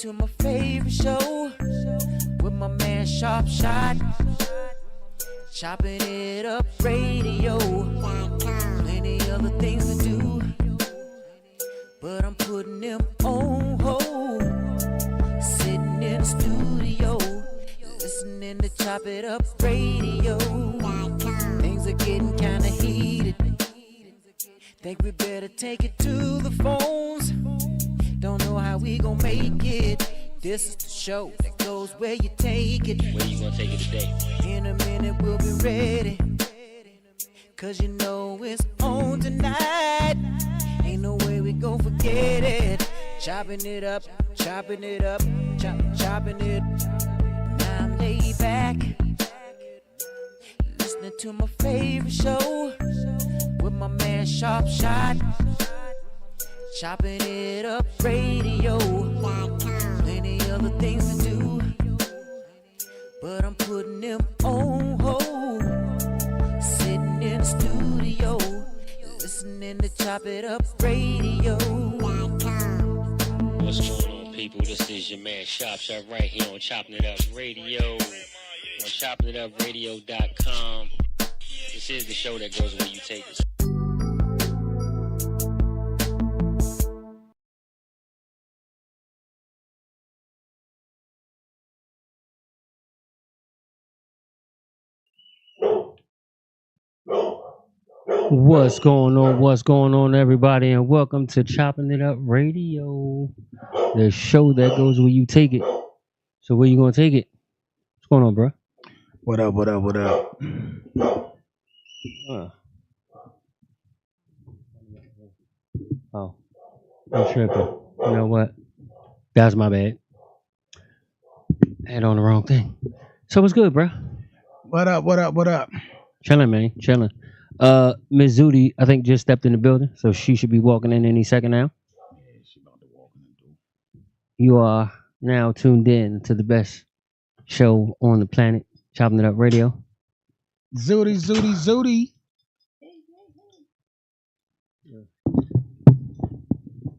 To my favorite show with my man Sharp Shot, chopping it up radio. Plenty other things to do, but I'm putting them on hold. Sitting in the studio, listening to Chop It Up Radio. Things are getting kinda heated. Think we better take it to the phones. Don't know how we gon' make it. This is the show that goes where you take it. Where you gonna take it today? In a minute we'll be ready, cause you know it's on tonight. Ain't no way we gon' forget it. Chopping it up, chopping it up, chopping it. Now I'm laid back, listening to my favorite show with my man Sharp Shot, chopping it up radio. Plenty other things to do, but I'm putting them on hold. Sitting in the studio, listening to Chop It Up Radio. What's going on, people? This is your man Sharp Shot right here on Chopping It Up Radio, on ChoppinItUpradio.com. This is the show that goes where you take it. What's going on? What's going on, everybody? And welcome to Chopping It Up Radio, the show that goes where you take it. So where you gonna take it? What's going on, bro? What up? What up? What up? Oh, I'm tripping. You know what? That's my bad. Had on the wrong thing. So what's good, bro? What up? What up? What up? Chilling, man. Chilling. Ms. Zudi, I think, just stepped in the building, so she should be walking in any second now. Yeah, she about to walk in the door. You are now tuned in to the best show on the planet, Chopping It Up Radio. Zudi, Zudi, Zudi.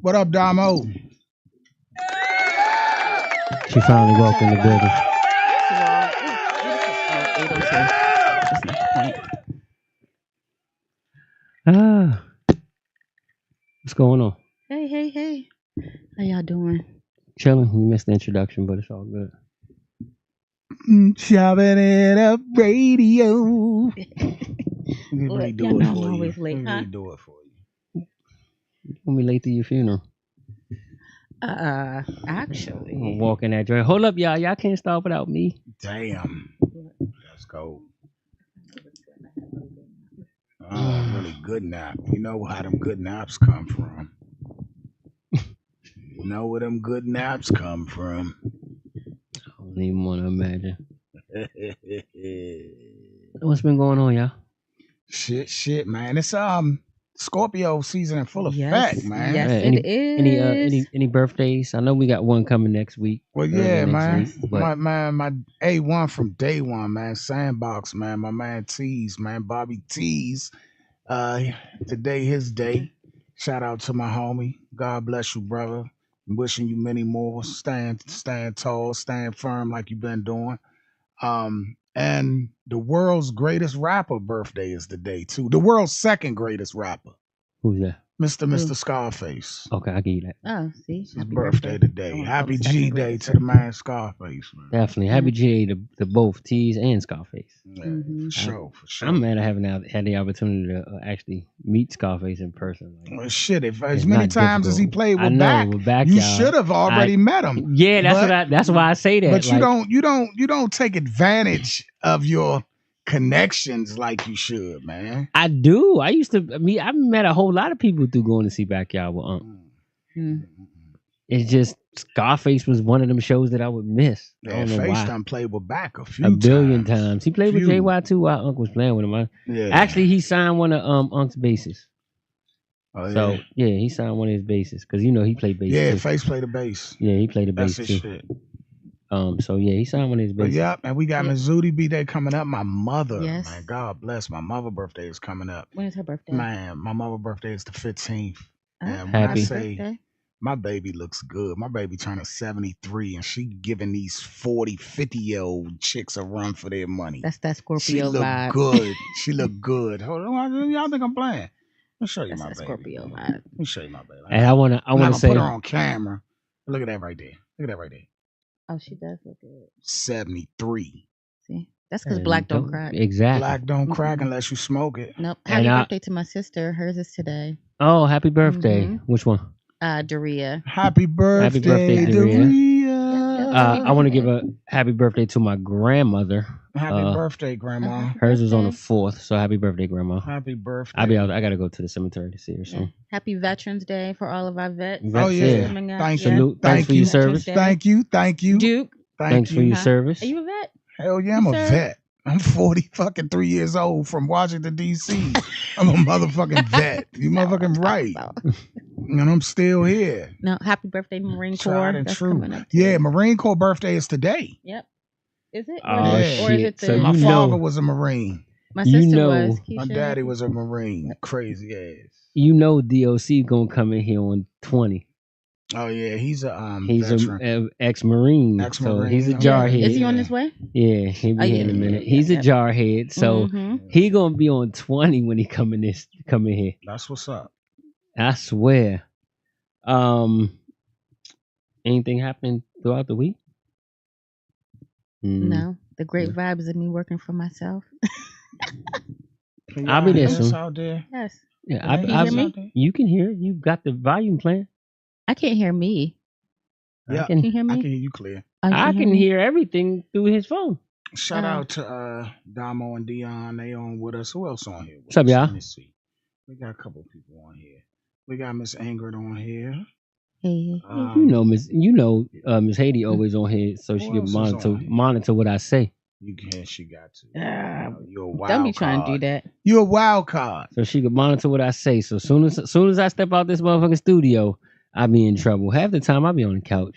What up, Damo? She finally walked in the building. What's going on? Hey. How y'all doing? Chilling. You missed the introduction, but it's all good. Chopping It Up Radio. Let me Look, redo y'all it know for I'm you. always late, Let me huh? redo it for you. When we late to your funeral. Actually. I'm gonna walk in that joint. Hold up, y'all. Y'all can't stop without me. Damn. Let's go. Oh, really good nap. You know how them good naps come from. You know where them good naps come from. I don't even want to imagine. What's been going on, y'all? Shit, man. It's Scorpio season in full effect, man. Yes, Man, it is. any birthdays? I know we got one coming next week. Well, early yeah, next man. week, but My A1 from day one, man. Sandbox, man. My man Tease, man. Bobby Tease. Today his day. Shout out to my homie. God bless you, brother. Wishing you many more. Stand tall, stand firm like you've been doing. And the world's greatest rapper birthday is today too. The world's second greatest rapper, who's that? Mr. Scarface. Okay, I give you that. Oh, see, His birthday today. Oh, Happy I'm G second Day greatest to the man Scarface, man. Definitely. Happy G to both T's and Scarface. Yeah, Mhm. for sure. I'm mad I haven't had the opportunity to actually meet Scarface in person. Like, Well, shit, if it's as many not times as he difficult. played I with know, back, with you Backyard, should have already met him. Yeah, But- that's why I say that. But you like, you don't take advantage of your connections like you should, man. I do. I've met a whole lot of people through going to see Backyard with Unc. Mm. It's just Scarface was one of them shows that I would miss. I Yeah, don't know Face why. done played with back a few A billion times. He played with Few. JY too while Unc was playing with him. Yeah. Actually, he signed one of Unc's basses. Oh, So yeah. yeah, he signed one of his basses because he played bass. Yeah, too. Face played the bass. Yeah, he played the That's bass his too. shit. So yeah, he signed one of his But basses. yeah, and we got Yeah. Mizzuti B-Day coming up. My mother, Yes. man, God bless. My mother birthday is coming up. When is her birthday? Man, my mother birthday is the 15th. Oh, And when I Happy. say birthday. my baby looks good, my baby turning 73 and she giving these 40, 50-year-old chicks a run for their money. That's that She Scorpio look vibe. good. She look good. Hold on, y'all think I'm playing? Let me show you That's my that baby. Scorpio man. vibe. Let me show you my baby. And I wanna I'm not gonna say put her on camera. Look at that right there. Look at that right there. Oh, she does look good. 73. See, that's because and black don't crack. Exactly. Black don't crack Mm-mm. unless you smoke it. Nope. And Happy I- birthday to my sister. Hers is today. Oh, happy birthday! Mhm. Which one? Daria. Happy birthday, birthday, Daria. Daria. I want to give a happy birthday to my grandmother. Happy birthday, Grandma. Hers was on the Birthday. 4th, so happy birthday, Grandma. Happy birthday. I'll be out. I gotta go to the cemetery to see her Yeah. soon. Happy Veterans Day for all of our vets. Oh, yeah. Coming up. Thank Yeah. you. Salute. Thank Thanks for you. your Veterans service. Day. Thank you. Duke, Thanks for your Huh? service. are you a vet? Hell yeah, I'm a Sir? vet. I'm 43 years old from Washington, D.C. I'm a motherfucking vet. You motherfucking right. And I'm still here. No, happy birthday, Marine Tried Corps. and That's true. coming up. too. Yeah, Marine Corps birthday is today. Yep. Is it? Oh, Or is shit. it So the, My you father know- was a Marine. my you sister know- was. My Keisha. daddy was a Marine. Crazy ass. You know, DOC gonna come in here on 20. Oh yeah, he's a He's veteran. a ex-marine, so Ex-Marine, he's a okay. jarhead. Is he on his way? Yeah, he'll be Oh, here in a yeah, minute. yeah, He's yeah. a jarhead, so Mhm. he gonna be on 20 when he come in here. That's what's up. I swear. Anything happening throughout the week? No, the great vibes of me working for myself. Can I'll be y'all there hear us soon. out there? Yes. Yeah, Can you hear me? you can hear. You got the volume playing. I can't hear me. Yeah, I Can you can, hear I me? can hear you clear. Oh, you I can me? hear everything through his phone. Shout Uh, out to Damo and Dion. They on with us. Who else on here? What's up, Let y'all? me see. We got a couple people on here. We got Miss Ingrid on here. Hey. You know, Miss Haiti always on here, so she Who can else is monitor on here? monitor what I say. You can. She got to. Ah, You're a wild Don't be trying to card. do that. You're a wild card. So she can monitor what I say. So soon as I step out this motherfucking studio, I be in trouble. Half the time I be on the couch.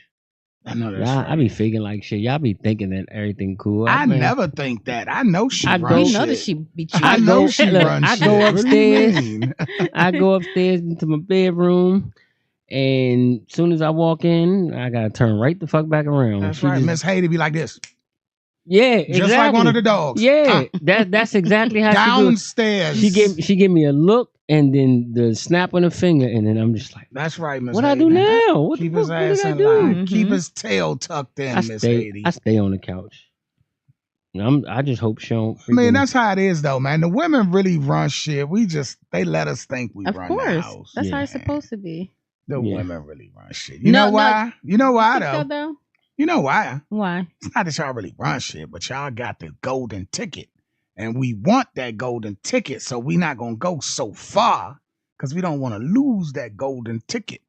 I know that's Y'all, right. I be faking like shit. Y'all be thinking that everything cool. I Man, never think that. I know she I runs go- We Oh, know that shit. she beat you. I know go- she look, runs I shit. go What do you upstairs. mean? I go upstairs into my bedroom, and soon as I walk in, I gotta turn right the fuck back around. That's She right. just- Miss Haiti be like this. Yeah, Just exactly. like one of the dogs. Yeah, that's exactly how she do. Downstairs. She give me a look and then the snap on the finger, and then I'm just like, That's right, Miss what I Haiti. do now? What Keep the his fuck ass did I in do? line. Keep Mhm. his tail tucked in, I Miss stay, Haiti. I stay on the couch. And I just hope she don't. I mean, freaking- that's how it is, though, man. The women really run shit. They let us think we Of run the course. house. That's how Yeah. it's supposed to be. The Yeah. women really run shit. You No, know no. why? You know why, Think so, though? You know why? Why? It's not that y'all really run shit, but y'all got the golden ticket. And we want that golden ticket, so we not going to go so far because we don't want to lose that golden ticket.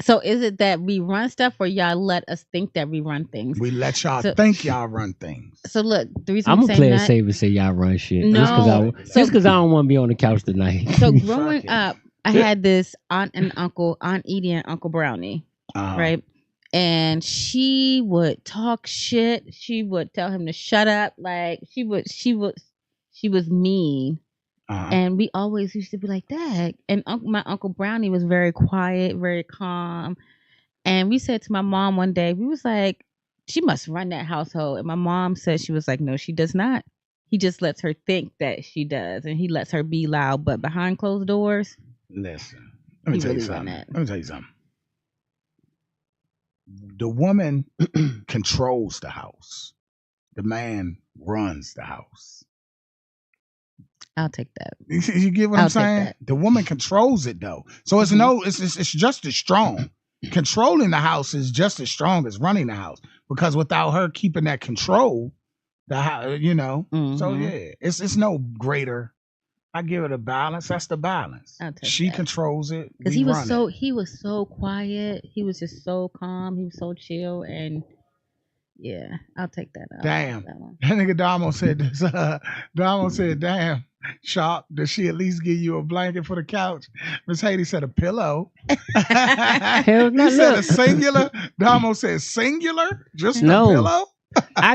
So is it that we run stuff, or y'all let us think that we run things? We let y'all So- think y'all run things. So look, the reason I'm we gonna say play it nut. safe and say y'all run shit. No. Just because I don't want to be on the couch tonight. So Fuck growing it. up, I had this aunt and uncle, Aunt Edie and Uncle Brownie, right? And she would talk shit. She would tell him to shut up. Like she was mean. And we always used to be like that. And my Uncle Brownie was very quiet, very calm. And we said to my mom one day, we was like, she must run that household. And my mom said, she was like, no, she does not. He just lets her think that she does. And he lets her be loud. But behind closed doors, Listen, let me He tell you really run something. that. Let me tell you something. The woman controls the house. The man runs the house. I'll take that. You get what I'll I'm take saying? that. The woman controls it though. So it's it's just as strong. Controlling the house is just as strong as running the house, because without her keeping that control, the house, So yeah, it's no greater. I give it a balance. That's the balance. I'll take She that. controls it. Because we he was run so it. he was so quiet. He was just so calm. He was so chill, and yeah, I'll take that. Damn. That one. That nigga Damo said this. Damo said, damn, Shop, does she at least give you a blanket for the couch? Miss Haiti said a pillow. Hell no, He said a look. singular. Damo said singular? Just No. a pillow? I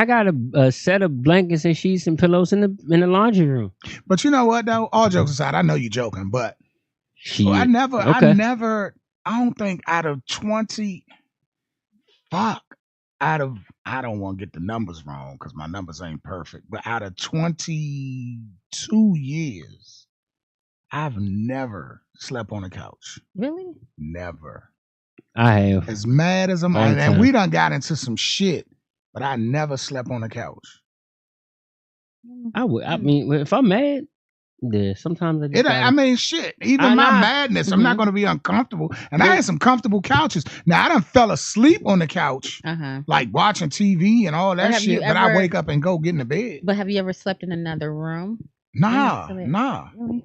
got a set of blankets and sheets and pillows in the laundry room. But you know what though? All jokes aside, I know you're joking, but Shit. I Okay. don't think out of 20, I don't want to get the numbers wrong because my numbers ain't perfect, but out of 22 years, I've never slept on a couch. Really? Never. I have. As mad as I'm, All the and time. we done got into some shit, but I never slept on a couch. I would. I mean, if I'm mad, yeah. Sometimes I just I mean, shit. Even I my know. madness, I'm not going to be uncomfortable. And I had some comfortable couches. Now, I done fell asleep on the couch, like watching TV and all that have you shit, but I ever- wake up and go get in the bed. But have you ever slept in another room? Nah. Really?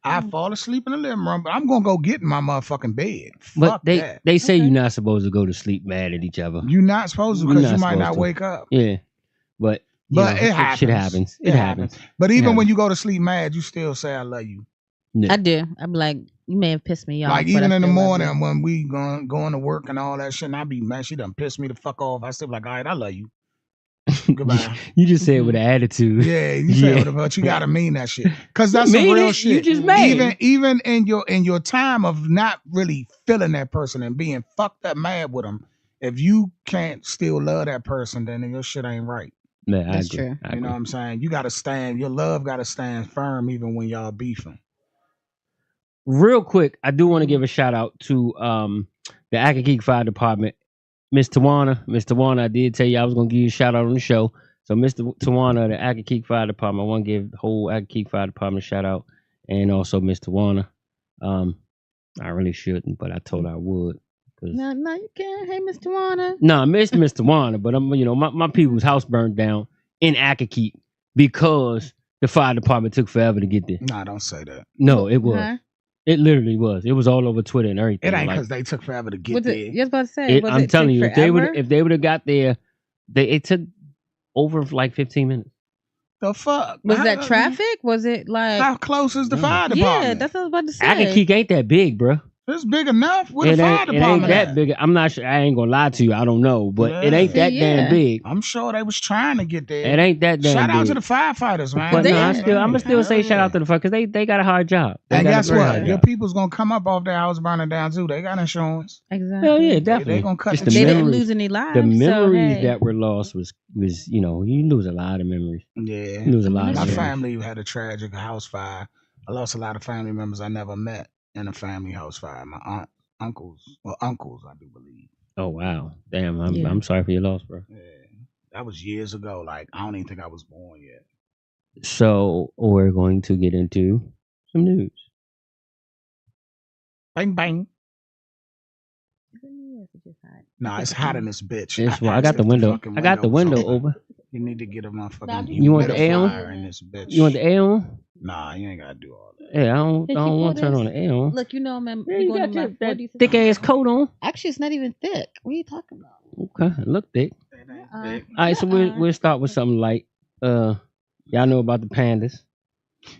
I fall asleep in the living room, but I'm going to go get in my motherfucking bed. But Fuck they that. they say Okay. you're not supposed to go to sleep mad at each other. You're not supposed to You're because not you might not supposed to. wake up. Yeah, but But it happens. Shit happens. It happens. But even happens. when you go to sleep mad, you still say I love you. Yeah. I do. I'm like, you may have pissed me off. Like but even I in the still love morning you. when we going to work and all that shit, and I be mad. She done pissed me the fuck off. I still like, all right, I love you. Goodbye. You just said it with an attitude. Yeah, you say whatever, but you gotta mean that shit, cause that's some Mean real it? shit. You just mad. Even in your time of not really feeling that person and being fucked up mad with them, if you can't still love that person, then your shit ain't right. Man, I That's agree. true. I You know what agree. I'm saying? You gotta stand. Your love gotta stand firm even when y'all beefing. Real quick, I do want to give a shout out to the Akakeek Fire Department. Miss Tawana, I did tell you I was gonna give you a shout out on the show. So Mr. Tawana, the Akakeek Fire Department, I want to give the whole Akakeek Fire Department a shout out, and also Miss Tawana. I really shouldn't, but I told her I would. No, you can't. Hey, Mr. Warner. No, I miss Mr. Tawana, but my people's house burned down in Akakeek because the fire department took forever to get there. Nah, don't say that. No, it was. Huh? It literally was. It was all over Twitter and everything. It ain't Like, because they took forever to get Was there. it? You was about to say. Was I'm it telling took you, forever? if they would have got there, it took over like 15 minutes. The fuck? Was that traffic? Was it like? How close is the No. fire department? Yeah, that's what I was about to say. Akakeek ain't that big, bro. It's big enough. Where It the fire ain't department that at? big. I'm not sure. I ain't gonna lie to you. I don't know, but it Yeah. ain't that See, damn yeah. big. I'm sure they was trying to get there. It ain't that damn Shout big. out to the firefighters, man. But They- no, I'm Yeah. gonna still say shout out to the fuck because they got a hard job. They And got a guess very what? hard Your job. people's gonna come up off their house burning down too. They got insurance. Exactly. Hell yeah, They definitely. gonna cut Just the the They didn't memories, lose any lives. the memories so, hey. that were lost was you lose a lot of memories. Yeah. You lose a lot of My memories. family had a tragic house fire. I lost a lot of family members I never met in a family house fire. My uncles, I do believe. Oh wow, damn! Yeah. I'm sorry for your loss, bro. Yeah. That was years ago. Like I don't even think I was born yet. So we're going to get into some news. Bang bang. Is it me or is it just hot? Nah, it's hot in this bitch. I got asked the if window. fucking I got the was window open. open. You need to get a motherfucking You want the air on? humidifier in this bitch. You want the air on? Nah, you ain't gotta do all that. Yeah, I don't want to turn on the air on. Look, you know, man. Yeah, you got that thick ass coat on. Actually, it's not even thick. What are you talking about? Okay, it look thick. Uh-uh. All right, so we'll start with something light. Y'all know about the pandas.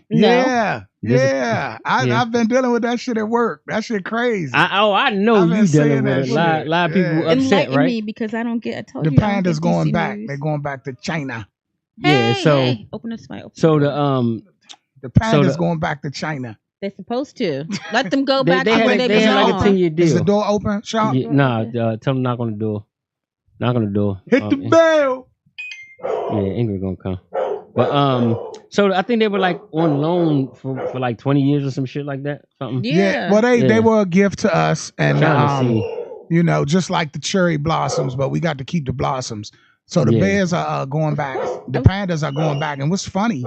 No. Yeah, This is- yeah. yeah. I've been dealing with that shit at work. That shit crazy. I know I've been you seeing dealing that with it. A shit. lot of people Yeah. upset, Enlighten right? me because I don't get. I told The you. I don't pandas get going DC back. news. They're going back to China. Yeah, Hey, so hey, open this mic. so The pandas the- going back to China. They're supposed to let them go they back to had where a- they they had like a belong. 10-year Is the deal. door open, Sean? Yeah, nah, tell them knock on the door. Knock on the door. Hit the bell. Yeah, Ingrid gonna come. But so I think they were like on loan for like 20 years or some shit like that. Something. Yeah. Well, they Yeah. were a gift to us, and Trying to see. you know, just like the cherry blossoms, but we got to keep the blossoms. So the Yeah. bears are going back. The pandas are going back. And what's funny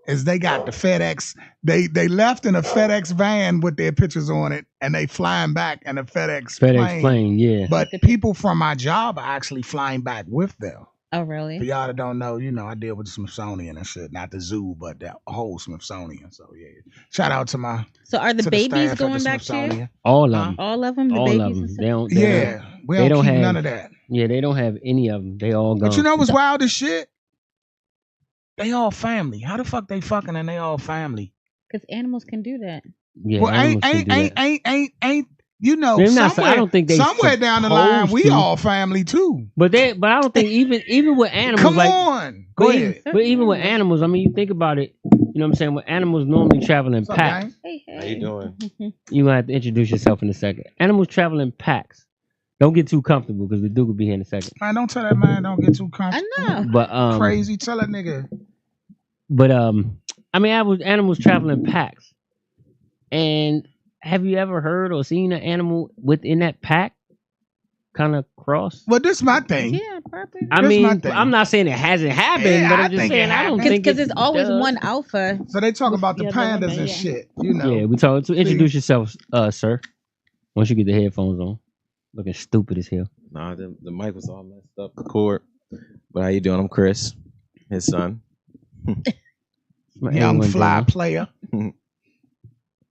is they got the FedEx. They left in a FedEx van with their pictures on it, and they flying back in a FedEx plane, yeah. But people from my job are actually flying back with them. Oh, For really? y'all that don't know, you know, I deal with the Smithsonian and shit, not the zoo, but the whole Smithsonian. So yeah, shout out to my So are the to babies staff at the going back too? Smithsonian. All of Huh? them. All of them. The All babies of and them. stuff? They don't. Yeah, we they don't don't keep have- none of that. Yeah, they don't have any of them. They all gone. But you know what's wild as shit? They all family. How the fuck they fucking and they all family? Because animals can do that. yeah, Well, animals can do that. ain't. You know, They're not- somewhere, I don't think they somewhere down the line, we supposed to. all family too. But I don't think even with animals, Come like, on, go but ahead. But even with animals, I mean, you think about it. You know what I'm saying? When animals normally travel in What's up, packs, gang? Hey, hey. How you doing? you gonna have to introduce yourself in a second. Animals travel in packs. Don't get too comfortable because the dude will be here in a second. Man, don't tell that man. Don't get too I comfortable. know. But Crazy, tell that nigga. But I mean, animals travel in packs. And have you ever heard or seen an animal within that pack kind of cross? Well, this is my thing. Yeah, probably. I That's my mean, thing. I'm not saying it hasn't happened, Yeah, but I I'm just think saying it I don't happened. think Because there's always does. one alpha. So they talk about the Yeah, pandas the and woman, yeah. shit. You know. Yeah, we talk. So introduce yourself, sir. Once you get the headphones on, looking stupid as hell. Nah, the mic was all messed up, the cord. But how you doing? I'm Chris, his son. Young A1 fly Junior. player.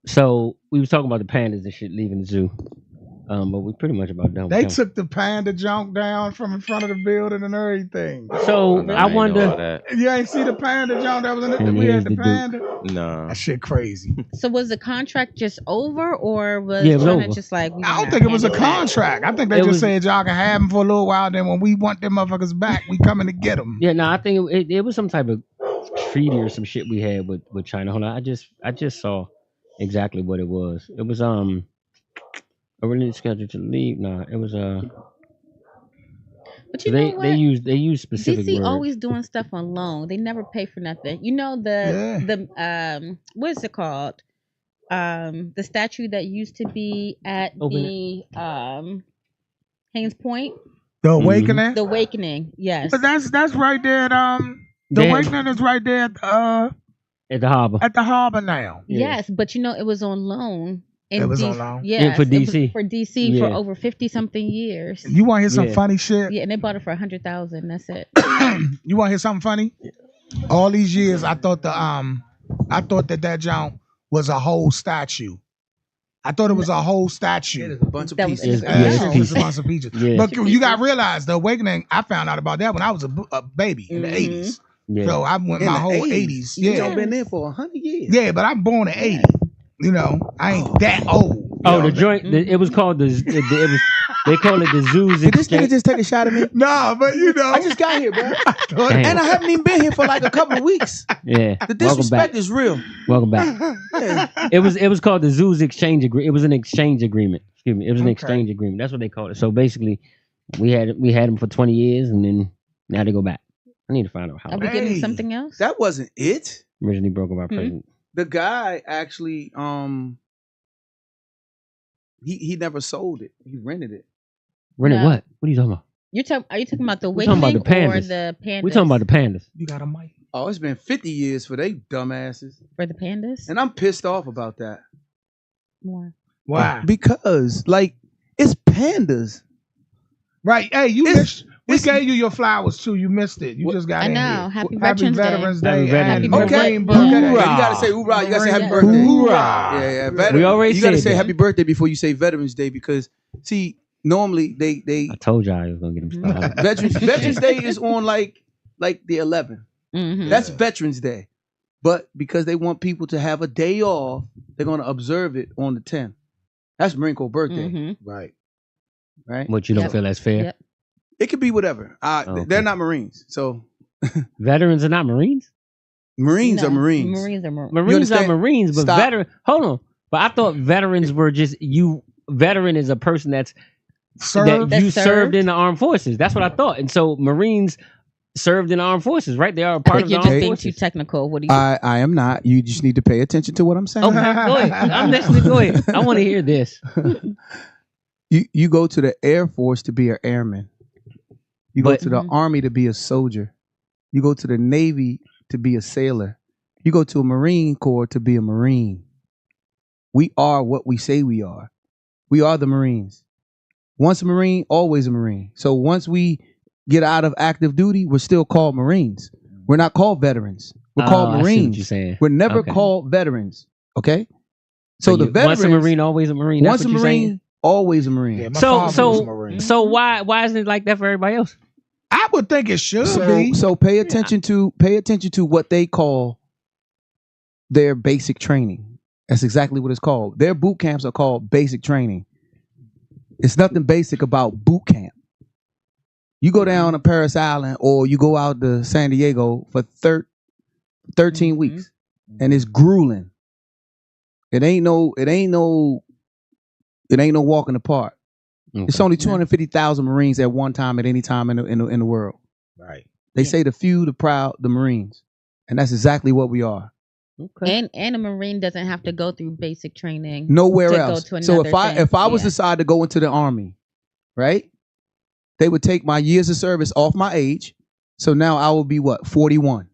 So we was talking about the pandas and shit leaving the zoo. But we pretty much about done. with They them. took the panda junk down from in front of the building and everything. So Nah, I ain't know wonder. all that. You ain't see the panda junk that was in the And we here's had the the dude. panda. Nah. That shit crazy. So was the contract just over, or was Yeah, it was China over. just like? I don't think it was a contract. I think they It just was- said y'all can have them for a little while. Then when we want them motherfuckers back, we coming to get them. Yeah, no, I think it was some type of treaty or some shit we had with China. Hold on, I just saw exactly what it was. It was originally scheduled to leave. Nah, it was But you know what? they use specific DC words. always doing stuff on loan. They never pay for nothing. You know the what is it called? The statue that used to be at Open the Haynes Point, The Mhm. awakening. the Awakening. Yes. But that's right there. The They had- awakening is right there at the harbor. at the harbor now. Yeah. Yes, but you know it was on loan. In It was D- on loan? Yes, Yeah, for it was DC. for DC for Yeah. over 50 something years. You want to hear some Yeah. funny shit? Yeah, and they bought it for 100,000. That's it. You want to hear something funny? All these years, I thought that junk was a whole statue. I thought it was a whole statue. There's a bunch of That was- pieces. Yeah, Yeah, it's it's pieces. a bunch of pictures. Yeah. But you got to realize the awakening. I found out about that when I was a baby in the Mhm. 80s. Yeah. So I went In my the whole 80s. 80s. You Yeah, don't been there for 100 years. yeah, but I'm born in 80. You know, I ain't that old. Oh, You know? the joint. It was called it was. They call it the zoos. Did this nigga exchange. just take a shot at me? Nah, but you know, I just got here, bro. Damn. And I haven't even been here for like a couple of weeks. Yeah. The Welcome back. disrespect is real. Welcome back. Yeah. It was called the zoos exchange agreement. It was an exchange agreement. Excuse me. It was an Okay. exchange agreement. That's what they called it. So basically, we had them for 20 years, and then now they go back. I need to find out how Are we it getting Hey. something else? That wasn't it. originally broken by president. The guy actually, he never sold it. He rented it. Rented No. what? What are you talking about? Are you talking about the We're talking Awakening about the or pandas. the pandas? We talking about the pandas. you got a mic. Oh, it's been 50 years for they dumbasses. for the pandas. And I'm pissed off about that. More. Why? Because, like, it's pandas. Right. Hey, you It's- We gave you your flowers too. You missed it. You just got I in know. here. Happy Veterans Day. Day. Happy And Veterans Day. Marine Okay. birthday. Yeah, you Hoorah. gotta say hoorah. You gotta say happy Marine birthday. Day. Hoorah. Yeah. We already you gotta said say that. happy birthday before you say Veterans Day because see, normally they I told y'all I was gonna get him started. Veterans Day is on like the 11th. Mhm. That's Veterans Day. But because they want people to have a day off, they're gonna observe it on the 10th. That's Marine Corps birthday, Mhm. Right. right? What you don't Yep. feel that's fair? Yep. It could be whatever. Okay. They're not Marines, so Veterans are not Marines. Marines No, are Marines. Marines are Marines. Marines are understand? Marines, but Stop. veteran. Hold on, but I thought veterans were just you. Veteran is a person that Serve. you That served served? in the armed forces. That's what I thought. And so Marines served in the armed forces, right? They are a I part think of the you're armed just being forces. too technical. What do you? I am not. You just need to pay attention to what I'm saying. Okay, go ahead. I'm listening. Go ahead. I want to hear this. You go to the Air Force to be an airman. You go But- to the Army to be a soldier. You go to the Navy to be a sailor. You go to a Marine Corps to be a Marine. We are what we say we are. We are the Marines. Once a Marine, always a Marine. So once we get out of active duty, we're still called Marines. We're not called veterans. We're called I see what Marines. you're saying. We're never Okay. called veterans. Okay? So the you- veterans, once a Marine, always a Marine. That's once a what you're Marine, saying? always a Marine. Yeah, my So- father so- was a Marine. So why isn't it like that for everybody else? I would think it should So, be. so pay attention to what they call their basic training. That's exactly what it's called. Their boot camps are called basic training. It's nothing basic about boot camp. You go down to Paris Island or you go out to San Diego for 13 Mhm. weeks and it's grueling. It ain't no walk in the park. It's only 250,000 Marines at one time at any time in the world. Right. They Yeah. say the few, the proud, the Marines. And that's exactly what we are. Okay. And a Marine doesn't have to go through basic training. Nowhere To go else. to So another if I thing, was yeah. decided to go into the Army, right? They would take my years of service off my age. So now I will be 41.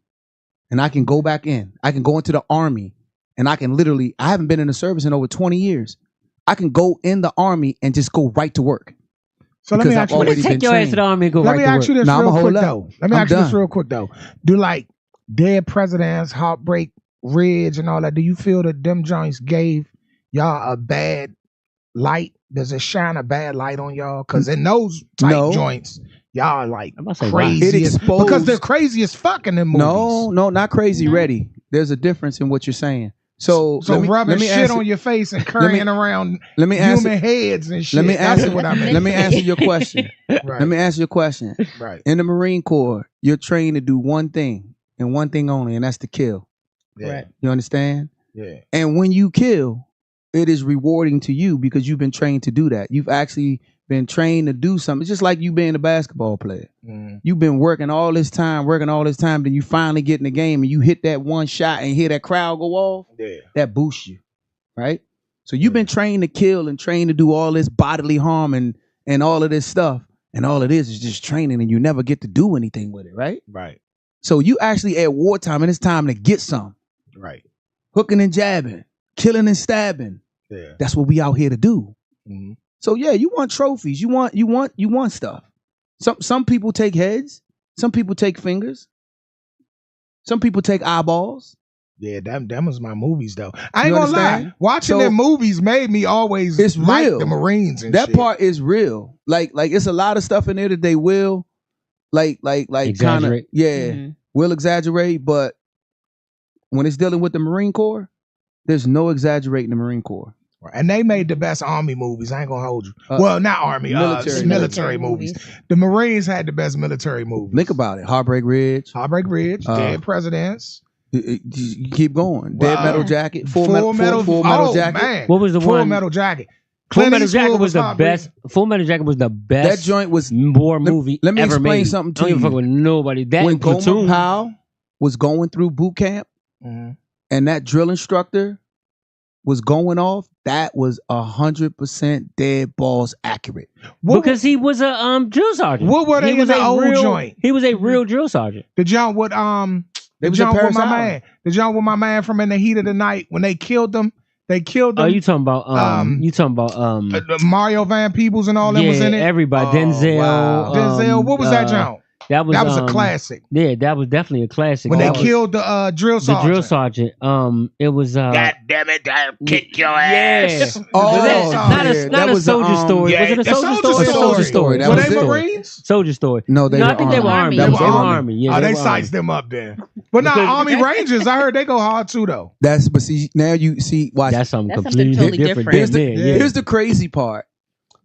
And I can go back in. I can go into the Army and I can literally, I haven't been in the service in over 20 years. I can go in the Army and just go right to work. So let me Because I've ask you Well, already they this. take your ass to the army and go Let right me to ask work. you this Nah, real I'ma quick hold up. though. Let me I'm ask you this done. real quick though. Do like Dead Presidents, Heartbreak Ridge, and all that? Do you feel that them joints gave y'all a bad light? Does it shine a bad light on y'all? Because in those type No. joints, y'all are like I'm about to say, why? It crazy as, exposed- because they're crazy as fuck in them movies. No, not crazy No. ready. There's a difference in what you're saying. So rubbing shit answer- on your face and carrying around let me human answer heads and shit. let me That's answer what I mean. let me answer your question. Right. Let me answer your question. Right. In the Marine Corps, you're trained to do one thing and one thing only, and that's to kill. Yeah. Right. You understand? Yeah. And when you kill, it is rewarding to you because you've been trained to do that. You've actually been trained to do something. It's just like you being a basketball player. Mm. You've been working all this time, then you finally get in the game and you hit that one shot and hear that crowd go off. Yeah. That boosts you, right? So you've been trained to kill and trained to do all this bodily harm and all of this stuff. And all it is just training and you never get to do anything with it, right? Right. So you actually at wartime and it's time to get some. Right. Hooking and jabbing, killing and stabbing. Yeah. That's what we out here to do. Mhm. So yeah, you want trophies. You want stuff. Some people take heads. Some people take fingers. Some people take eyeballs. Yeah, them was my movies though. I ain't You gonna lie. understand? Watching So- them movies made me always It's like real. the Marines and That shit. part is real. Like it's a lot of stuff in there that they will like kind of Exaggerate. Mhm. will exaggerate, but when it's dealing with the Marine Corps, there's no exaggerating the Marine Corps. And they made the best army movies. I ain't gonna hold you. Uh, Well, not army, military military movies. The Marines had the best military movies. Think about it. Heartbreak Ridge. Heartbreak Ridge, Uh, Dead Presidents, You keep going. Wow. Dead Metal Jacket. Full Metal Metal Jacket. Man. What was the Full one? Metal Jacket. Full Clint Metal Jacket Eastwood was the Heartbreak. best. Full Metal Jacket was the best. That joint was war movie let me ever explain made. something to I don't give a you. fuck with nobody. That when and Platoon. Gomer Powell was going through boot camp Mhm. and that drill instructor was going off, that was 100% dead balls accurate. What, Because he was a drill sergeant. What were they He was in the a old real, joint? He was a real drill sergeant. the John with They the was in John with Paris my Island. man. The John with my man from In the Heat of the Night when they killed them. They killed them. Oh, you talking about Mario Van Peebles and all them was in it. Everybody. Oh, Denzel. wow. Denzel. What was that, John? That was a classic. Yeah, that was definitely a classic. When they killed the drill sergeant. The drill sergeant. It was. God damn it! I'll kick your ass. Yeah. Not a soldier story. Yeah, was it a soldier story? Were they Marines? Soldier story. No, I think they were Army. They were Army. Yeah, they sized them up then. But now Army Rangers, I heard they go hard too though. But see now you see why that's something completely totally different. Here's the crazy part.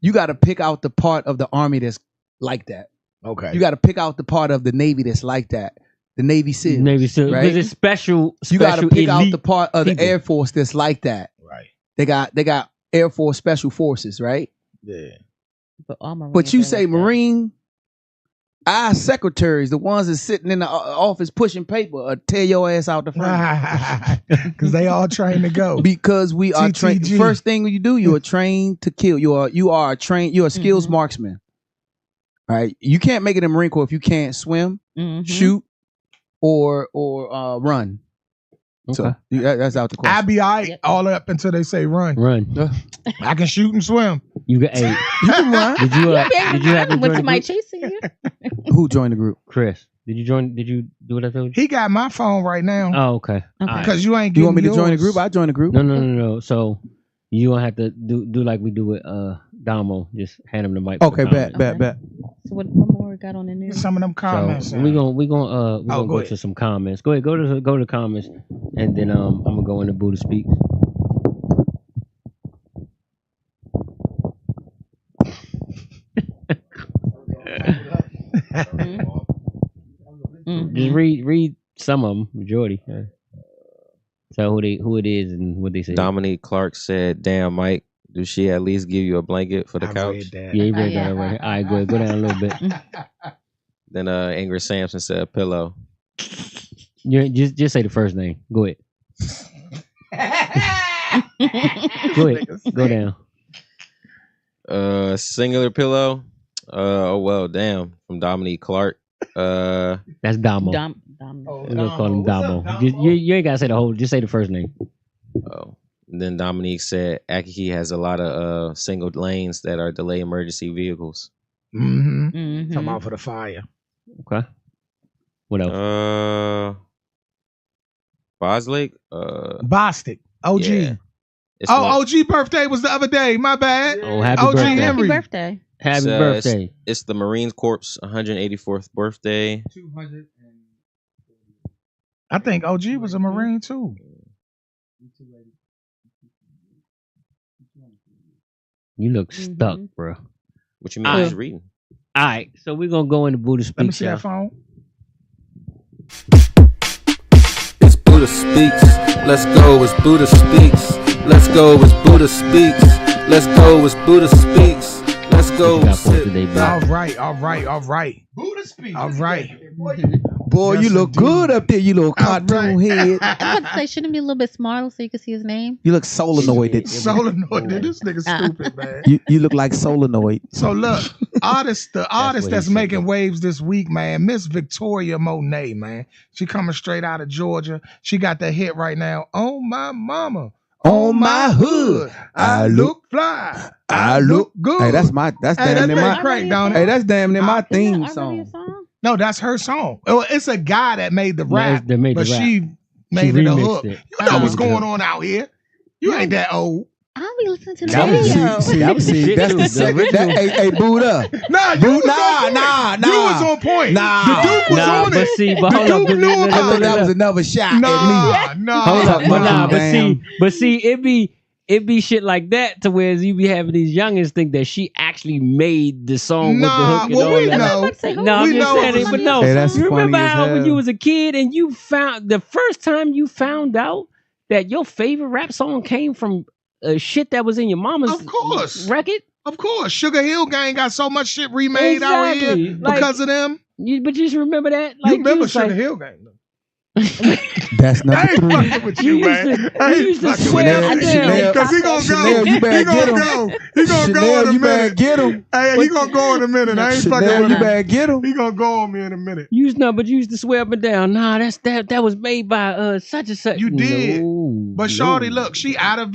You got to pick out the part of the Army that's like that. Okay. You got to pick out the part of the Navy that's like that. The Navy SEALs. Right? Because it's special. You got to pick out the part of people. the Air Force that's like that. Right. They got Air Force Special Forces, right? Yeah. But you say Marine, our secretaries, the ones that's sitting in the office pushing paper, tear your ass out the front. Because they all trained to go. Because we are trained. First thing you do, you are trained to kill. You are trained. You are a skills marksman. All right, you can't make it in the Marine Corps if you can't swim, shoot, or run. Okay. So that's out the question. I be all up until they say run. I can shoot and swim. You can run. Did you have to join somebody chasing you? Who joined the group? Chris. Did you join? Did you do what I told you? He got my phone right now. Oh, okay. Because you ain't. You want me to join the group? I join the group. No. So you don't have to do like we do with Damo. Just hand him the mic. Okay, bet. So what more we got on the news? Some of them comments. So we gonna go to some comments. Go ahead, go to the comments, and then I'm gonna go into Buddha Speak. Just read some of them, majority. So who it is and what they say. Dominique Clark said, "Damn, Mike, do she at least give you a blanket for the couch?" Yeah, he read that right here. All right, go down a little bit. Then Ingrid Sampson said, "Pillow." You just say the first name. Go ahead. Go ahead. Go down. Singular pillow. Oh well, damn. From Dominique Clark. That's Damo. Damo. We're gonna call him Damo. You ain't gotta say the whole. Just say the first name. Oh. And then Dominique said Akiki has a lot of single lanes that are delay emergency vehicles. Come out for the fire. Okay. What else? Boslake? Bostic. OG. Yeah. OG birthday was the other day. My bad. Oh, happy OG birthday. Henry. Happy birthday. Happy birthday. It's the Marine Corps 184th birthday. 200. I think OG was a Marine too. You look stuck, bro. What you mean? I was reading. All right, so we're gonna go into Buddha Speak. Let me see that phone. It's Buddha Speaks. Let's go. It's Buddha Speaks. Let's go. It's Buddha Speaks. Let's go. It's Buddha Speaks. Let's go. All right. Buddha Speaks. All right. Boy, you look good up there, you little cartoon head. I was about to say, shouldn't it be a little bit smaller so you can see his name? You look solenoid. Solenoid. This nigga stupid, man. You look like solenoid. So look, the artist that's making waves this week, man, Miss Victoria Monet, man. She coming straight out of Georgia. She got the hit right now. Oh my mama. On my hood, I look fly. I look good. Hey, that's damn near my crank, don't it? Hey, that's damn near my theme song. No, that's her song. Well, it's a guy that made the rap, but she made it a hook. You know what's going on out here. You ain't that old. I'll be listening to the radio. That's the shit. Hey, Buddha. Nah. You was on point. The Duke was on it. But hold up. I thought that was another shot at me. Hold up. But see, it be shit like that to where you be having these youngins think that she actually made the song with the hook and all that. No, I'm just saying it, but no. Hey, you remember how when you was a kid and you found the first time you found out that your favorite rap song came from shit that was in your mama's record? Of course. Sugar Hill Gang got so much shit remade out here because of them. But you just remember that? You remember Sugar Hill Gang, though. That's number I ain't 3. fucking with you, man. I you ain't used to fucking swear with up you. and down. Because he gonna go. Chanel, you He better get gonna him. go. He gonna go Chanel, in a you better minute. get him. Hey, he gonna go in a minute. I ain't fucking Chanel, with you him. better get him. He gonna go on me in a minute. But you used to swear up and down. Nah, that was made by such and such. You did. No, But Shawty, look, she out of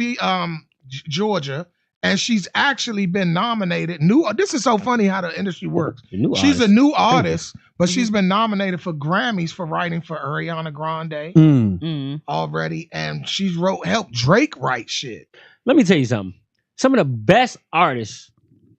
Georgia, and she's actually been nominated. This is so funny how the industry works. She's a new artist, but she's been nominated for Grammys for writing for Ariana Grande already, and she's helped Drake write shit. Let me tell you something. Some of the best artists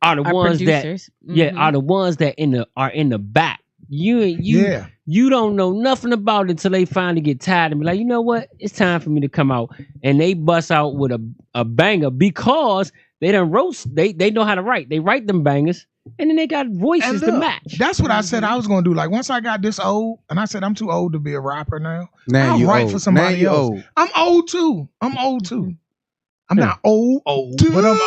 are the ones producers. that are the ones that are in the back. You don't know nothing about it until they finally get tired and be like, you know what? It's time for me to come out. And they bust out with a banger because they done roast. They know how to write. They write them bangers, and then they got voices to match. That's what I said I was gonna do. Like once I got this old, and I said I'm too old to be a rapper now. Now I'll you write old. for somebody Now you else. old. I'm old too. I'm not old, but I'm old.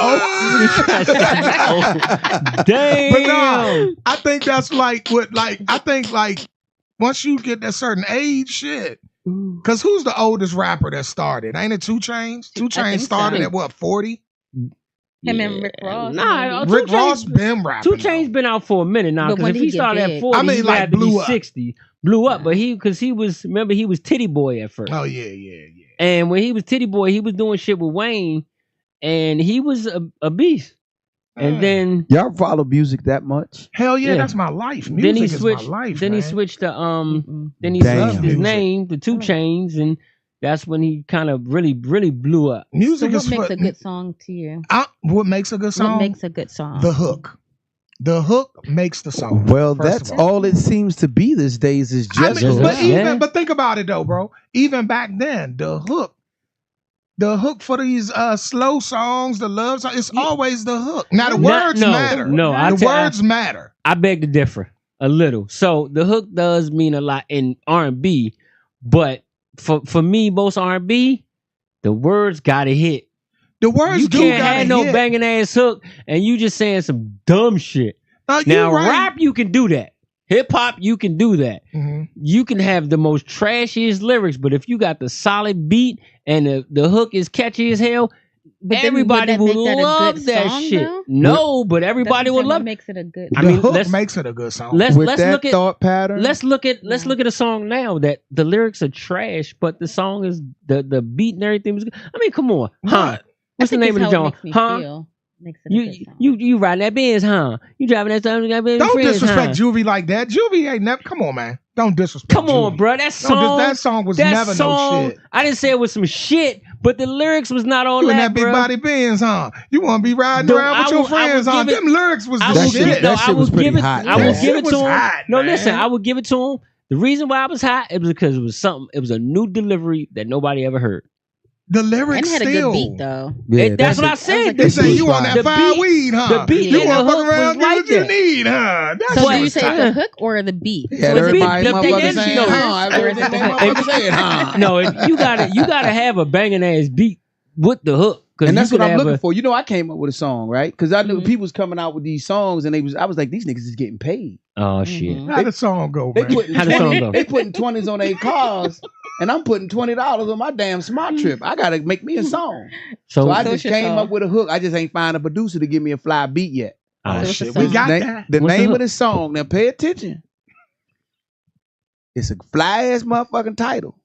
Damn. But no, I think that's like I think once you get that certain age, shit. Cause who's the oldest rapper that started? Ain't it 2 Chainz? 2 Chainz started at what, 40? Him and Rick Ross. Nah, Rick Ross been rapping. 2 Chainz been out for a minute now. But Because when if did he he started get at big? 40, I mean, he like, had to blew be up. 60. Blew up, but he was Titty Boy at first. Oh yeah. And when he was Titty Boy, he was doing shit with Wayne, and he was a beast. And then Y'all follow music that much? Hell yeah, Yeah. that's my life. Music then he is switched. my life. Then man. he switched to Then he Damn. switched his Music. name to 2 Chainz, and that's when he kind of really blew up. So Music what is makes for, a good song to you? what makes a good song? What makes a good song? The hook. The hook makes the song. Well, first that's of all. all it seems to be these days is I just mean, hook. Yeah. but think about it though, bro. Even back then, the hook for these slow songs, the love songs, it's always the hook. Now the words matter. No, the words matter. I beg to differ a little. So the hook does mean a lot in R&B, but for me, most R&B, the words gotta hit. The words You do can't gotta have no hit. banging ass hook, and you just saying some dumb shit. You Now right. rap, you can do that. Hip hop, you can do that. Mhm. You can have the most trashiest lyrics, but if you got the solid beat and the hook is catchy as hell, But then everybody would that will make that a love good that song, shit. though? No, but everybody will love What it. makes it a good I The mean, hook let's- makes it a good song. Let's With that look at thought pattern, let's look at a song now that the lyrics are trash, but the song is the beat and everything was good. I mean, come on, huh? What's the name of the song? Huh? Makes it a good song. You riding that Benz, huh? You driving that song? Don't disrespect Juvie like that. Juvie ain't never. Come on, man. Don't disrespect. Come on, Juvie. bro. That song. That song was never no shit. I didn't say it was some shit, but the lyrics was not all You in that, that big bro. body Benz, huh? You want to be riding Dude, around with your friends, huh? Them lyrics was I the will shit- give shit. it. No, that I shit will was pretty give it. hot, I will man. give That it to shit him. was hot, No, man. listen. I will give it to him. The reason why I was hot it was because it was something. It was a new delivery that nobody ever heard. The And lyrics had a still. good beat though. yeah, That's what I That said. They was say shit you was on fire. that The fire beat- weed, huh? the beat you and want the to fuck hook was around, get like what you that. need, huh? That So shit do you was say tight. the hook or the beat? Yeah, So is it everybody the motherfuckers dance saying, notes, huh? or is it the hook? Motherfuckers saying, huh? No, you gotta have a banging ass beat with the hook. And that's what I'm looking for. for. You know, I came up with a song, right? Because I knew Mhm. people was coming out with these songs, and I was like, these niggas is getting paid. Oh shit! Mhm. How the song go, They man? putting How the song 20, go? they putting 20s on their cars, and I'm putting $20 on my damn smart trip. I gotta make me a song. So I So just it's your came song. up with a hook. I just ain't find a producer to give me a fly beat yet. Oh, Oh, So it's shit, a we song. got Na- that. The What's the name hook? of the song. Now pay attention. It's a fly ass motherfucking title.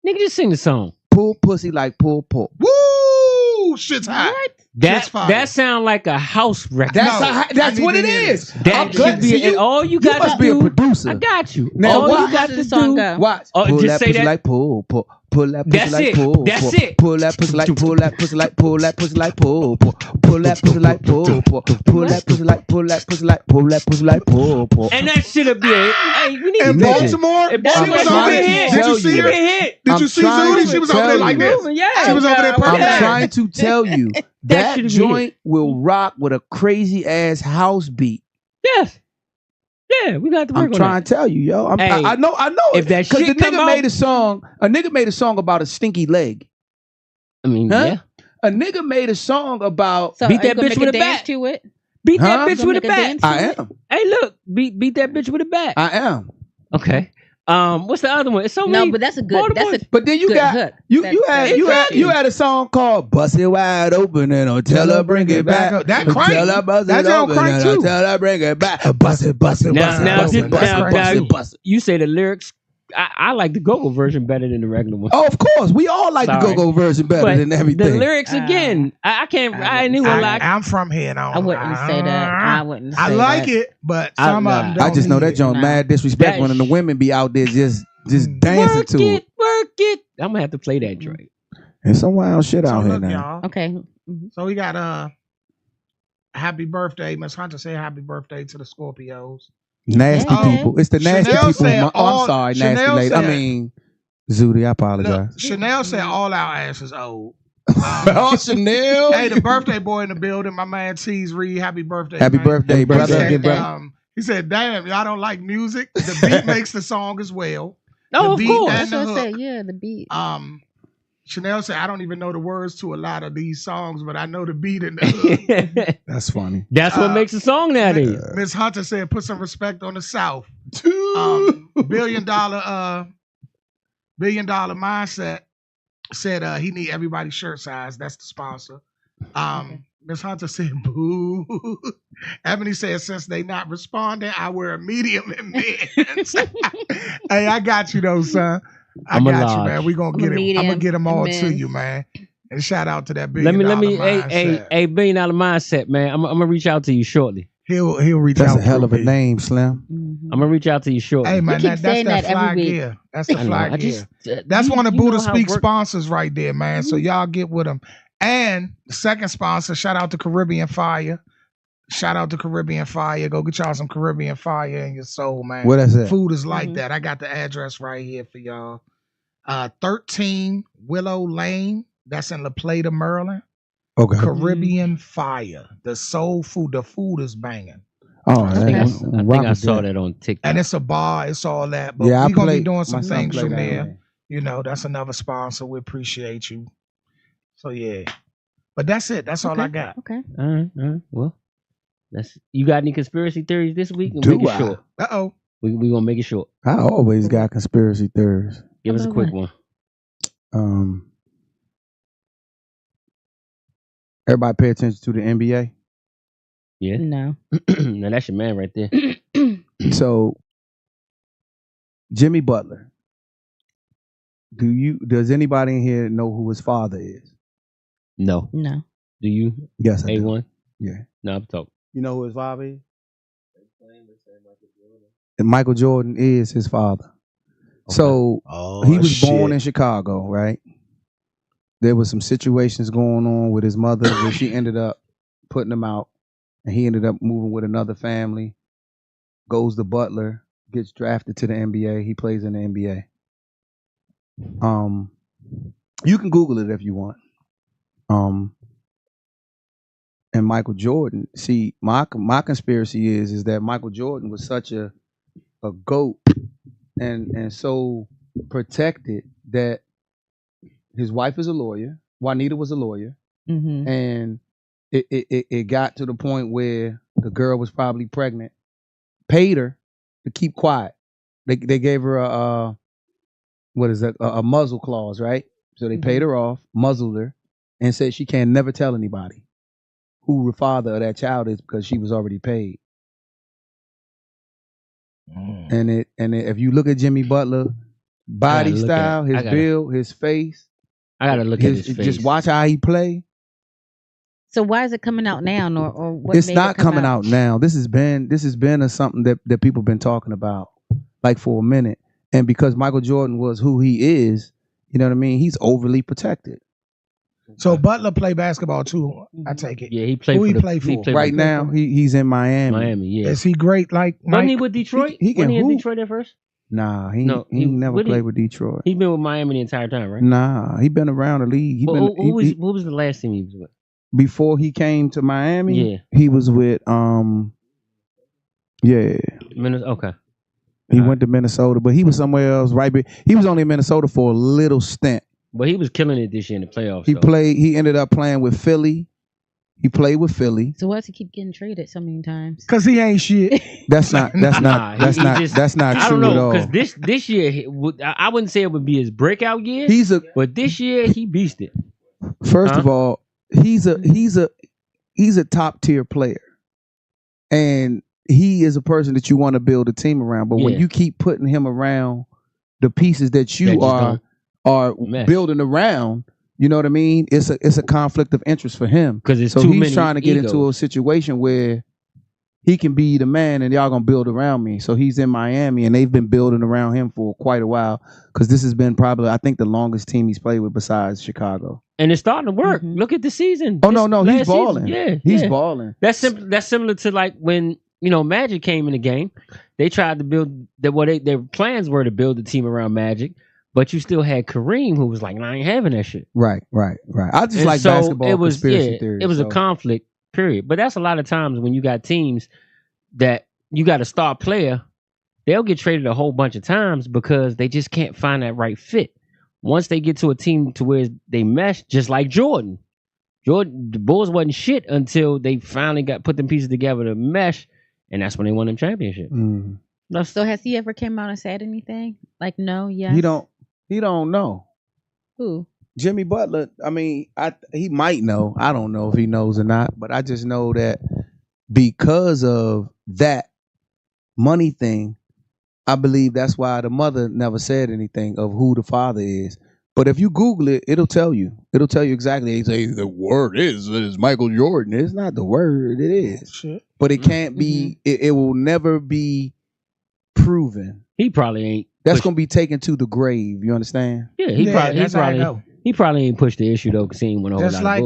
nigga, just sing the song. Pull pussy like pull pork. Woo! Shit's hot. Shit's fire. That sound like a house record. That's No, that's I what need it to hear is. this. I'm That glad- should be. see, And all you you got must to be a do. producer. I got you. Now, all why- you got How does to the song do. go? Watch. Oh, Pull just that say pussy that. like pull, pull. Pull that pussy That's like it. pull. That's pull. it. Pull that pussy like pull that pussy like pull that pussy like pull. Pull. Pull that pussy like pull. Pull. Pull that pussy like pull that pussy like pull that pussy like pull. Pull. And that should be a. Hey, we need to In do Nigga. this. Baltimore, In she Baltimore, was she over been there. hit. Did you see She her? been hit. Did I'm you see trying Zooty? to She was over tell there like you. this. Moving, yeah. She was over there I'm purple. Yeah. trying to tell you That that should've been joint will rock with a crazy ass house beat. Yes. Yeah, we got to work I'm on trying that. to tell you, yo. Hey, I know if it. that Because the shit come nigga out- made a song. A nigga made a song about a stinky leg. I mean, Huh? yeah. A nigga made a song about. So Beat are you that gonna bitch make with a a dance bat. to it? Beat Huh? that bitch Gonna with a make a bat. dance to I it? am. Hey, look, beat that bitch with a bat. I am. Okay. What's the other one? It's so No, many. but that's a good. Baltimore- That's a But then you good got hook. you That's had a song called "Bust It Wide Open" and I'll tell her bring it back. That crank. Tell her bust That's it on open crank and too. I'll tell her bring it back. Bust it, bust it, Now, bust it, now, bust it, bust it, bust it, bust it. you say the lyrics. I like the go-go version better than the regular one. Oh, of course, we all like the Sorry. go-go version better But than everything. the lyrics again, I can't. I ain't even like. I'm from here, and I wouldn't say that. I wouldn't say I like that. it, but some of them I don't just know need that it. joint Nah. mad disrespect when the women be out there just dancing Work to it. work it. I'm gonna have to play that joint. There's some wild shit So out here look, now. y'all. Okay. So we got happy birthday. Miss Hunter say happy birthday to the Scorpios. Nasty Yeah. people. It's the nasty Chanel people. said I'm all- sorry, Chanel nasty lady. I said- mean, Zudi, I apologize. Look, Chanel said all our asses old. Oh, Chanel. Hey, the birthday boy in the building, my man T's Reed. Happy birthday. Happy man. birthday, Happy brother. birthday, brother. He said, damn, y'all don't like music. The beat makes the song as well. Oh, of beat course. and That's what I the said. hook. Yeah, the beat. Chanel said, I don't even know the words to a lot of these songs, but I know the beat and the hook. That's funny. That's what makes a song nowadays. Miss Hunter said, put some respect on the South. Billion dollar mindset said he need everybody's shirt size. That's the sponsor. Miss Hunter said, boo. Ebony said, since they not responding, I wear a medium and men's. Hey, I got you though, son. I I'm a got you, large. man. We gonna I'm get a him. I'm medium gonna get them all and to men's. you, man. And shout out to that Let billion me, dollar hey, mindset. $1 billion mindset, man. I'm gonna reach out to you shortly. He'll reach That's out. a hell of a through me. name, Slim. I'm gonna reach out to you shortly. Hey man, keep that's saying that that fly every week. gear. That's the I know, fly I gear. just, That's one of you know Buddha how Speak work- sponsors right there, man. So y'all get with them. And the second sponsor, shout out to Caribbean Fire. Shout out to Caribbean Fire. Go get y'all some Caribbean Fire in your soul, man. What is that? Food is like that. I got the address right here for y'all. 13 Willow Lane. That's in La Plata, Maryland. Okay. Caribbean Fire. The soul food. The food is banging. Oh, I think I rock with saw that on TikTok. And it's a bar. It's all that. But Yeah, we're going to play- be doing my some son things play from down there. You know, that's another sponsor. We appreciate you. So, yeah. But that's it. That's all I got. Okay. All right. Well, you got any conspiracy theories this week? And Do make it I? short. Uh-oh. We gonna make it short. I always got conspiracy theories. Give us a quick one. Everybody pay attention to the NBA. Yeah. No. Now that's your man right there. So, Jimmy Butler. Does anybody in here know who his father is? No. No. Do you? Yes, I do. A1? Yeah. No, I'm talking. You know who his father is? And Michael Jordan is his father. So he was born in Chicago, right? There was some situations going on with his mother where she ended up putting him out, and he ended up moving with another family. Goes to Butler, gets drafted to the NBA. He plays in the NBA. You can Google it if you want. And Michael Jordan. See, my conspiracy is that Michael Jordan was such a GOAT and so protected that his wife is a lawyer. Juanita was a lawyer. Mm-hmm. And it got to the point where the girl was probably pregnant. Paid her to keep quiet. They gave her a muzzle clause, right? So they paid her off, muzzled her, and said she can never tell anybody who the father of that child is because she was already paid. And if you look at Jimmy Butler, body style, his build, his face, I gotta look at his face. Just watch how he play. So why is it coming out now, or what? It's made not it come coming out now. This has been something that people been talking about like for a minute. And because Michael Jordan was who he is, you know what I mean? He's overly protected. So Butler play basketball too. I take it. Yeah, he played. Who for he the, play for? He played Right for now, he's in Miami. Miami. Yeah. Is he great? Like Wasn't he Mike? with Detroit? He can Wasn't he in hoop. Detroit at first? Nah, he he never played with Detroit. He been with Miami the entire time, right? Nah, he been around the league. Who was the last team he was with? Before he came to Miami, Yeah. he was with Minnesota. Okay. He went to Minnesota, but he was somewhere else. He was only in Minnesota for a little stint. But he was killing it this year in the playoffs. He ended up playing with Philly. He played with Philly. So why does he keep getting traded so many times? Cause he ain't shit. That's not he that's just- not I don't true at know, all. because this year, I wouldn't say it would be his breakout year, but this year he beasted. First of all, he's a top tier player, and he is a person that you want to build a team around. But when you keep putting him around the pieces that you are building around, you know what I mean? It's a conflict of interest for him, because so he's trying to get into a situation where he can be the man and y'all gonna build around me. So he's in Miami and they've been building around him for quite a while, because this has been probably, I think, the longest team he's played with besides Chicago. And it's starting to work. Look at the season. Oh no, he's balling. Yeah, he's balling. That's similar to like when Magic came in the game. They tried to build their plans were to build the team around Magic, but you still had Kareem, who was like, I ain't having that shit. Right. I just like basketball conspiracy theory. It was a conflict, period. But that's a lot of times when you got teams that you got a star player, they'll get traded a whole bunch of times because they just can't find that right fit. Once they get to a team to where they mesh, just like Jordan, the Bulls wasn't shit until they finally put them pieces together to mesh, and that's when they won them championship. So has he ever came out and said anything? Like, no, yes? He don't know. Who? Jimmy Butler. I mean, he might know. I don't know if he knows or not, but I just know that because of that money thing, I believe that's why the mother never said anything of who the father is. But if you Google it, it'll tell you. It'll tell you exactly. They say the word is Michael Jordan. It's not the word. It is. Shit. But it can't be. It will never be proven. He probably ain't. That's gonna be taken to the grave. You understand? Yeah, he probably ain't pushed the issue though, because he ain't went over. Just like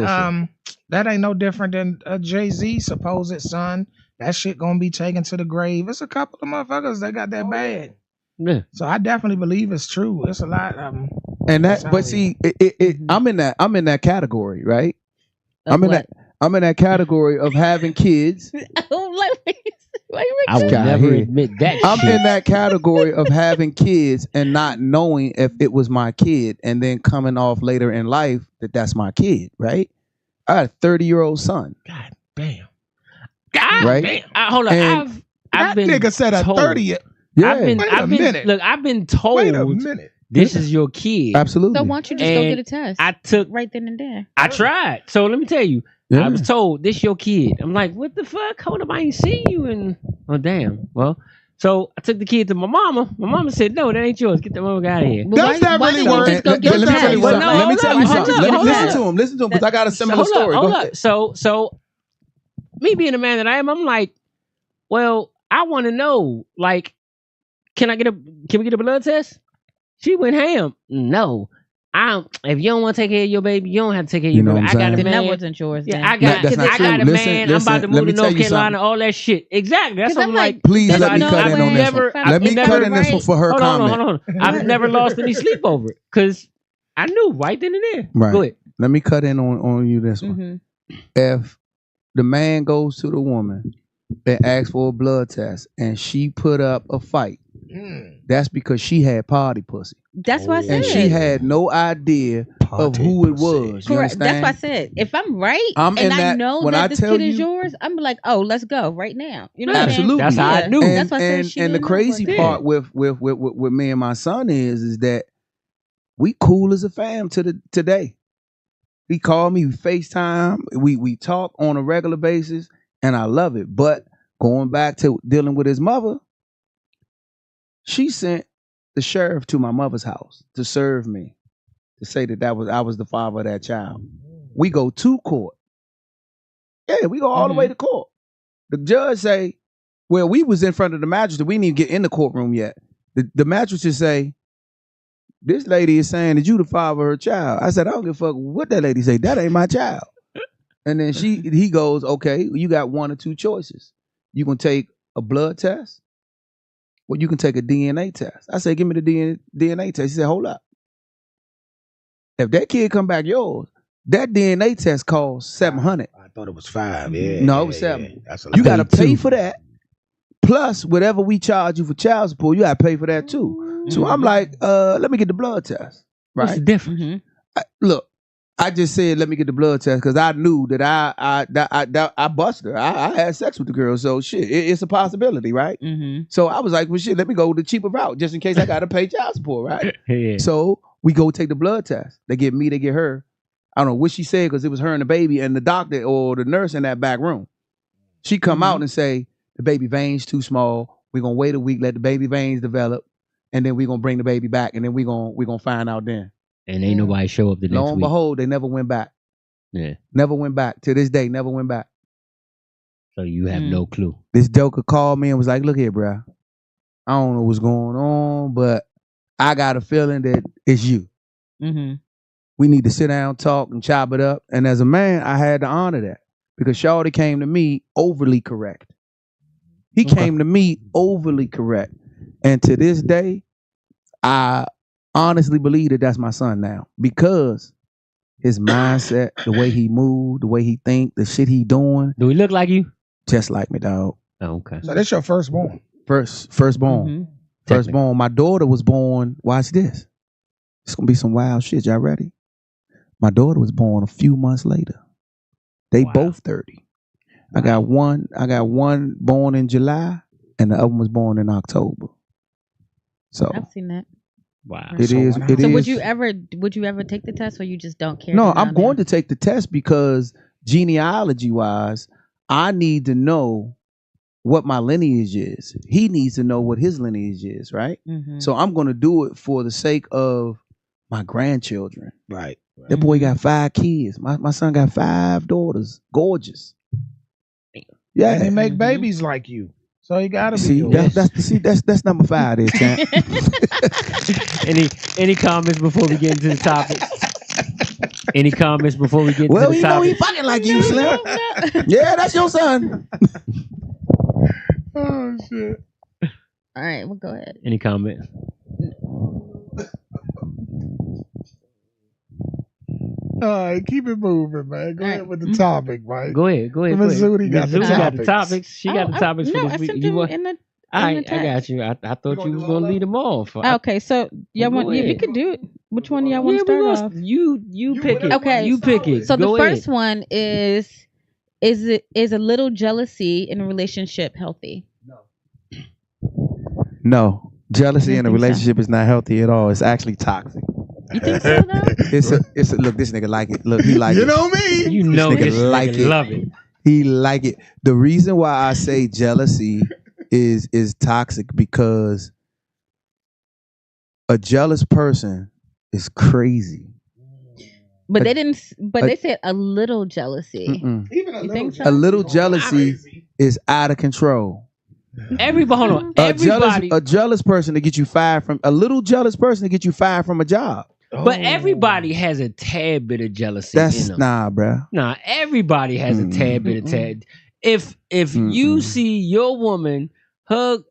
that ain't no different than a Jay-Z supposed son. That shit gonna be taken to the grave. It's a couple of motherfuckers that got that bad. Yeah. So I definitely believe it's true. It's a lot of them. And that, but see, I'm in that category, right? I'm in that category of having kids. I would never admit that. I'm in that category of having kids and not knowing if it was my kid, and then coming off later in life that that's my kid, right? I got a 30-year-old son. God damn. God right? damn. Hold on. And I've been nigga said a 30. Yeah. I've been told. Wait a minute. This is your kid. Absolutely. So why don't you just go get a test? I took right then and there. I tried. So let me tell you. Yeah. I was told this your kid. I'm like, what the fuck? Hold up, I ain't seen you in. Oh damn. Well, so I took the kid to my mama. My mama said, no, that ain't yours. Get the mother out of here. Does that really work? Let me tell you something. Listen to him, because I got a similar story. Hold up. So me being the man that I am, I'm like, well, I want to know, like, can we get a blood test? She went ham. No. If you don't want to take care of your baby, you don't have to take care of your baby. I got a man. That wasn't yours. Yeah, I got a man. I'm about to move to North Carolina. All that shit. Exactly. That's what I'm like. Please let me cut in on this one. Let me cut in this one for her comment. Hold on. I've never lost any sleep over it because I knew right then and there. Right. Go ahead. Let me cut in on you this one. If the man goes to the woman and asks for a blood test and she put up a fight, that's because she had party pussy. That's what I said. And she had no idea of who it was. Correct. That's what I said. If I'm right I know that this kid is yours, I'm like, oh, let's go right now. You know what I'm saying? That's how I knew. That's why I said and the crazy part with me and my son is that we cool as a fam today. He called me, we FaceTime, we talk on a regular basis, and I love it. But going back to dealing with his mother, she sent the sheriff to my mother's house to serve me, to say that I was the father of that child. We go to court. Yeah, we go all the way to court. The judge say, well, we was in front of the magistrate. We didn't even get in the courtroom yet. The magistrate say, this lady is saying that you the father of her child. I said, I don't give a fuck what that lady say. That ain't my child. And then he goes, okay, you got one or two choices. You can take a blood test, or you can take a DNA test. I said, give me the DNA test. He said, hold up. If that kid come back yours, that DNA test costs $700. I thought it was $5. Yeah. No, it was $7. Yeah. You got to pay for that. Plus, whatever we charge you for child support, you got to pay for that too. So I'm like, let me get the blood test. Right? What's the difference? Look, I just said, let me get the blood test because I knew that I busted her. I had sex with the girl, so shit, it's a possibility, right? Mm-hmm. So I was like, well, shit, let me go the cheaper route just in case I got to pay child support, right? Yeah. So we go take the blood test. They get me, they get her. I don't know what she said because it was her and the baby and the doctor or the nurse in that back room. She come out and say, the baby veins too small. We're going to wait a week, let the baby veins develop, and then we're going to bring the baby back, and then we're gonna find out then. And ain't nobody show up the next Lo and week. behold, they never went back. Yeah. Never went back. To this day, never went back. So you have no clue. This joker called me and was like, look here, bro. I don't know what's going on, but I got a feeling that it's you. Mm-hmm. We need to sit down, talk, and chop it up. And as a man, I had to honor that because Shawty came to me overly correct. He came to me overly correct. And to this day, I honestly believe that that's my son now because his mindset, the way he moved, the way he think, the shit he doing. Do he look like you? Just like me, dog. Oh, okay. So that's your firstborn. Firstborn. Mm-hmm. Firstborn. My daughter was born. Watch this. It's gonna be some wild shit. Y'all ready? My daughter was born a few months later. They both 30. I got one born in July, and the other one was born in October. So I've seen that. Wow. it is. It So is. would you ever take the test, or you just don't care? No, I'm going to take the test because genealogy wise, I need to know what my lineage is. He needs to know what his lineage is, right? Mm-hmm. So I'm going to do it for the sake of my grandchildren. Right. That boy got 5 kids. My son got 5 daughters. Gorgeous. Yeah. And they make babies like you. So he gotta be See, yours. that's number 5 there, champ. Any comments before we get into the topics? Any comments before we get into Well, the you know he topics? fucking like you, Slim. Yeah, that's your son. Oh shit. All right, well, go ahead. Any comments? All right, keep it moving, man. Go ahead with the topic, Mike. Go ahead. Miss Zooty got the the topics. topics. She got the topics no, for I this week. sent You them want? in the. I text. got you. I thought you was gonna lead them off. Okay, so y'all Go want? Yeah, you ahead. could do it. Which one do y'all want to start off? You pick it. Okay, You pick it. So Go the ahead. first one is a little jealousy in a relationship healthy? No, jealousy in a think so? relationship is not healthy at all. It's actually toxic. You think so though? It's a look. This nigga like it. Look, he like it. You know me. You know nigga this like nigga it. love it. He like it. The reason why I say jealousy is toxic because a jealous person is crazy. But they didn't. But they said a little jealousy. Mm-mm. Even You think so? A little jealousy is out of control. Hold on. A jealous person to get you fired from a little jealous person to get you fired from a job. But everybody has a tad bit of jealousy That's in them. nah, bruh. Nah, everybody has a tad bit of tad. If you see your woman hug,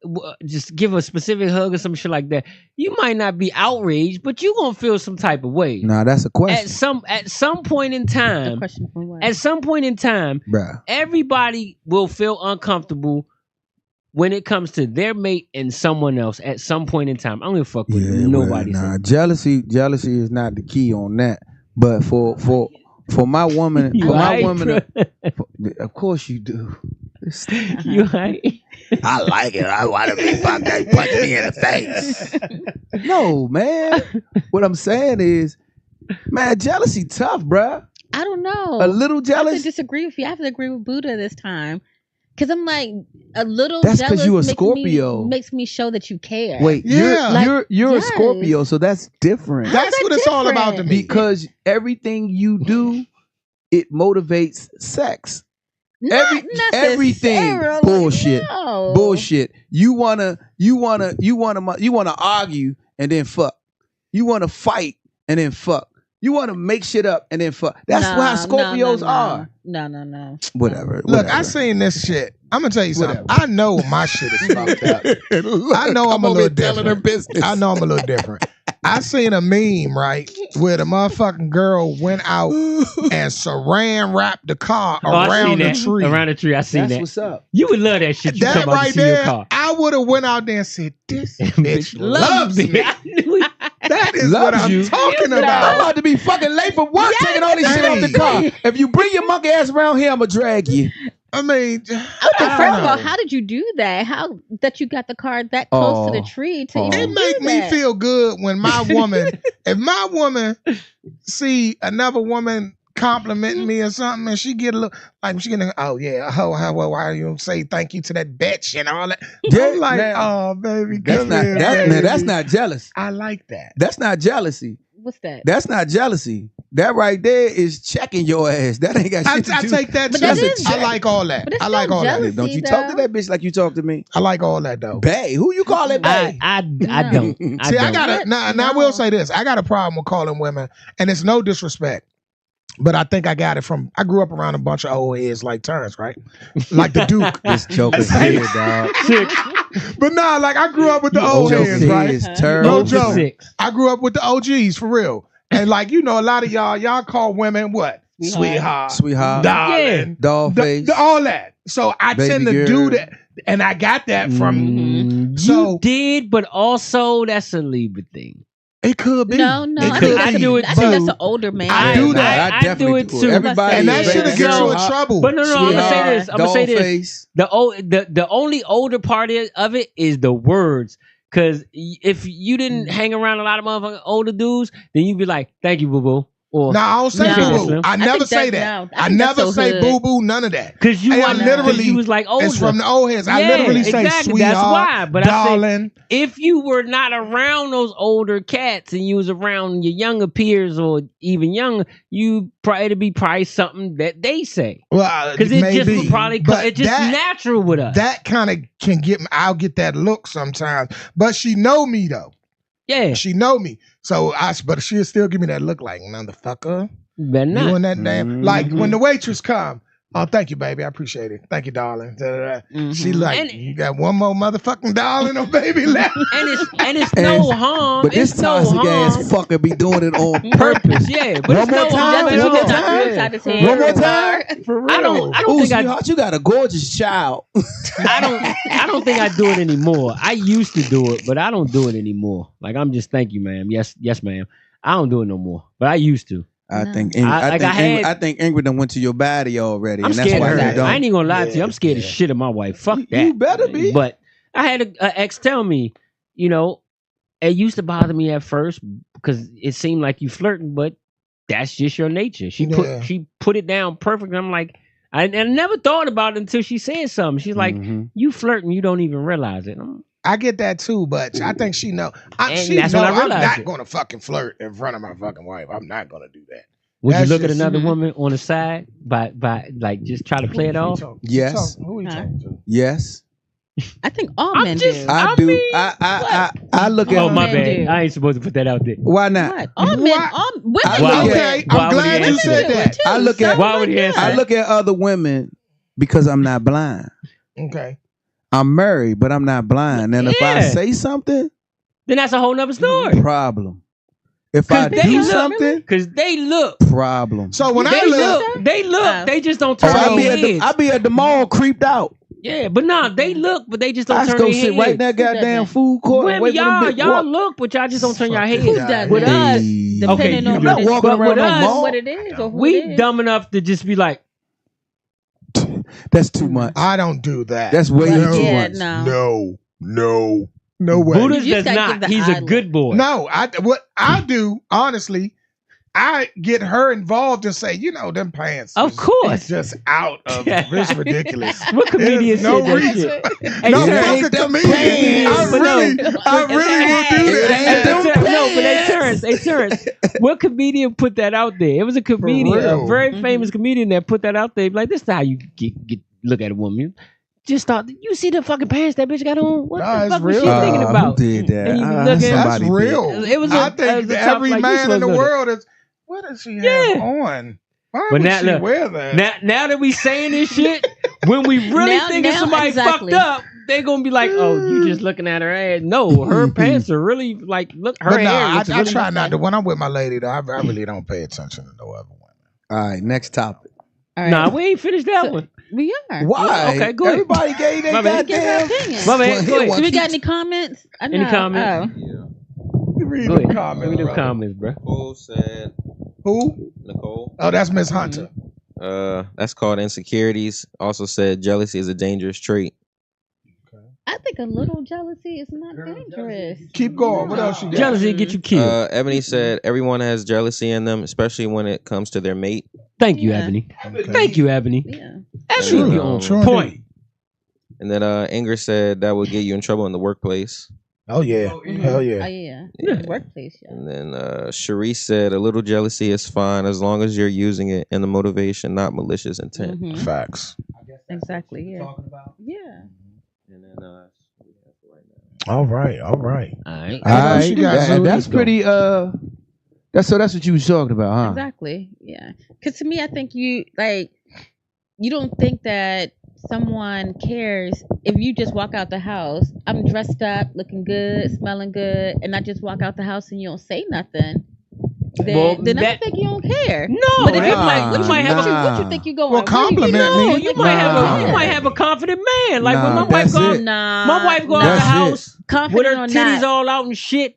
just give a specific hug or some shit like that, you might not be outraged, but you gonna feel some type of way. Nah, that's a question. At some point in time, A question from what? at some point in time, Bruh. everybody will feel uncomfortable when it comes to their mate and someone else at some point in time. I don't give a fuck what nobody says. Jealousy is not the key on that. But for my woman, You for my right, woman, of course you do. You right? I like it. I want to be fucked. They punch me in the face. No, man. What I'm saying is, man, jealousy tough, bruh. I don't know. A little I have jealous. to disagree with you. I have to agree with Buddha this time. Because I'm like, a little That's jealous 'cause you a makes Scorpio. makes me show that you care. Wait, Yeah. you're Yes. a Scorpio, so that's different. How's That's that what it's all about to different? me. Because everything you do, it motivates sex. Not Everything necessarily, bullshit. no. Bullshit. You wanna argue and then fuck. You wanna fight and then fuck. You wanna make shit up and then fuck. That's how Scorpios are. No. Whatever. Look, whatever. I seen this shit. I'm gonna tell you something. Whatever. I know my shit is fucked up. Look, I know I'm a over little here telling her different. business. I know I'm a little different. I seen a meme, right, where the motherfucking girl went out and saran wrapped the car Oh, I around seen the that. tree. Around the tree, I seen That's that. what's up. You would love that shit. You That talking about right you see your there, car. I would have went out there and said, "This bitch Loves loves me." I knew it. That is Loves what I'm you. talking I'm about. about to be fucking late for work, Yes. taking all this shit off the car. If you bring your monkey ass around here, I'ma drag you. I mean, Okay, I first don't of all, know. how did you do that? How that you got the car that close to the tree to even It do make me that? feel good when my woman, if my woman see another woman complimenting me or something, and she get a little like she getting, oh yeah, why you don't say thank you to that bitch and all that? Yeah, I'm like, now, oh baby, That's come not here, that, baby. man, that's not jealous. I like that. That's not jealousy. What's that? That's not jealousy. That right there is checking your ass. That ain't got I shit to do. take that But too. that is- I like all that. but it's I like still all that. jealousy. Don't you talk to though. that bitch like you talk to me? I like all that though. Bae. Who you call it bae? I No. don't. See, I don't. got to now. I will say this: I got a problem with calling women, and it's no disrespect, but I think I got it from. I grew up around a bunch of old heads like Terrence, right? Like the Duke. This joker's here, dog. But nah, like I grew up with the You old joker heads, right? is No terrible. joke. 6. I grew up with the OGs for real, and like you know, a lot of y'all call women what? Sweetheart. Darling, Doll face. all that. So I Baby tend to girl. do that, and I got that from. You So did, but also that's a Libra thing. it could be. No, It I could think, I be. do it I think that's too. an older man. I do that. I do it too. Everybody, And that Yeah. should have get you in So- trouble. But no, I'm gonna say Sweetheart, this. I'm gonna say doll this. face. The only older part of it is the words. Cause if you didn't hang around a lot of motherfucking older dudes, then you'd be like, "Thank you, boo boo." Or No, I don't say No. boo boo. I never think say that- that. no, I I think that's never so say hood. boo boo. None of that. Cause you Hey, I are literally- you was like older. It's from the old heads. I Yeah, literally say exactly. sweetheart, That's why. But darling. if you were not around those older cats and you was around your younger peers or even younger, you it'd be probably something that they say. Well, Because it just maybe, would probably but it's just that, natural with us. that kind of can get me. I'll get that look sometimes, but she know me though. yeah. She know me, so but she'll still give me that look like motherfucker. Better You not. and that damn like when the waitress come. Oh, thank you, baby. I appreciate it. Thank you, darling. Da, da, da. She like, And- you got one more motherfucking darling or baby left. And it's no harm. But this it's no toxic harm. ass fucker be doing it on purpose. Yeah, but One it's more no time, harm Just at to one keep more it all. top time. inside his For head. One more real. time. For real. I don't Ooh, think sweetheart, you got a gorgeous child. I don't think I do it anymore. I used to do it, but I don't do it anymore. Like I'm just thank you, ma'am. Yes, ma'am. I don't do it no more, but I used to. I No. think I Ingrid, Ingrid done went to your body already, I'm and that's scared why of you her. don't. I ain't even gonna lie to you. I'm scared Yeah. of shit of my wife. Fuck that. You better be. But I had a ex tell me, you know, it used to bother me at first because it seemed like you flirting, but that's just your nature. She put it down perfect. I'm like, I never thought about it until she said something. She's like, Mhm. you flirting, you don't even realize it. I get that too, but I think she know. And She that's know when I I'm realized not it. gonna fucking flirt in front of my fucking wife. I'm not gonna do that. Would you That's look at just- another woman on the side by like just try to play it off? Yes. Who you Huh? talking to? Yes, I think all I'm men just- do. I I do. mean, I look at. Oh my men bad. do. I ain't supposed to put that out there. Why not? What? All men, Why- all women Wow. do Okay, it. Why I'm would he glad you answer said Women do that. it too. I look at- Some Why would he women answer do I it. look at other women because I'm not blind. Okay. I'm married, but I'm not blind. And if I Yeah. say something, Then that's a whole nother story. problem. If I Cause do look, something, Cause they look. problem. So when I They look, look. They look. Oh. They just don't Oh, turn I be their at the heads. I be at the mall creeped out. Yeah, but nah, they look, but they just don't I just turn go their sit heads. right in that goddamn doesn't? food court. and Women, wait for them y'all, bitch y'all walk. look, but y'all just don't turn your Fucking heads. goddamn. With us, Hey. Depending okay, on you I'm what not it is. walking but around with no us, mall. what it is or who we it is. dumb enough to just be like, That's too much. I don't do that. That's way Well, too yeah, much. No way. Buddha You just does gotta not. give the He's a eye good boy. No, what I do, honestly, I get her involved and say, you know, them pants. Of course. is just out of it's ridiculous. What comedian There's no said that reason. shit? Hey, No, Terrence, fuck a comedian. But no. I really will do It that. ain't them No, but hey Terrence, what comedian put that out there? It was a comedian, a real. very famous comedian that put that out there. Like, this is how you get look at a woman. Just thought, you see the fucking pants that bitch got on? What Nah, the it's fuck was she real. thinking about? Who did that? And you Ah, look at- That's somebody did. real. It was I it think was a that tough, every like, you man in supposed the to- world is. What does she have Yeah. on? Why But would now, she look, wear that? now that we saying this shit, when we really Now- thinking now somebody exactly. fucked up, they gonna be like, "Oh, you just looking at her ass." No, her pants are really like, look, her But no, hair. I looks really try not to. When I'm with my lady, though, I really don't pay attention to no other women. All right, next topic. All right. Nah, we ain't finished that So- one. We are. Why? Okay, go ahead. Everybody gave My their bad. Give our goddamn. opinion. My bad. Go One ahead. Do we got keeps- any comments? Any comments? Oh. Read Go the ahead. comments, Read the brother. comments, bro. Nicole said, Who? Nicole. Oh, that's Miss Hunter. That's called insecurities. Also said jealousy is a dangerous trait. I think a little jealousy is not dangerous. Keep going. What else you got? Jealousy get you killed. Ebony said everyone has jealousy in them, especially when it comes to their mate. Thank you, Yeah. Ebony. Thank you, Ebony. Yeah. Ebony, you on True point. indeed. And then Inger said that would get you in trouble in the workplace. Oh yeah. Hell Oh yeah. yeah. Workplace. Yeah. And then Sharice said a little jealousy is fine as long as you're using it in the motivation, not malicious intent. Mhm. Facts. Exactly. Yeah. Yeah. And then All right. All right. All What right, else you got, Zoe? that's pretty. That's what you was talking about, huh? Exactly. Yeah. Because to me, I think you don't think that someone cares if you just walk out the house. I'm dressed up, looking good, smelling good, and I just walk out the house and you don't say nothing. Then I think you don't care. No, But if you're nah, like, you might have what you think you going? Well, compliment me. you might have a confident man. Like when my wife that's go, it. my wife go out the That's it. house with confident her or titties not. all out and shit.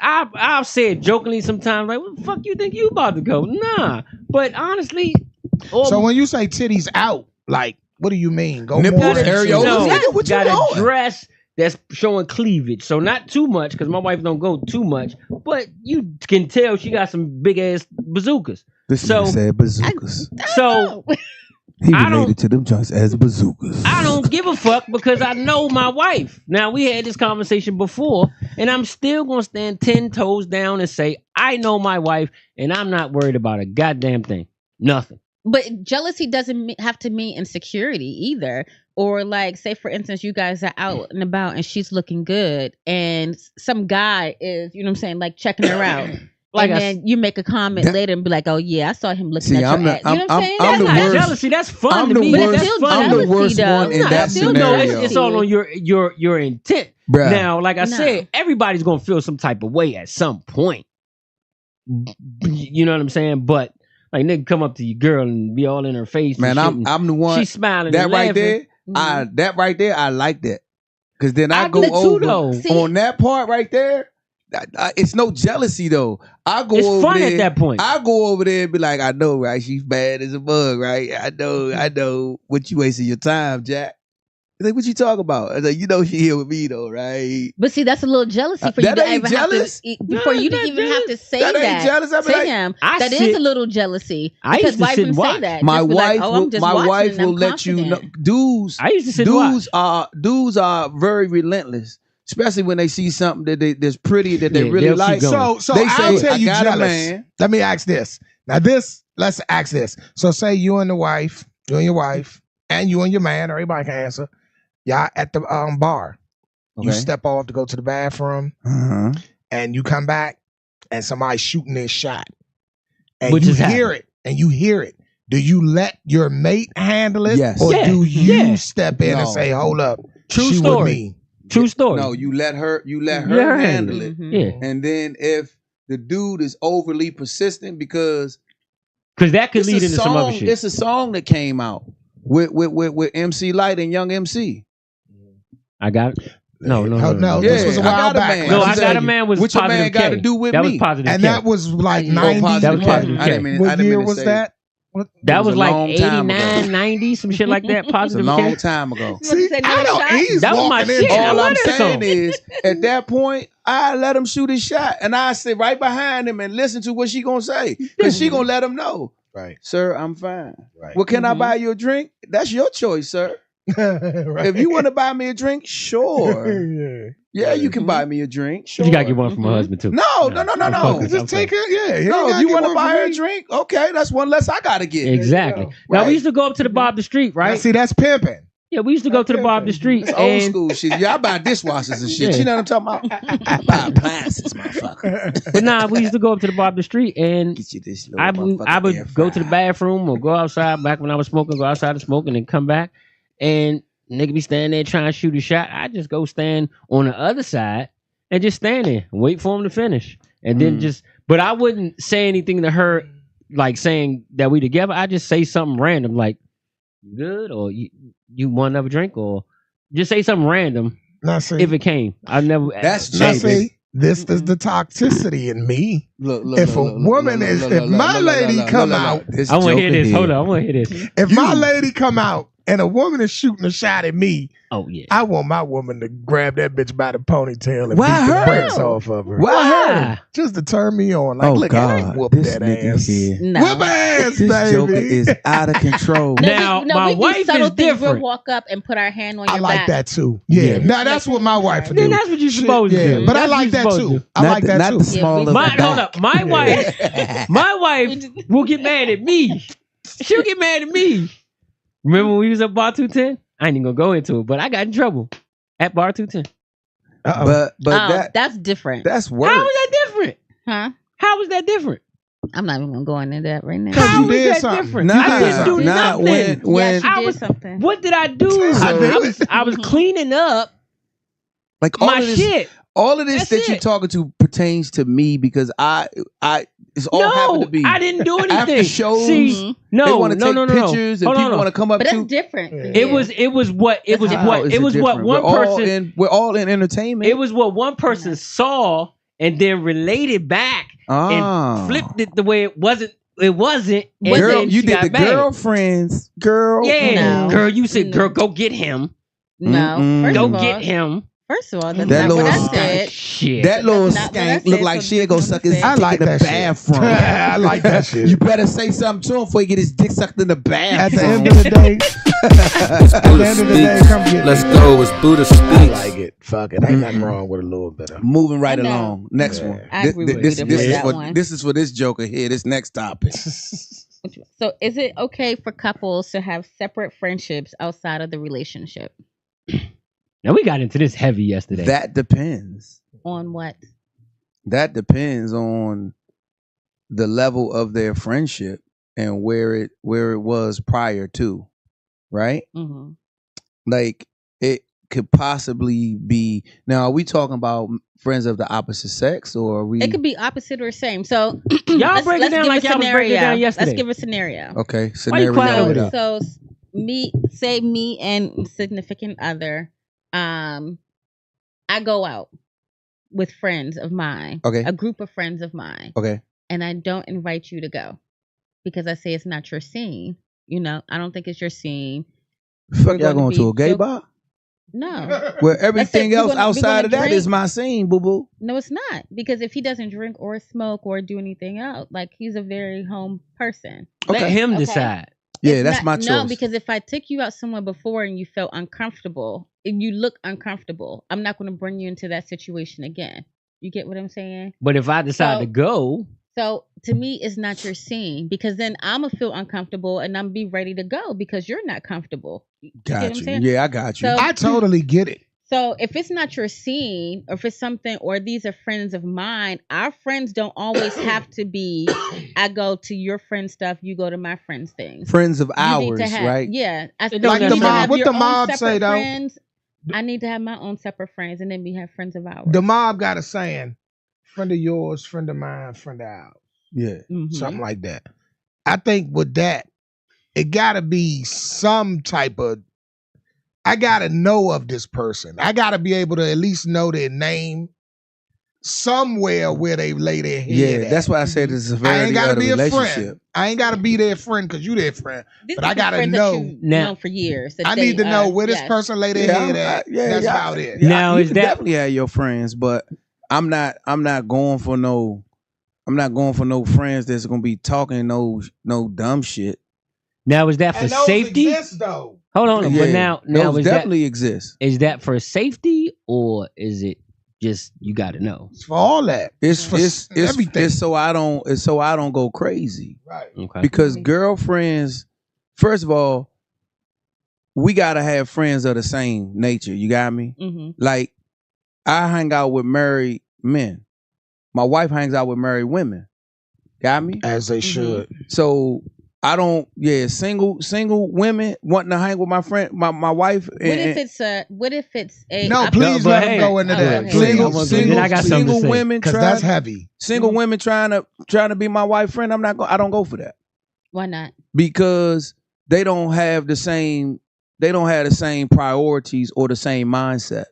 I've said jokingly sometimes, like, what the fuck you think you about to go? Nah, but honestly, So when you say titties out, like, what do you mean? Go Nipples, more into areolas, it. no, nigga, what you got a doing? dress that's showing cleavage, so not too much because my wife don't go too much, but you can tell she got some big ass bazookas. This So- nigga said bazookas. So He I don't- related to them joints as bazookas. I don't give a fuck because I know my wife. Now, we had this conversation before, and I'm still going to stand 10 toes down and say, I know my wife, and I'm not worried about a goddamn thing. Nothing. But jealousy doesn't have to mean insecurity either. Or like, say for instance, you guys are out and about and she's looking good, and some guy is, you know what I'm saying, like checking her out. Like and I then you make a comment That- later and be like, "Oh yeah, I saw him looking See, at I'm your the- ass." You know what I'm saying? I'm That's the not worst. jealousy. That's fun I'm to the me. But it's worst. still I'm the jealousy, worst though. one in No, that it's still No, scenario. it's all on your intent. Bruh. Now, like I No. said, everybody's gonna feel some type of way at some point. You know what I'm saying? But like, nigga come up to your girl and be all in her face. Man, and shit, I'm the one. she's smiling. That and right laughing. there, I like that. Cause then I go do too, over though. See? on that part right there. It's no jealousy though. I go It's over fun there, at that point. I go over there and be like, I know, right? She's bad as a bug, right? I know. What you wasting your time, Jack? He's like, what you talking about? I was like, you know she here with me though, right? But see, that's a little jealousy for you That to ain't ever jealous. have to before No, you that's didn't not even have to jealous. say That that, ain't jealous. I be to like, him. I That sit- is a little jealousy I because used to wives sit wouldn't and say watch. that. My Just be wife, like, "Oh, I'm just my watching wife and I'm will let you know. confident." Dudes, I used to sit and watch. dudes are very relentless, especially when they see something that's pretty that they Yeah, really they'll keep like. going. So They I'll say, tell I you got a jealous. man. Let me ask this. Let's ask this. So say you and your wife, and you and your man, or everybody can answer. Y'all at the bar. You Okay. step off to go to the bathroom, Uh-huh. and you come back, and somebody's shooting their shot, and Which you is hear it, Do you let your mate handle it, Yes. or Yeah, do you yeah. step in and No. say, "Hold up, True she story. with me"? True story. No, you let her Let her handle handle it. Mhm. Yeah, And then if the dude is overly persistent, because because that could it's lead a into some other song, shit. it's a song that came out with MC Light and Young MC. I got it. No. This was a I while got a back. man. No, Let me I tell got a you. man was What your positive man got K. to do with That me? was positive And K. that was like Oh, 90s. That was What positive I didn't mean, I didn't year mean to was say that? That was was a like long time ago. 89, 90, some shit like that. It's a Positive long K. time ago. See, say I no know shot? he's That was my walking shit. into I All love I'm that saying song. is, at that point, I let him shoot his shot, and I sit right behind him and listen to what she gonna say, because she gonna let him know, Right. sir, I'm fine. Right. Well, can I Mhm. buy you a drink? That's your choice, sir. Right. If you want to buy me a drink, sure. Yeah, you can buy me a drink. Sure. You gotta get one from her Mhm. husband too. No. I'm fucking- Just take it. Yeah. No, if you want to buy her a drink. drink, okay, that's one less I gotta get. Exactly. go. Now Right. we used to go up to the Bob the Street, right? See, that's pimping. Yeah, we used to go to the Bob the Street. It's old and school shit. Yeah, I buy dishwashers and shit. Yeah. You know what I'm talking about? I buy appliances, motherfucker. But nah, we used to go up to the Bob the Street, and Get you this little I would motherfucking air go to the fryer. bathroom or go outside. Back when I was smoking, go outside to smoke and then come back, and nigga be standing there trying to shoot a shot. I just go stand on the other side and just stand there and wait for him to finish, and then just. But I wouldn't say anything to her, like saying that we together. I just say something random, like "You good?" or "You want another drink?" or just say something random Now see, if it came. I never. That's now cheap. see, This is the toxicity in me. Look, If a woman is, if my lady come out, I want to hear this. Hold on, I want to hear this. if my lady come out and a woman is shooting a shot at me, Oh yeah. I want my woman to grab that bitch by the ponytail and Why beat the her? brakes off of her. Why her? Just to turn me on. Like, Oh look at her, God, whoop this that nigga ass. here. No. Whoop ass, This baby. joker is out of control. Now, my we do wife subtle is things. different. We'll walk up and put our hand on your I like back. that too. Yeah. Yeah. Now that's what my wife would do. Then that's what you're supposed to do. But I That's what like you're that supposed too. to do. I like that not too. the small of the Hold back. up. My wife will get mad at me. She'll get mad at me. Remember when we was at Bar 210? I ain't even gonna go into it, but I got in trouble at Bar 210. But that's different. that's worse. How was that different? Huh? How was that different? I'm not even gonna go into that right now. Because How you was did that something. different? Nah, I didn't do nah, nothing. when Yes, you I did was- something. What did I do? I was cleaning up like all my of this, shit. all of this That's that you're it. talking to pertains to me because it's all happened No, to be. I didn't do anything. After shows, See, they no, want to no, take no, no, pictures no. and Hold people on. want to come up But to. that's different. For Yeah. you. It was what How is it was what different? one We're all person we're all in entertainment. it was what one person saw and then related back and flipped it the way it wasn't. It wasn't. And Girl, then you she did got the mad. girlfriends, girl. Yeah, No. girl, you said, No. girl, go get him. No. Mm-mm. First Go of all, get him. First of all, that's That not what little I said. Shit. That little That's not what I skank look said, like so she'll go that's suck what his I'm dick I like in the that shit. bathroom. I like that shit. You better say something to him before he get his dick sucked in the At bathroom. the end of the day, at the end of the day, come get Let's me. go. It's Buddha I speaks. like it. Fuck it. Ain't nothing wrong with a little bit of. Moving right I know. along. Next Yeah. one. I agree with you to put that one. This is for this joker here. This next topic. So, is it okay for couples to have separate friendships outside of the relationship? Now we got into this heavy yesterday. That depends. On what? That depends on the level of their friendship and where it was prior to, right? Mm-hmm. Like it could possibly be. Now, are we talking about friends of the opposite sex, or are we? It could be opposite or same. So Y'all break it down give like a y'all was breaking it down yesterday. Let's give a scenario. Okay, Why you quiet over scenario. there? So me and significant other, I go out with friends of mine. Okay. A group of friends of mine. Okay. And I don't invite you to go because I say it's not your scene. You know, I don't think it's your scene. Fuck, We're y'all gonna going to a be gay so- bar? No. Where everything we're else gonna- we're outside gonna of that drink. is my scene, boo boo. No, it's not. Because if he doesn't drink or smoke or do anything else, like he's a very home person. Let Okay. him Okay. decide. Yeah, It's that's not- my choice. No, because if I took you out somewhere before and you felt uncomfortable, and you look uncomfortable, I'm not going to bring you into that situation again. You get what I'm saying? But if I decide So- to go, So to me, it's not your scene because then I'm gonna feel uncomfortable and I'm be ready to go because you're not comfortable. You get what Got I'm you. saying? Yeah, I got you. So- I totally get it. So if it's not your scene, or if it's something, or these are friends of mine, our friends don't always have to be. I go to your friend's stuff, you go to my friend's things. Friends of You need ours, to have, right? Yeah, I It think don't Like you the need to necessarily- mob. have What your the own mob separate say though? friends. I need to have my own separate friends, and then we have friends of ours. The mob got a saying: friend of yours, friend of mine, friend of ours. Yeah. Mhm. Something like that. I think with that, it gotta be some type of. I gotta know of this person. I gotta be able to at least know their name somewhere where they lay their head. Yeah, at. that's why I said it's a I severity ain't gotta of the be a relationship. friend. I ain't gotta be their friend because you their friend. These But are I gotta friends that know. you've Now- known for years. that I they need to know are- where this yes. person lay their Yeah, head at. yeah, That's yeah. about it. Yeah, Now, you is can that- definitely have your friends, but I'm not going for no friends that's gonna be talking no dumb shit. now is that for And those safety? exist though. Hold on, but Yeah, now those is that definitely exist. for safety or is it just you got to know? It's for all that. It's for everything. It's so I don't go crazy. Right. Okay. Because Mhm. girlfriends, first of all, we gotta have friends of the same nature. You got me? Mhm. Like, I hang out with married men. My wife hangs out with married women. Got me? As they should. So I don't. Yeah, single women wanting to hang with my friend, my wife. What if it's a? No, I- please but let hey, them go into oh, that. okay. Please. I want to- then I got something to single say. women Because trying that's heavy. single women trying to be my wife friend. I don't go for that Why not? because they don't have the same priorities or the same mindset,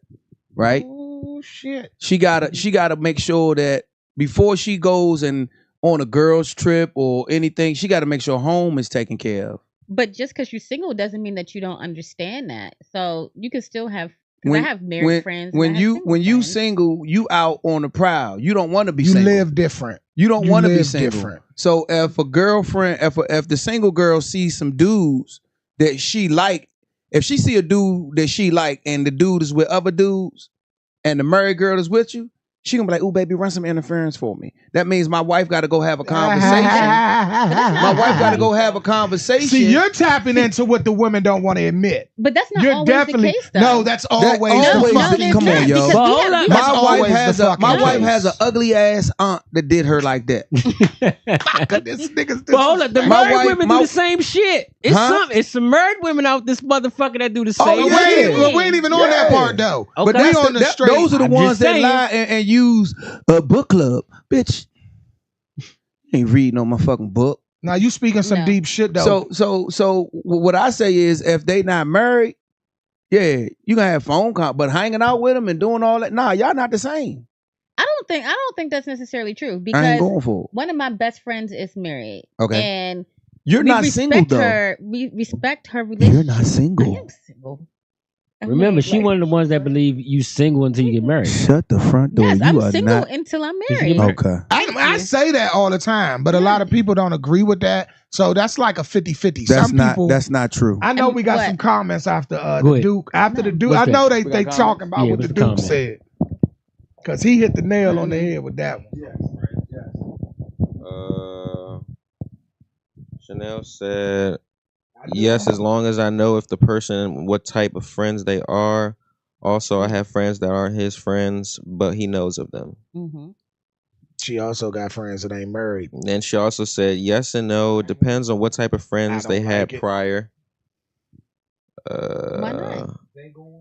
right? Ooh. Oh shit. She gotta make sure that before she goes and on a girl's trip or anything, she gotta make sure home is taken care of. But just because you're single doesn't mean that you don't understand that. So you can still have. I have married friends. When you single, you out on the prowl. You don't want to be you single. You live different. You don't want to be single. Different. So if a girlfriend, if the single girl sees some dudes that she like, if she see a dude that she like and the dude is with other dudes and the married girl is with you, she gonna be like, "Ooh, baby, run some interference for me." That means my wife got to go have a conversation. My wife got to go have a conversation. See, you're tapping into what the women don't want to admit. But that's not always the case, though. No, that's always come on, yo. My wife has an ugly ass aunt that did her like that. But hold up, the married women do the same shit. It's some married women out this motherfucker that do the same shit. Well, we ain't even on that part though. Okay. But we on the straight. Those are the ones that lie and use a book club, bitch. Ain't reading on my fucking book. Now you speaking some deep shit though. So what I say is, if they not married, yeah, you gonna have phone call, but hanging out with them and doing all that, nah, y'all not the same. I don't think that's necessarily true because I ain't going for it. One of my best friends is married. Okay, and you're not single though. We respect her relationship. You're not single. I am single. Remember, she one of the ones that believe you single until you get married. Shut the front door. Yes, you I'm are single not until I'm married. Okay. I say that all the time, but a lot of people don't agree with that. So that's like a 50-50. That's not true. I know we got some comments after the Duke. After the Duke, I know they talking about what the Duke said. Because he hit the nail on the head with that one. Yes. Chanel said, yes, as long as I know if the person, what type of friends they are. Also, I have friends that aren't his friends, but he knows of them. Mm-hmm. She also got friends that ain't married. And she also said, yes and no. It depends on what type of friends they had prior. Why not?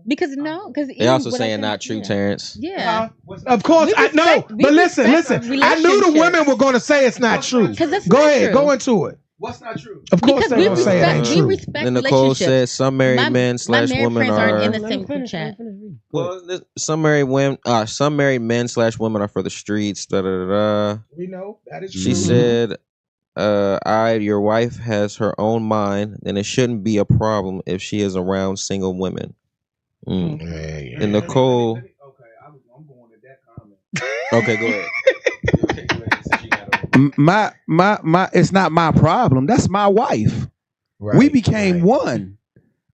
Because they also saying not true, Terrence. Yeah, of course I know. But listen. I knew the women were going to say it's not true. Go ahead, go into it. What's not true? Of course they're going to say it ain't true. Then Nicole said some married men / women are in the same group chat. Well, some married women, some married men / women are for the streets. Da da da. We know that is true. She said, your wife has her own mind, and it shouldn't be a problem if she is around single women. Yeah. And Nicole. Okay, I'm going to that comment. Okay, go ahead. My it's not my problem. That's my wife. Right, we became one.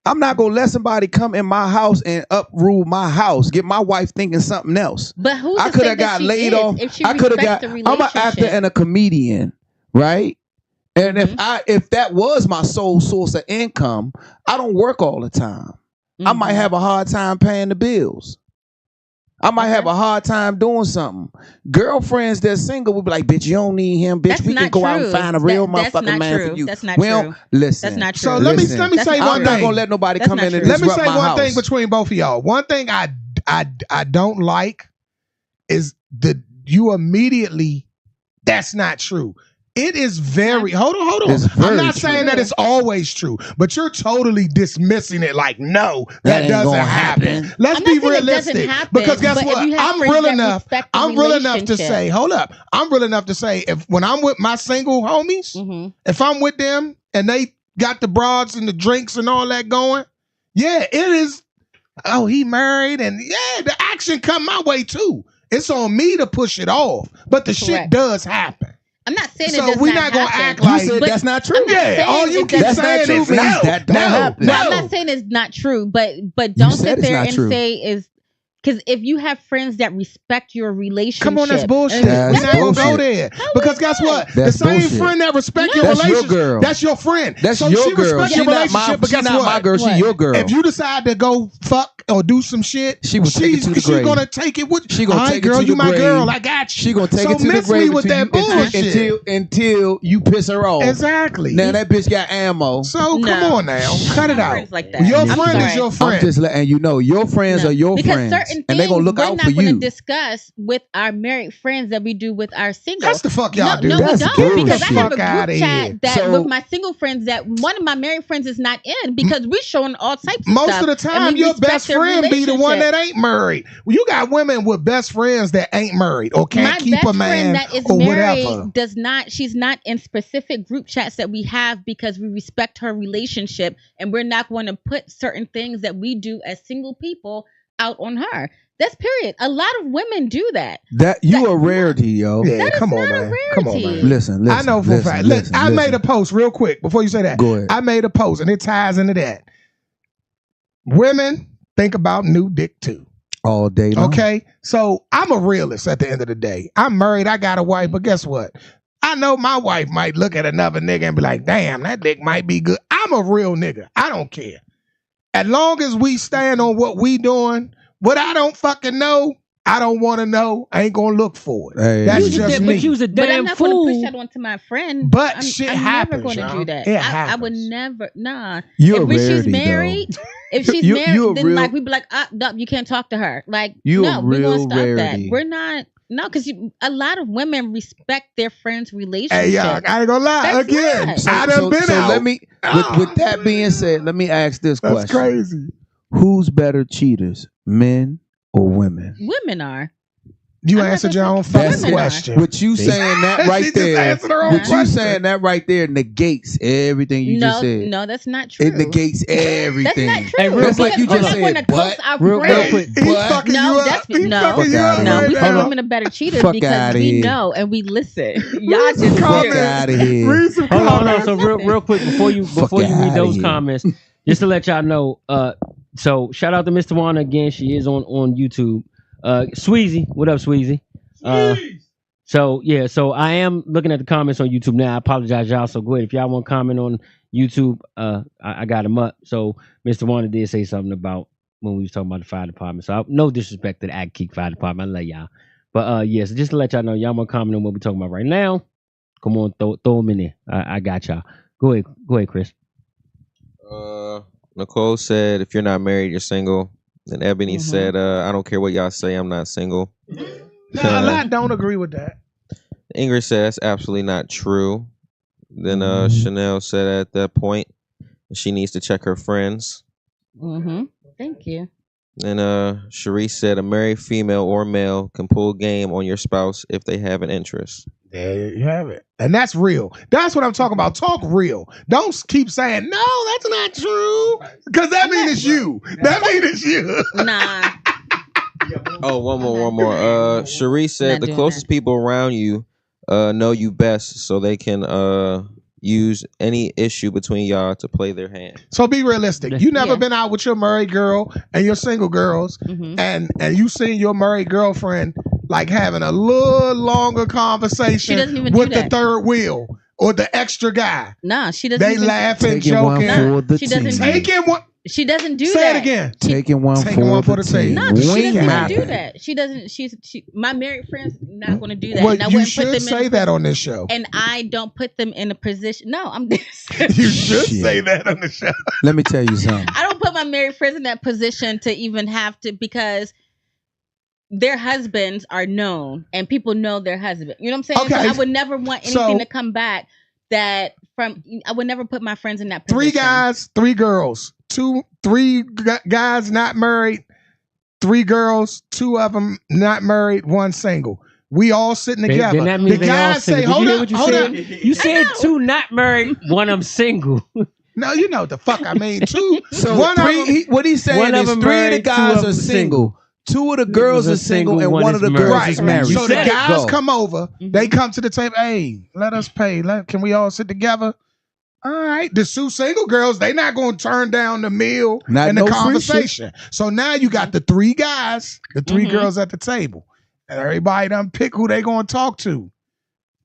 I'm not gonna let somebody come in my house and uproot my house, get my wife thinking something else. But who I could have got laid off. I could have got. I'm an actor and a comedian, right? And if that was my sole source of income, I don't work all the time. I might have a hard time paying the bills. I might have a hard time doing something. Girlfriends that's single would be like, bitch, you don't need him. Bitch, we can go out and find a real motherfucking man for you. That's not true. Listen. That's not true. So let me say one thing. I'm not going to let nobody come in and disrupt my house. Let me say one thing between both of y'all. One thing I don't like is you immediately, that's not true. It is very, hold on. I'm not saying that it's always true, but you're totally dismissing it like, no, that doesn't happen. Let's be realistic. Because guess what? I'm real enough to say, hold up. I'm real enough to say, when I'm with my single homies, if I'm with them and they got the broads and the drinks and all that going, yeah, it is, he married, and yeah, the action come my way too. It's on me to push it off, but the shit does happen. I'm not saying so it does we're not gonna act like that's not true. Yeah, all you keep saying is that don't happen. No, I'm not saying it's not true, but don't sit there and say is because if you have friends that respect your relationship, come on, that's bullshit. We're not gonna go there because guess what? That's the same bullshit. Friend that respect your relationship, that's your friend. That's so your she girl. Respect your relationship, but guess not what? My girl. She your girl. If you decide to go fuck or do some shit, she's gonna take it with. She gonna take girl, it to you the my grave. girl. I got you. She gonna take so it to the miss grave me with that bullshit until you piss her off. Exactly. Now that bitch got ammo. So come on now, cut it out. Like that. Your friend is your friend. I'm just letting you know your friends are your friends, and they gonna look out for you. Discuss with our married friends that we do with our single. That's the fuck y'all do. No, we don't. Because I have a group chat that with my single friends that one of my married friends is not in because we're showing all types of most stuff. Most of the time, your best friend be the one that ain't married. Well, you got women with best friends that ain't married or can't keep a man that is or married whatever. does not. She's not in specific group chats that we have because we respect her relationship, and we're not going to put certain things that we do as single people out on her. That's period. A lot of women do that. That you a rarity, yo. Yeah, come on, man. Come on, man. Listen. I know for a fact. Look, I made a post real quick before you say that. Go ahead. I made a post, and it ties into that. Women think about new dick too. All day long. Okay, so I'm a realist at the end of the day. I'm married. I got a wife, but guess what? I know my wife might look at another nigga and be like, "Damn, that dick might be good." I'm a real nigga. I don't care. As long as we stand on what we doing. What I don't fucking know, I don't want to know. I ain't gonna look for it. Hey. That's just me. But you was a But I'm damn not going to fool. push that onto my friend. But I'm, shit I'm happens. never going to do that. It I would happens. never. Nah. You a If she's rarity, married, though. if she's You married, a then real- like we'd be like, no, you can't talk to her. Like, You no, a we're gonna real stop rarity. that. We're not. No, because a lot of women respect their friends' relationship. Hey, y'all, I ain't gonna lie. That's Again, right. I done been out. Let me, with that being said, let me ask this That's question. crazy. Who's better cheaters, men or women? Women are. You I'm not answered gonna your own say- fucking Women are. question. With you saying that She right just there, answered her own with you question. saying that right there negates everything you no, just said. no, that's not true. It negates everything. That's not true. Hey, real That's quick, like you Because just we're not said. gonna But toast our real friends. quick, He's but- fucking No, you up. that's He's no. fucking you Fuck up outta No, right we now. call women are better cheaters Fuck because outta we here. know and we listen. Y'all just Fuck weird. outta here. Read some Hold on. comments. So real quick before you Fuck read outta those here. comments, just to let y'all know. So shout out to Mr. Wanda again. She is on YouTube. Sweezy, what up, Sweezy? So I am looking at the comments on YouTube now. I apologize, y'all. So go ahead if y'all want to comment on YouTube. I got them up. So Mr. Wanda did say something about when we was talking about the fire department. So no disrespect to the Ag Keek Fire Department. I love y'all. But yes, just to let y'all know, y'all want to comment on what we're talking about right now. Come on, throw them in there. I got y'all. Go ahead, Chris. Nicole said, if you're not married, you're single. And Ebony said, I don't care what y'all say, I'm not single. No, I don't agree with that. Ingrid said that's absolutely not true. Then Chanel said at that point she needs to check her friends. Thank you. And Sharice said a married female or male can pull game on your spouse if they have an interest. There you have it. And that's real. That's what I'm talking about. Talk real. Don't keep saying, no, that's not true. Because that means it's you. That means it's you. Nah. Oh, one more. Sharice said Not the doing closest people around you know you best, so they can use any issue between y'all to play their hand. So be realistic. You never Yeah. been out with your married girl and your single girls, and you seen your married girlfriend like having a little longer conversation She doesn't even with do the that. third wheel or the extra guy. Nah, she doesn't. They even, laughing, Taking one joking. for the She doesn't team. do- Taking one. She doesn't do Say that. it again. Taking one for the team. No, she doesn't even Wingman. do that. She doesn't. She. My married friends not going to do that. Well, and I you wouldn't put should them say in that on this show. And I don't put them in a position. No, I'm. You should Shit. say that on the show. Let me tell you something. I don't put my married friends in that position to even have to, because their husbands are known and people know their husband. You know what I'm saying? Okay. So I would never want anything So- to come back that from. I would never put my friends in that position. 3 guys, 3 girls. 3 guys not married, 3 girls, 2 of them not married, 1 single. We all sitting together. Then that means The they all guys say, single. hold Did you hear up, what you hold said? up. You said 2 not married, 1 of them single. No, you know what the fuck I mean. 2. So one of them, what he's saying One of is them 3 of the married, 2 guys of are them single. 2 of the girls are single, and 1 1 is of the married. girls right. is married. So the said it. guys Go. come over. They come to the table. Hey, let us pay. Can we all sit together? All right. The 2 single girls, they not going to turn down the meal Not and the no free conversation. So now you got the 3 guys, the 3 girls at the table. And everybody done pick who they going to talk to.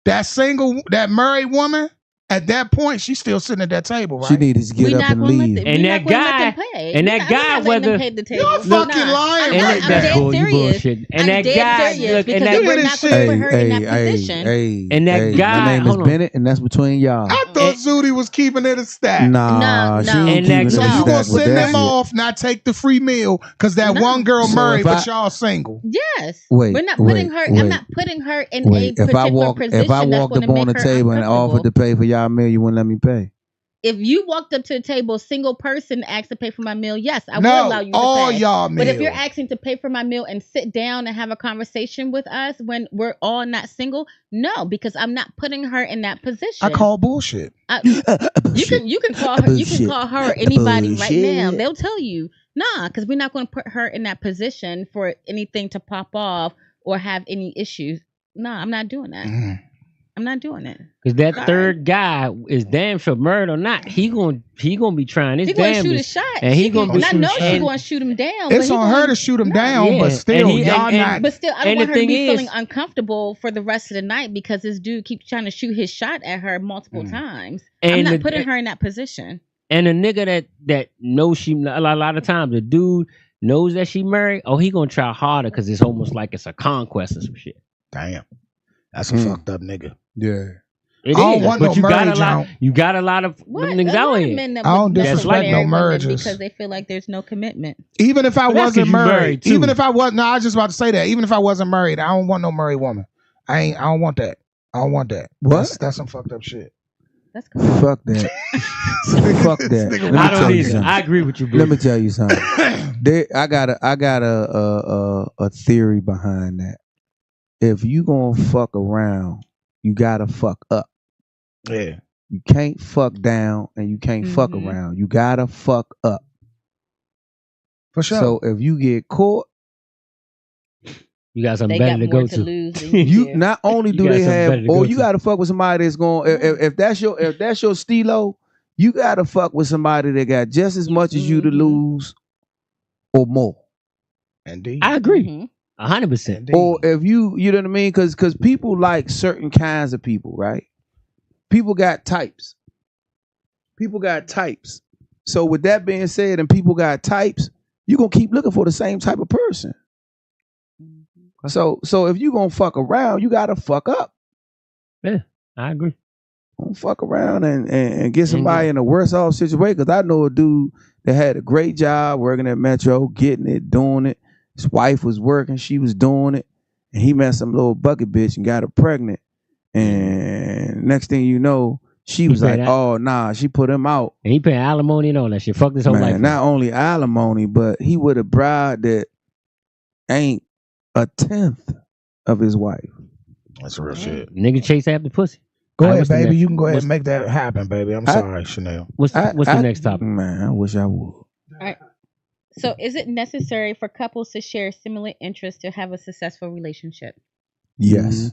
That married woman, at that point, she's still sitting at that table, right? She needed to get We're up not and gonna let leave. them. And we're that not gonna let guy- them pay. and We're that not- guy, I'm not letting them whether- pay the table. You're fucking lying And right that, now. that's bull, you serious. bullshit. And I'm that dead guy, serious look, because and Look we're at not this going to shit. put her in that position. And that guy- my name is hold on. Bennett, and that's between y'all. I thought Zooty was keeping it a stack. Nah, No, she no. ain't And keeping that- it So a No. you gonna stack with send that them shit. off, not take the free meal, because that No. one girl So married, if but I- y'all single. Yes. Wait, we're not putting wait, her. wait. I'm not putting her in Wait, a particular position. if I walked that's up gonna on the make her table and offered to uncomfortable. pay for y'all meal, you wouldn't let me pay. if you walked up to the table, single person asked to pay for my meal, yes, I will allow you to all pay. y'all But if meal. you're asking to pay for my meal and sit down and have a conversation with us when we're all not single, no, because I'm not putting her in that position. I call bullshit. You can call her or anybody right now. They'll tell you, nah, because we're not going to put her in that position for anything to pop off or have any issues. Nah, I'm not doing that. Mm. I'm not doing it. Because that third guy is damn sure married or not. He gonna be trying his damnest. He gonna shoot a shot. And he gonna be I know she gonna shoot him down. It's on her to shoot him down, but still, y'all not. But still, I don't want her to be feeling uncomfortable for the rest of the night because this dude keeps trying to shoot his shot at her multiple times. I'm not putting her in that position. And a nigga that knows she a lot of times the dude knows that she married. Oh, he gonna try harder because it's almost like it's a conquest or some shit. Damn, that's a fucked up nigga. Yeah. It I don't is, want but no you got a marriage, lot. You got a lot of niggas out here. I don't disrespect no marriages because they feel like there's no commitment. Even if I wasn't married, too. even if I was, no, I was just about to say that. Even if I wasn't married, I don't want no married woman. I don't want that. I don't want that. What? That's some fucked up shit. That's cool. Fuck that. Fuck that. Let me I tell don't you either. something. I agree with you, bro. Let me tell you something. I got a theory behind that. If you gonna fuck around, you gotta fuck up. Yeah. You can't fuck down and you can't fuck around. You gotta fuck up. For sure. So if you get caught, you got something better to go to. You not only do they have, or you to. gotta fuck with somebody that's going. If that's your stilo, you gotta fuck with somebody that got just as much as you to lose, or more. Indeed, I agree, 100%. Or if you know what I mean, because people like certain kinds of people, right? People got types. So with that being said, and people got types, you gonna keep looking for the same type of person. So if you gonna fuck around, you gotta fuck up. Yeah, I agree. Don't fuck around and get somebody in a worse off situation. Because I know a dude that had a great job working at Metro, getting it, doing it. His wife was working, she was doing it, and he met some little bucket bitch and got her pregnant. And next thing you know, she was like, "Oh nah," she put him out. And he paying alimony and all that shit. Fuck this whole life. Not only alimony, but he with a bride that ain't 1/10 of his wife. That's real shit. Nigga chase after pussy. Go ahead, baby. You can go ahead and make that happen, baby. I'm sorry, Chanel. What's the next topic? Man, I wish I would. All right. So, is it necessary for couples to share similar interests to have a successful relationship? Yes.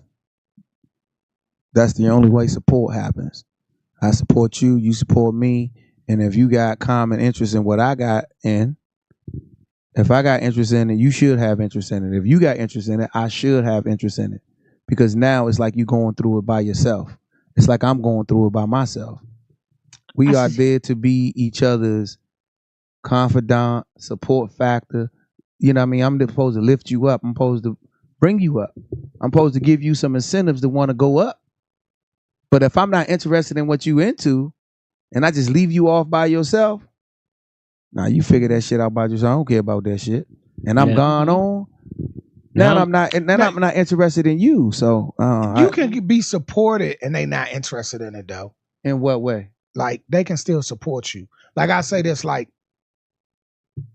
That's the only way support happens. I support you, you support me, and if you got common interest in what I got in, if I got interest in it, you should have interest in it. If you got interest in it, I should have interest in it. Because now it's like you going through it by yourself. It's like I'm going through it by myself. We are there to be each other's confidant, support factor. You know what I mean? I'm supposed to lift you up. I'm supposed to bring you up. I'm supposed to give you some incentives to want to go up. But if I'm not interested in what you into, and I just leave you off by yourself, you figure that shit out by yourself. I don't care about that shit. And I'm gone on. Now I'm not interested in you. So you can be supported and they not interested in it though. In what way? Like they can still support you. Like I say this, like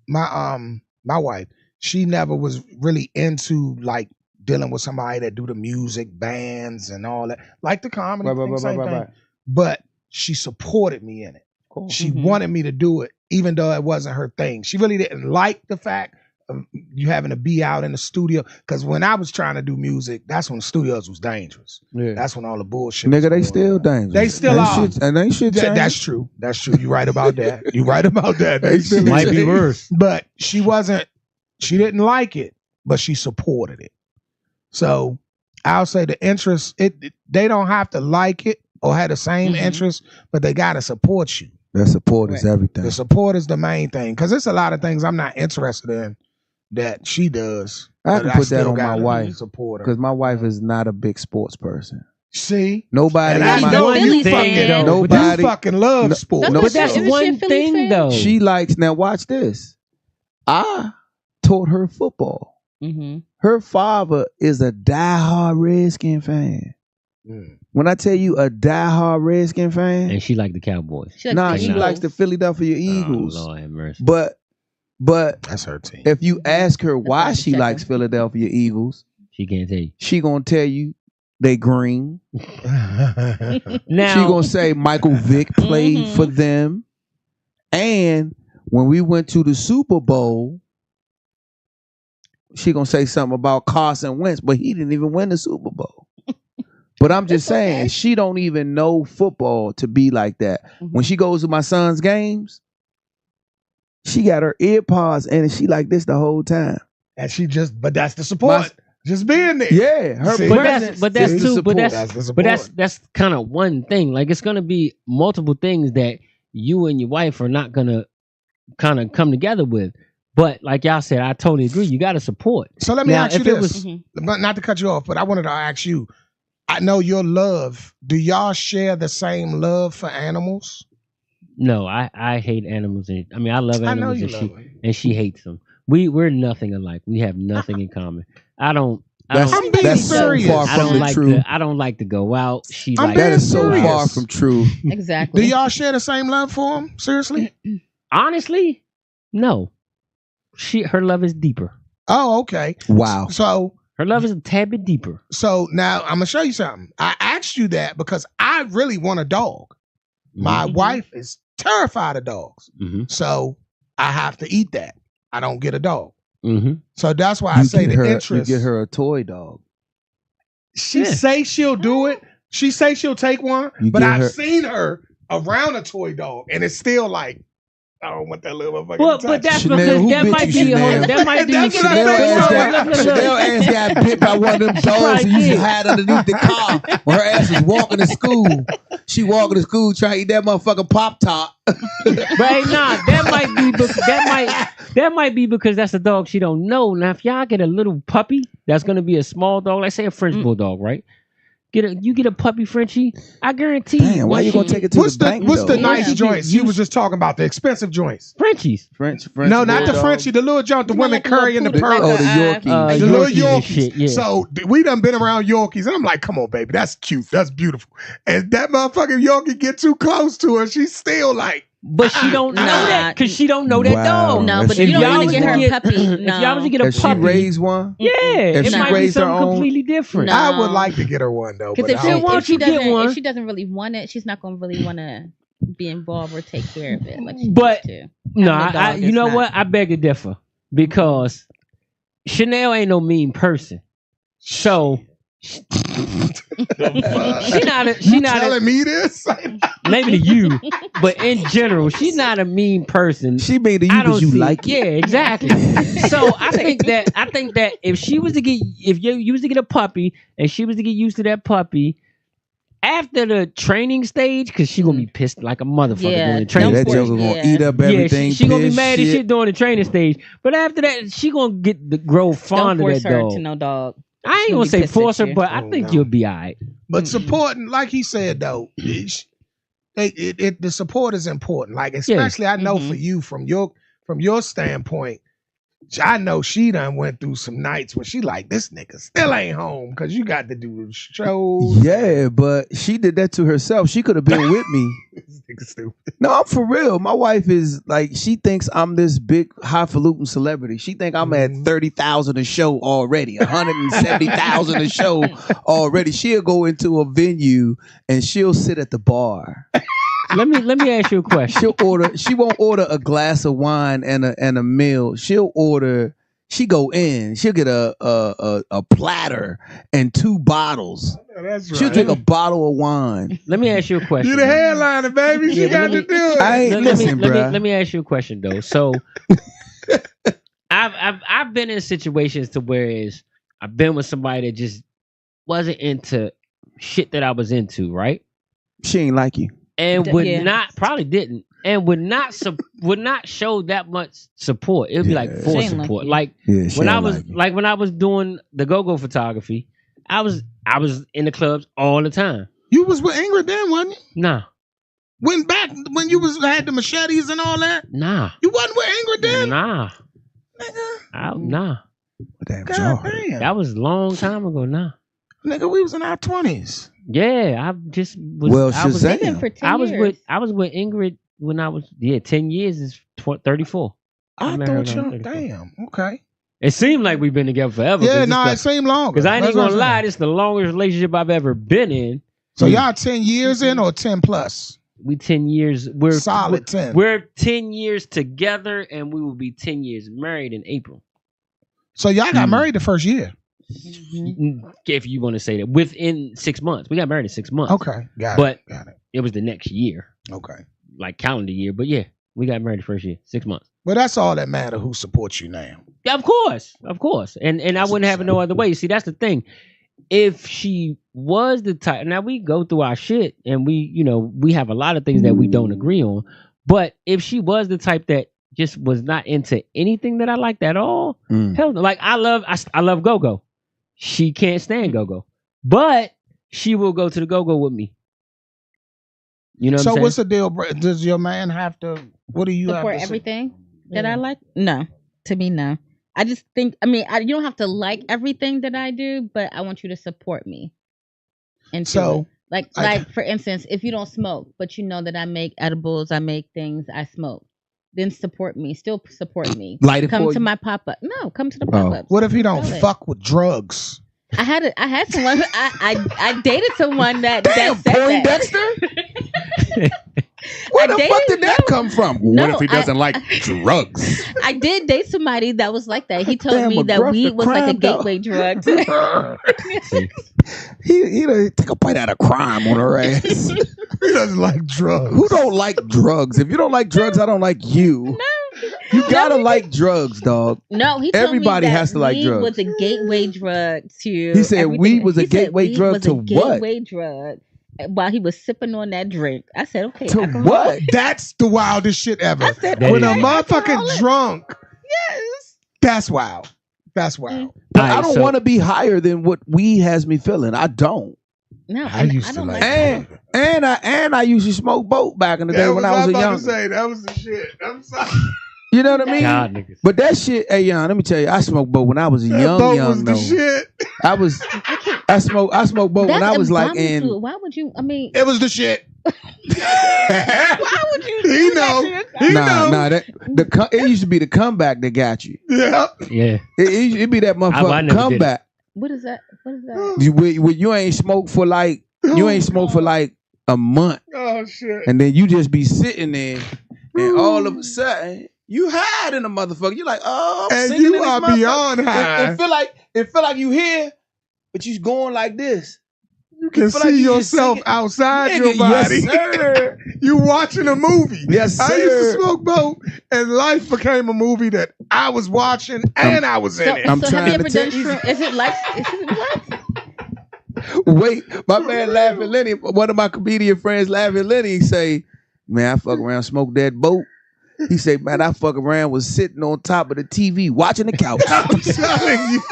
my wife, she never was really into like dealing with somebody that do the music, bands and all that. Like the comedy thing, same thing. But she supported me in it. Cool. She wanted me to do it, even though it wasn't her thing. She really didn't like the fact of you having to be out in the studio. Because when I was trying to do music, that's when studios was dangerous. Yeah. That's when all the bullshit. Nigga, they still dangerous. They still are. And they should change. That's true. That's true. You're right about that. You're right about that. They still might be worse. But she didn't like it, but she supported it. So I'll say the interest, they don't have to like it or have the same interest, but they got to support you. The support is everything. The support is the main thing. Because there's a lot of things I'm not interested in that she does. I can put that on my wife. Support her. Because my wife is not a big sports person. See? Nobody. And I know you fucking love sports. But that's one thing though. She likes, now watch this. I taught her football. Her father is a diehard Redskin fan. When I tell you a diehard Redskin fan, And she like the Cowboys. She likes the she Eagles. likes the Philadelphia Eagles. Oh, Lord have mercy. But That's her team. if you ask her why why she she likes checking. Philadelphia Eagles, She can't tell you. she gonna tell you they green. Now, She gonna say Michael Vick played for them. And when we went to the Super Bowl, she gonna say something about Carson Wentz, but he didn't even win the Super Bowl. But I'm just saying, she don't even know football to be like that. When she goes to my son's games, she got her ear pods in and she like this the whole time. And but that's the support. Just being there. Yeah, her See? presence but that's is the too. But support. That's the but support. that's kind of one thing. Like, it's gonna be multiple things that you and your wife are not gonna kind of come together with. But like y'all said, I totally agree. You got to support. So let me Now, ask you if it this. was- But not to cut you off, but I wanted to ask you, I know your love. Do y'all share the same love for animals? No, I hate animals. And I mean, I love I know animals, you and love them. she hates them. We're nothing alike. We have nothing in common. I don't. I'm being That's so serious. far I from don't the like truth. I don't like to go out. She I'm like being That is so serious. far from true. Exactly. Do y'all share the same love for them? Seriously? honestly, no. Her love is deeper. Oh, okay. Wow. So Her love is a tad bit deeper. now I'm gonna show you something. I asked you that because I really want a dog. My wife is terrified of dogs. Mm-hmm. So I have to eat that. I don't get a dog. Mm-hmm. So that's why I say get the her, interest. You get her a toy dog. She say she'll do it. She say she'll take one, You but get I've her- seen her around a toy dog, and it's still like, I don't want that little motherfucker. Well, to but touch. that's Chanel, because who that bit might you, be Chanel? that might be That's what I Chanel think. ass, Look, got, Chanel ass got bit by one of them dogs probably and used to did. hide underneath the car when her ass was walking to school. She walking to school trying to eat that motherfucking Pop Top. But hey, nah, that might be because that's a dog she don't know. Now, if y'all get a little puppy, that's gonna be a small dog, let's say a French bulldog, right? You get a puppy Frenchie, I guarantee you. Damn, why you gonna take it to What's the the bank? what's the though? nice Yeah. joints? You was just talking about the expensive joints. Frenchies? French No, not the bulldog. Frenchie, the little joint, the women Like a little curry in the poodle, pearl. Oh, the like a, Yorkies. The little Yorkies and Yorkies. shit, yeah. So we done been around Yorkies, and I'm like, come on, baby, that's cute, that's beautiful. And that motherfucking Yorkie get too close to her, she's still like, But she don't know Nah. that because she don't know that Wow. dog. No, If but she you don't y'all want was to get her to a puppy. If y'all was to get a If she puppy, raised one, yeah, if it she might be raised her something own- completely different. No. I would like to get her one though. Because But I don't- why don't you get one? if she doesn't really want it, she's not going to really want to be involved or take care of it like she But- used to. No, Having a I dog you is know not- what? I beg to differ because Chanel ain't no mean person. So she not telling me this? maybe to you, but in general, she's not a mean person. she made to you I don't because you see- like it. Yeah, exactly. So I think that if you was to get a puppy and she was to get used to that puppy after the training stage, because she gonna be pissed like a motherfucker Yeah, during the Yeah, training that Don't stage. joker gonna Yeah. eat up Yeah, everything. she gonna be piss, mad as shit during the training stage. But after that, she gonna get the grow Don't fond of force that her dog. to no dog. I ain't She'll gonna be say pissed force at her, you. but I Oh, think no. you'll be all right. But supporting, like he said though, the support is important. Like especially I know for you from your standpoint, I know she done went through some nights where she like, this nigga still ain't home because you got to do the shows. Yeah, but she did that to herself. She could have been with me. This nigga stupid. No, I'm for real. My wife is like, she thinks I'm this big highfalutin celebrity. She think I'm at 30,000 a show already, 170,000 a show already. She'll go into a venue and she'll sit at the bar. Let me ask you a question. She won't order a glass of wine and a meal. She'll get a platter and 2 bottles. Yeah, that's right. She'll drink a bottle of wine. Let me ask you a question. You the headliner, baby. She Yeah, got but to do it. I ain't listen, bruh. let me ask you a question though. So I've been in situations to where I've been with somebody that just wasn't into shit that I was into, right? She ain't like you. And Yeah. probably didn't, and would not show that much support. It would be like Yeah. forced Shame like support. you. Like Yeah, she when I ain't was like you. when I was doing the go-go photography, I was in the clubs all the time. You was with Ingrid then, wasn't you? Nah. When had the machetes and all that? Nah. You wasn't with Ingrid then? Nah. Nigga. Nah. Damn, y'all God hurt. damn. That was a long time ago. Nah. Nigga, we was in our 20s. Yeah, I just was. Well, I was, They've been Shazam. for 10 I was years. with Ingrid when I was 10 years is 34. I met her thought when I you. was 34. Damn. Okay. It seemed like we've been together forever. Yeah, no, it seemed longer. Because I ain't That's even what gonna I'm lie, saying. this is the longest relationship I've ever been in. So y'all 10 years in or 10 plus? We 10 years. We're Solid 10. We're 10 years together, and we will be 10 years married in April. So y'all got married the first year. If you want to say that, within 6 months, we got married in 6 months. Okay, got But it. Got it. it was the next year, Okay. like calendar year. But yeah, we got married the first year, 6 months. But that's all that matter. Who supports you now? Yeah, of course, and I wouldn't have it no other way. See, that's the thing. If she was the type, now we go through our shit, and we have a lot of things that we don't agree on. But if she was the type that just was not into anything that I liked at all, hell, like I love go-go. She can't stand go-go, but she will go to the go-go with me. You know what I'm So saying? what's the deal? Does your man have to? What do you Support have to everything that I like? No, to me, no. I just think. I mean, you don't have to like everything that I do, but I want you to support me. And So, like for instance, if you don't smoke, but you know that I make edibles, I make things, I smoke, then support me. Still support me. Light it Come for to you? my pop up. No, come to the pop up. What if he don't Sell it. fuck with drugs? I had someone. I dated someone that Damn, that said that. Poindexter? Where the dated- fuck did that no. come from? No, What if he doesn't like drugs? I did date somebody that was like that. He told Damn, me that McGruff weed the was like a crime dog. gateway drug. He done take a bite out of crime on her ass. He doesn't like drugs. Who don't like drugs? If you don't like drugs, I don't like you. You gotta like drugs, dog. No, he told Everybody me that has to like weed drugs. was a gateway drug to. He said everything. weed was a He said gateway weed drug was to a what? Gateway drug. While he was sipping on that drink, I said, "Okay, To alcohol." what? That's the wildest shit ever. I said, That When a is- motherfucking alcoholic. drunk, Yes. that's wild. That's wild. But All right, I don't so- want to be higher than what weed has me feeling. I don't. No, I and used I to don't like like. that. And I used to smoke boat back in the day when I was a young. that was the shit. I'm sorry. You know what I mean? God, niggas. But that shit, hey, young, let me tell you, I smoked boat when I was a That young boat was the though. shit. I smoked boat when That's I was like abominable. in. Why would you? I mean, It was the shit. why would you? He do that know. to yourself? He Nah, know. it used to be the comeback that got you. Yeah. Yeah. It'd be that I motherfucking never did comeback. What is that? What is that? You ain't smoked for like a month, Oh shit. and then you just be sitting there, and all of a sudden you hide in the motherfucker. You like, oh, I'm And singing you in this are motherfucker. beyond high. It feel like you here, but you going like this. You can feel like see you just yourself singing. outside Nigga, your body. yes, sir. You watching a movie. Yes, I used to sir. smoke boat, and life became a movie that I was watching and I was in So, it. I'm so have trying you to ever done tell you. shroom? Is it like? Is it what? Wait, my man Laughing Lenny, one of my comedian friends, Laughing Lenny, he say, man, I fuck around, smoke that boat. He say, man, I fuck around was sitting on top of the TV watching the couch. I'm telling you.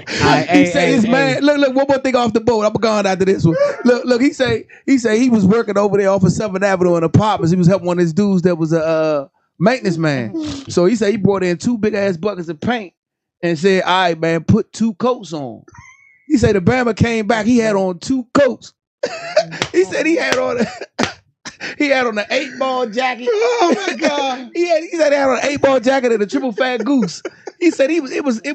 He say his man, look, one more thing off the boat. I'm going after this one. Look, he say he was working over there off of 7th Avenue in apartments. He was helping one of his dudes that was a maintenance man. So he said he brought in 2 big ass buckets of paint and said, all right, man, put 2 coats on. He said the Bama came back, he had on 2 coats. He said he had on an 8-ball jacket. Oh my God. He said he had on an 8-ball jacket and a triple fat goose. He said it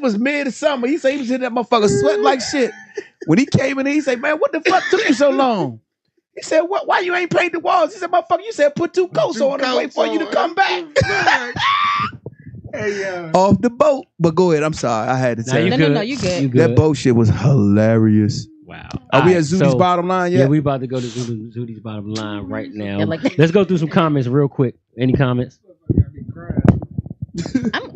was mid-summer. He said he was in that motherfucker sweating like shit. When he came in, he said, man, what the fuck took you so long? He said, what? Why you ain't paint the walls? He said, motherfucker, you said put 2 coats on and wait for you to come back. Hey, Off the boat. But go ahead. I'm sorry. I had to Nah, tell you you. No, good. you good. You good. That boat shit was hilarious. Wow. Are we Alright, at Zudy's so- bottom line Yeah, yet? we about to go to Zudy's bottom line right now. Yeah, like that. Let's go through some comments real quick. Any comments?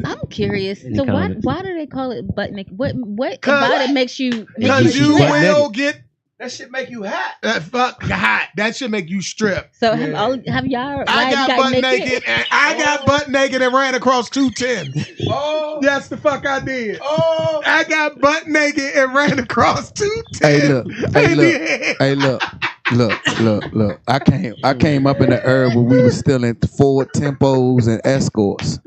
I'm curious. Any So comments? why do they call it butt naked? What Cause- about it makes you? because you Butt will naked. get That shit make you hot. that fuck hot. That should make you strip. So have y'all? I got got butt naked and I got butt naked and ran across 210. Oh, Yes, the fuck I did. oh. I got butt naked and ran across 210. Hey, look. Look. I came up in the era where we were still in Ford Tempos and Escorts.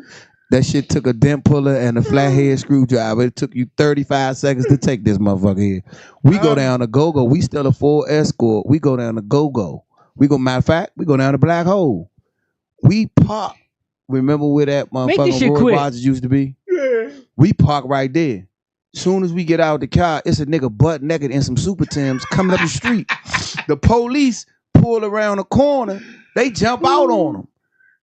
That shit took a dent puller and a flathead screwdriver. It took you 35 seconds to take this motherfucker here. We go down to Go-Go. We still a full escort. We go down to Go-Go. Matter of fact, we go down to Black Hole. We park. Remember where that motherfucking Roy Rogers used to be? Yeah. We park right there. Soon as we get out of the car, it's a nigga butt naked in some Super Tims coming up the street. The police pull around the corner. They jump out on him.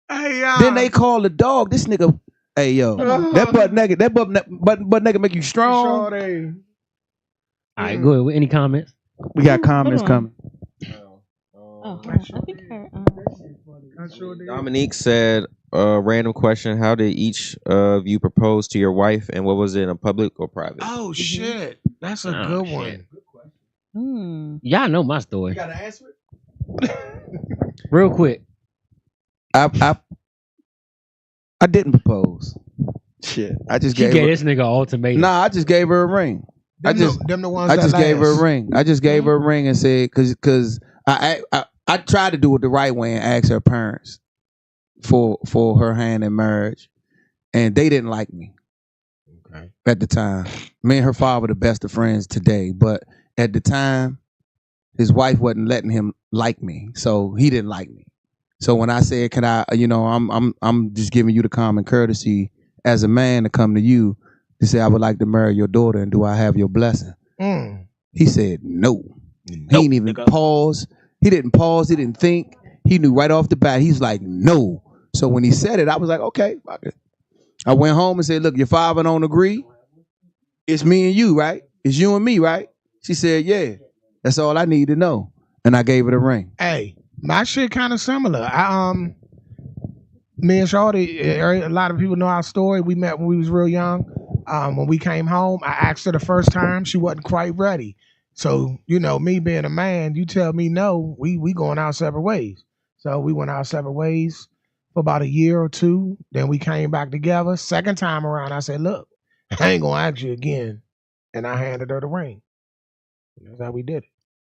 Hey, then they call the dog. This nigga, hey yo, that butt naked make you strong. All right, go ahead. Any comments? We got comments coming. Dominique said, random question, how did each of you propose to your wife, and what was it, in a public or private? Oh shit, that's a good one. Y'all know my story. You gotta answer it. Real quick. I didn't propose. Shit. I just gave this nigga an ultimatum. Nah, I just gave her a ring. Them the ones I just gave her a ring. I just gave her a ring and said, cause I tried to do it the right way and ask her parents for her hand in marriage, and they didn't like me. Okay. At the time, me and her father were the best of friends today, but at the time, his wife wasn't letting him like me, so he didn't like me. So when I said, "Can I?" I'm just giving you the common courtesy as a man to come to you to say I would like to marry your daughter, and do I have your blessing? He said no. He didn't even pause. He didn't pause. He didn't think. He knew right off the bat. He's like no. So when he said it, I was like, okay, fuck it. I went home and said, look, your father don't agree. It's me and you, right? It's you and me, right? She said, yeah. That's all I need to know. And I gave her the ring. Hey, my shit kind of similar. Me and Shorty, a lot of people know our story. We met when we was real young. When we came home, I asked her the first time. She wasn't quite ready. So, me being a man, you tell me no, we going our separate ways. So we went our separate ways for about a year or two. Then we came back together. Second time around, I said, look, I ain't going to ask you again. And I handed her the ring. That's how we did it.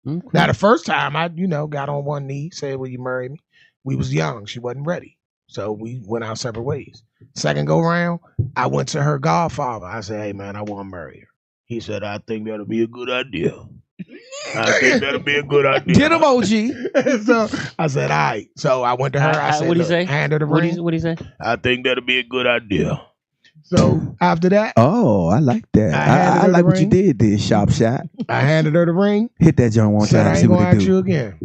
Okay. Now, the first time, I, got on one knee, said, will you marry me? We was young. She wasn't ready. So we went our separate ways. Second go round, I went to her godfather. I said, hey, man, I want to marry her. He said, I think that'll be a good idea. I think that'll be a good idea. Get him, OG. So I said, all right. So I went to her. I said, what'd he say? Hand her the ring. What'd he say? I think that'll be a good idea. So after that. Oh, I like that. I like what you did there, Sharp Shot. I handed her the ring. Hit that joint one time. I ain't going to ask you again.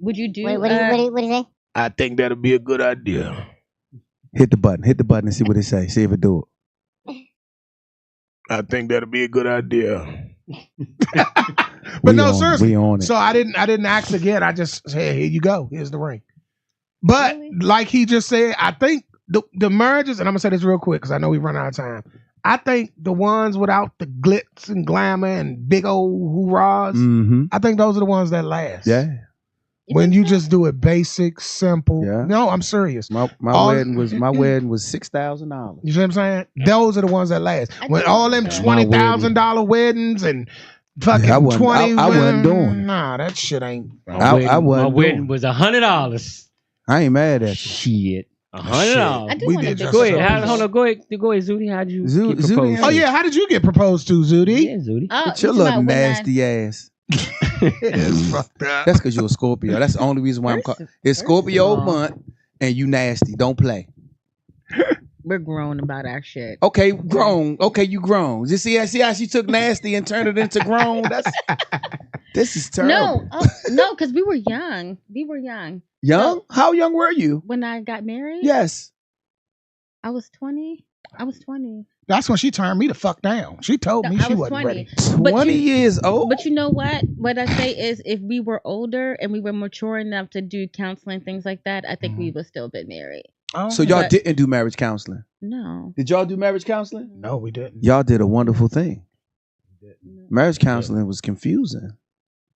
Would you do? Wait, what do you say? I think that'll be a good idea. Hit the button and see what it say. See if it do it. I think that'll be a good idea. But no, seriously. We on it. So I didn't ask again. I just said, here you go. Here's the ring. But like he just said, I think the marriages, and I'm gonna say this real quick because I know we run out of time. I think the ones without the glitz and glamour and big old hoorahs, I think those are the ones that last. Yeah. When you just do it basic, simple. Yeah. No, I'm serious. My wedding was $6,000. You see what I'm saying? Those are the ones that last. When all them $20,000 weddings and fucking 20. I wasn't doing. Nah, that shit ain't. I wasn't. My wedding was $100. I ain't mad at you. Shit. $100. We did. Go ahead. Hold on. Go ahead, Zudi. How'd you get proposed? Oh yeah, how did you get proposed to, Zudi? Yeah, Zudi. With your little nasty ass. That's because you're a Scorpio. That's the only reason why I'm called. It's Scorpio month, and you nasty. Don't play. We're grown about our shit. Okay, grown. Okay, you grown. You see how she took nasty and turned it into grown? This is terrible. No, because we were young. Young? So, how young were you? When I got married? Yes. I was 20. That's when she turned me the fuck down. She told me she wasn't 20. ready. 20 years old? But you know what? What I say is if we were older and we were mature enough to do counseling, things like that, I think we would still been married. Oh, so y'all didn't do marriage counseling? No. Did y'all do marriage counseling? No, we didn't. Y'all did a wonderful thing. Marriage counseling was confusing.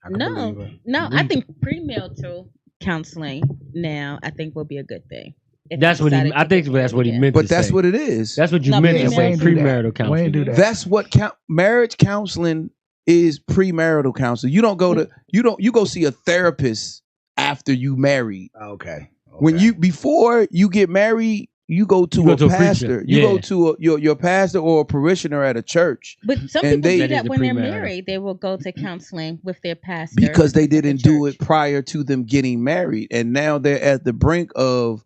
No, I think premarital counseling now I think will be a good thing. That's what he. I think that's what he meant. But to that's say. what it is. That's what you meant to say. Premarital counseling. We ain't do that. That's what marriage counseling is. Premarital counseling. You don't go to. You go see a therapist after you married. Okay. When before you get married, you go to You go a to a preacher. pastor. You Yeah. go to your pastor or a parishioner at a church But some And people they- do That is that the when they're premarital. married. They will go to counseling with their pastor because they at the didn't do church. it prior to them getting married, and now they're at the brink of,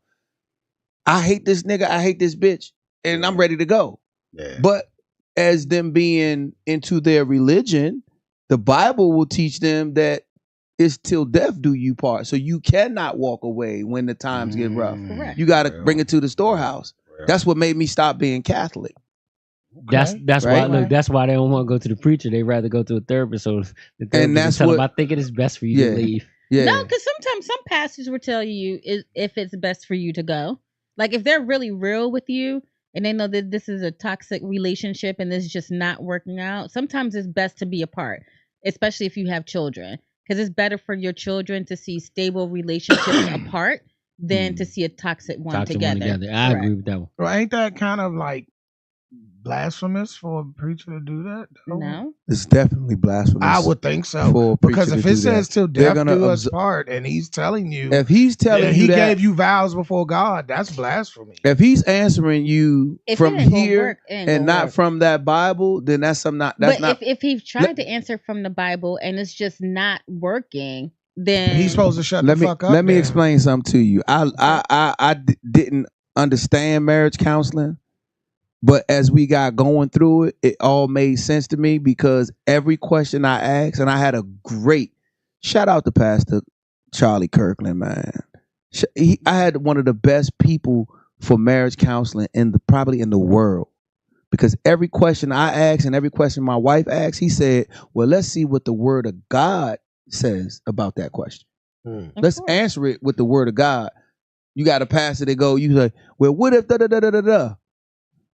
I hate this nigga, I hate this bitch, and I'm ready to go. Yeah. But as them being into their religion, the Bible will teach them that it's till death do you part. So you cannot walk away when the times get rough. Correct. You got to bring it to the storehouse. That's what made me stop being Catholic. That's Right. why. Look, that's why they don't want to go to the preacher. They rather go to a therapist. So the therapist that's will tell them, what- I think it is best for you Yeah. to leave. Yeah. No, because sometimes some pastors will tell you if it's best for you to go. Like if they're really real with you and they know that this is a toxic relationship and this is just not working out, sometimes it's best to be apart, especially if you have children. Because it's better for your children to see stable relationships apart than to see a toxic one Toxic together. one together. I agree with that one. Well, ain't that kind of like blasphemous for a preacher to do that? though? No. It's definitely blasphemous. I would think so. For a Because preacher if to it do says that. till They're death gonna do us obs- part, and he's telling you If he's telling that you he that, gave you vows before God, that's blasphemy. if he's answering you If from it ain't gonna here work, it ain't and gonna not work. from that Bible, then that's some not. That's But not. if he's trying to answer from the Bible and it's just not working, then He's supposed to shut let the me fuck up. let me then. explain something to you. Didn't understand marriage counseling, but as we got going through it, it all made sense to me because every question I asked, and I had a great shout out to Pastor Charlie Kirkland, man. I had one of the best people for marriage counseling probably in the world. Because every question I asked and every question my wife asked, he said, well, let's see what the word of God says about that question. Let's answer it with the word of God. You got a pastor that go, you say, well, what if da-da-da-da-da-da?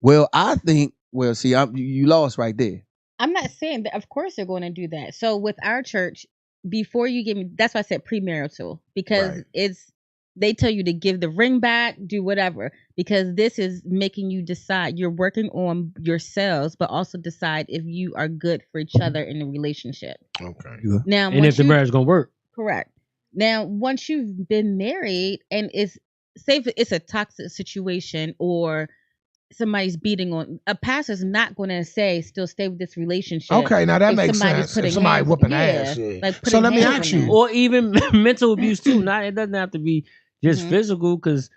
Well, I think, see, you lost right there. I'm not saying that. Of course, they're going to do that. So with our church, before you give me, that's why I said premarital, because they tell you to give the ring back, do whatever, because this is making you decide. You're working on yourselves, but also decide if you are good for each other in a relationship. Okay. Now, And if the marriage is gonna work, correct. Now, once you've been married and say if it's a toxic situation or somebody's beating on, a pastor's not going to say still stay with this relationship. Okay, now that if makes somebody's sense. putting If somebody hands- whooping yeah, ass, yeah. like So putting let me hands ask on you, them. or even mental abuse too. Not it doesn't have to be just Mhm. physical, because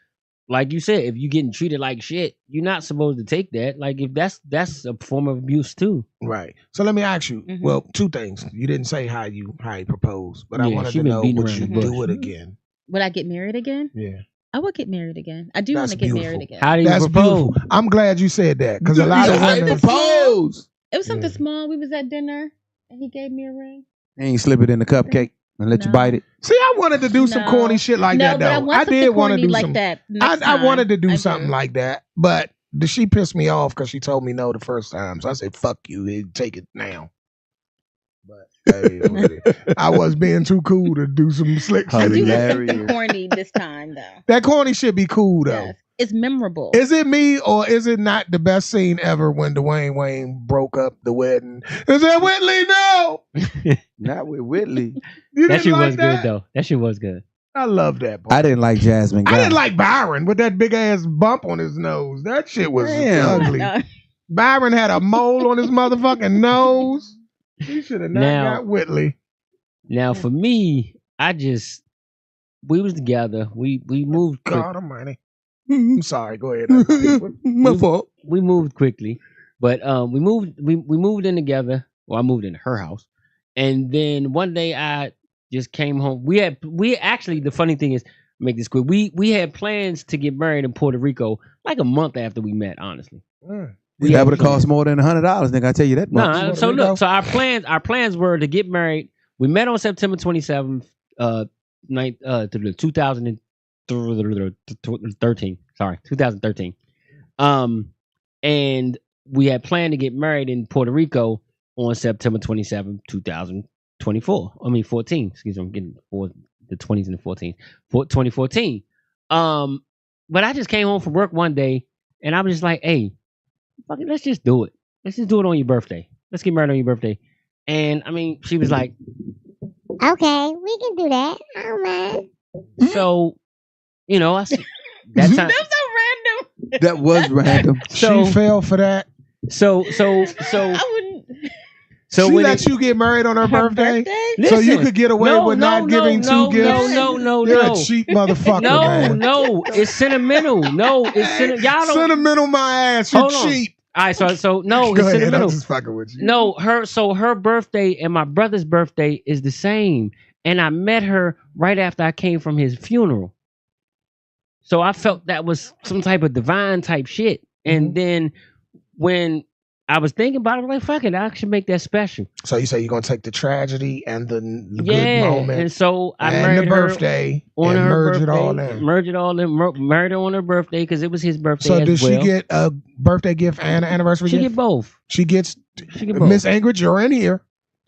like you said, if you're getting treated like shit, you're not supposed to take that. Like if that's a form of abuse too. right. So let me ask you. Mhm. Well, two things. You didn't say how you proposed, but I Yeah, wanted she to been know beating would around you the bush. do it again? Would I get married again? Yeah. I would get married again. I do want That's to get beautiful. married again. How do you That's propose? beautiful. I'm glad you said that because a lot You of said, women. propose. It was something Yeah. small. We was at dinner and he gave me a ring. Ain't slip it in the cupcake and let you No. bite it. See, I wanted to do some No. corny shit like no, that but I though. want something did want to corny do like some. that. Next I wanted to time. do I something like that, but she pissed me off because she told me no the first time. So I said, "Fuck you, take it now." But hey, what it is. I was being too cool to do some slick I shit. do want Hilarious. something corny this time though. That corny shit be cool though. Yes. It's memorable. Is it me or is it not the best scene ever when Dwayne Wayne broke up the wedding? Is that Whitley? No, Not with Whitley. you That didn't shit like was that? good though. That shit was good. I love that. Part. I didn't like Jasmine Guy. I didn't like Byron with that big ass bump on his nose. That shit was Damn. ugly. No. Byron had a mole on his motherfucking nose. He should have not Now- got Whitley. Now for me, we was together. We moved quick, God Almighty. I'm sorry. Go ahead. My fault. we moved quickly, but we moved in together. Well, I moved into her house, and then one day I just came home. We actually, the funny thing is, make this quick. We had plans to get married in Puerto Rico like a month after we met. Honestly, That would have cost more than $100, nigga. I tell you that much. no. So look, so our plans were to get married. We met on September 27th, 2013. Sorry, 2013. And we had planned to get married in Puerto Rico on September 27th, 2024. 14. Excuse me, I'm getting for the 20s and the 14s. 2014. But I just came home from work one day and I was just like, hey, fuck it, let's just do it. Let's just do it on your birthday. Let's get married on your birthday. And I mean, she was like, Okay, we can do that. I don't mind. so, I said, that time. That's so random. That was random. So she fell for that. so I wouldn't. so she when let you get married on her birthday? Listen, So you could get away with not giving two gifts? No, You're a cheap motherfucker, man. No, it's sentimental. No, it's y'all don't Sentimental my ass. You're Hold on. cheap. All right, so no, Go it's ahead. I'm sentimental. just fucking with you. No, her birthday and my brother's birthday is the same, and I met her right after I came from his funeral. So I felt that was some type of divine type shit. And then when I was thinking about it, I'm like, fuck it, I should make that special. So you say you're gonna take the tragedy and the good Yeah, moment and so I and married the her birthday on and her merge birthday, it all in. merge it all in, married her on her birthday because it was his birthday So as did well. she get a birthday gift and an anniversary She gift? get both. She gets She get both. Miss Ingrid, you're in here.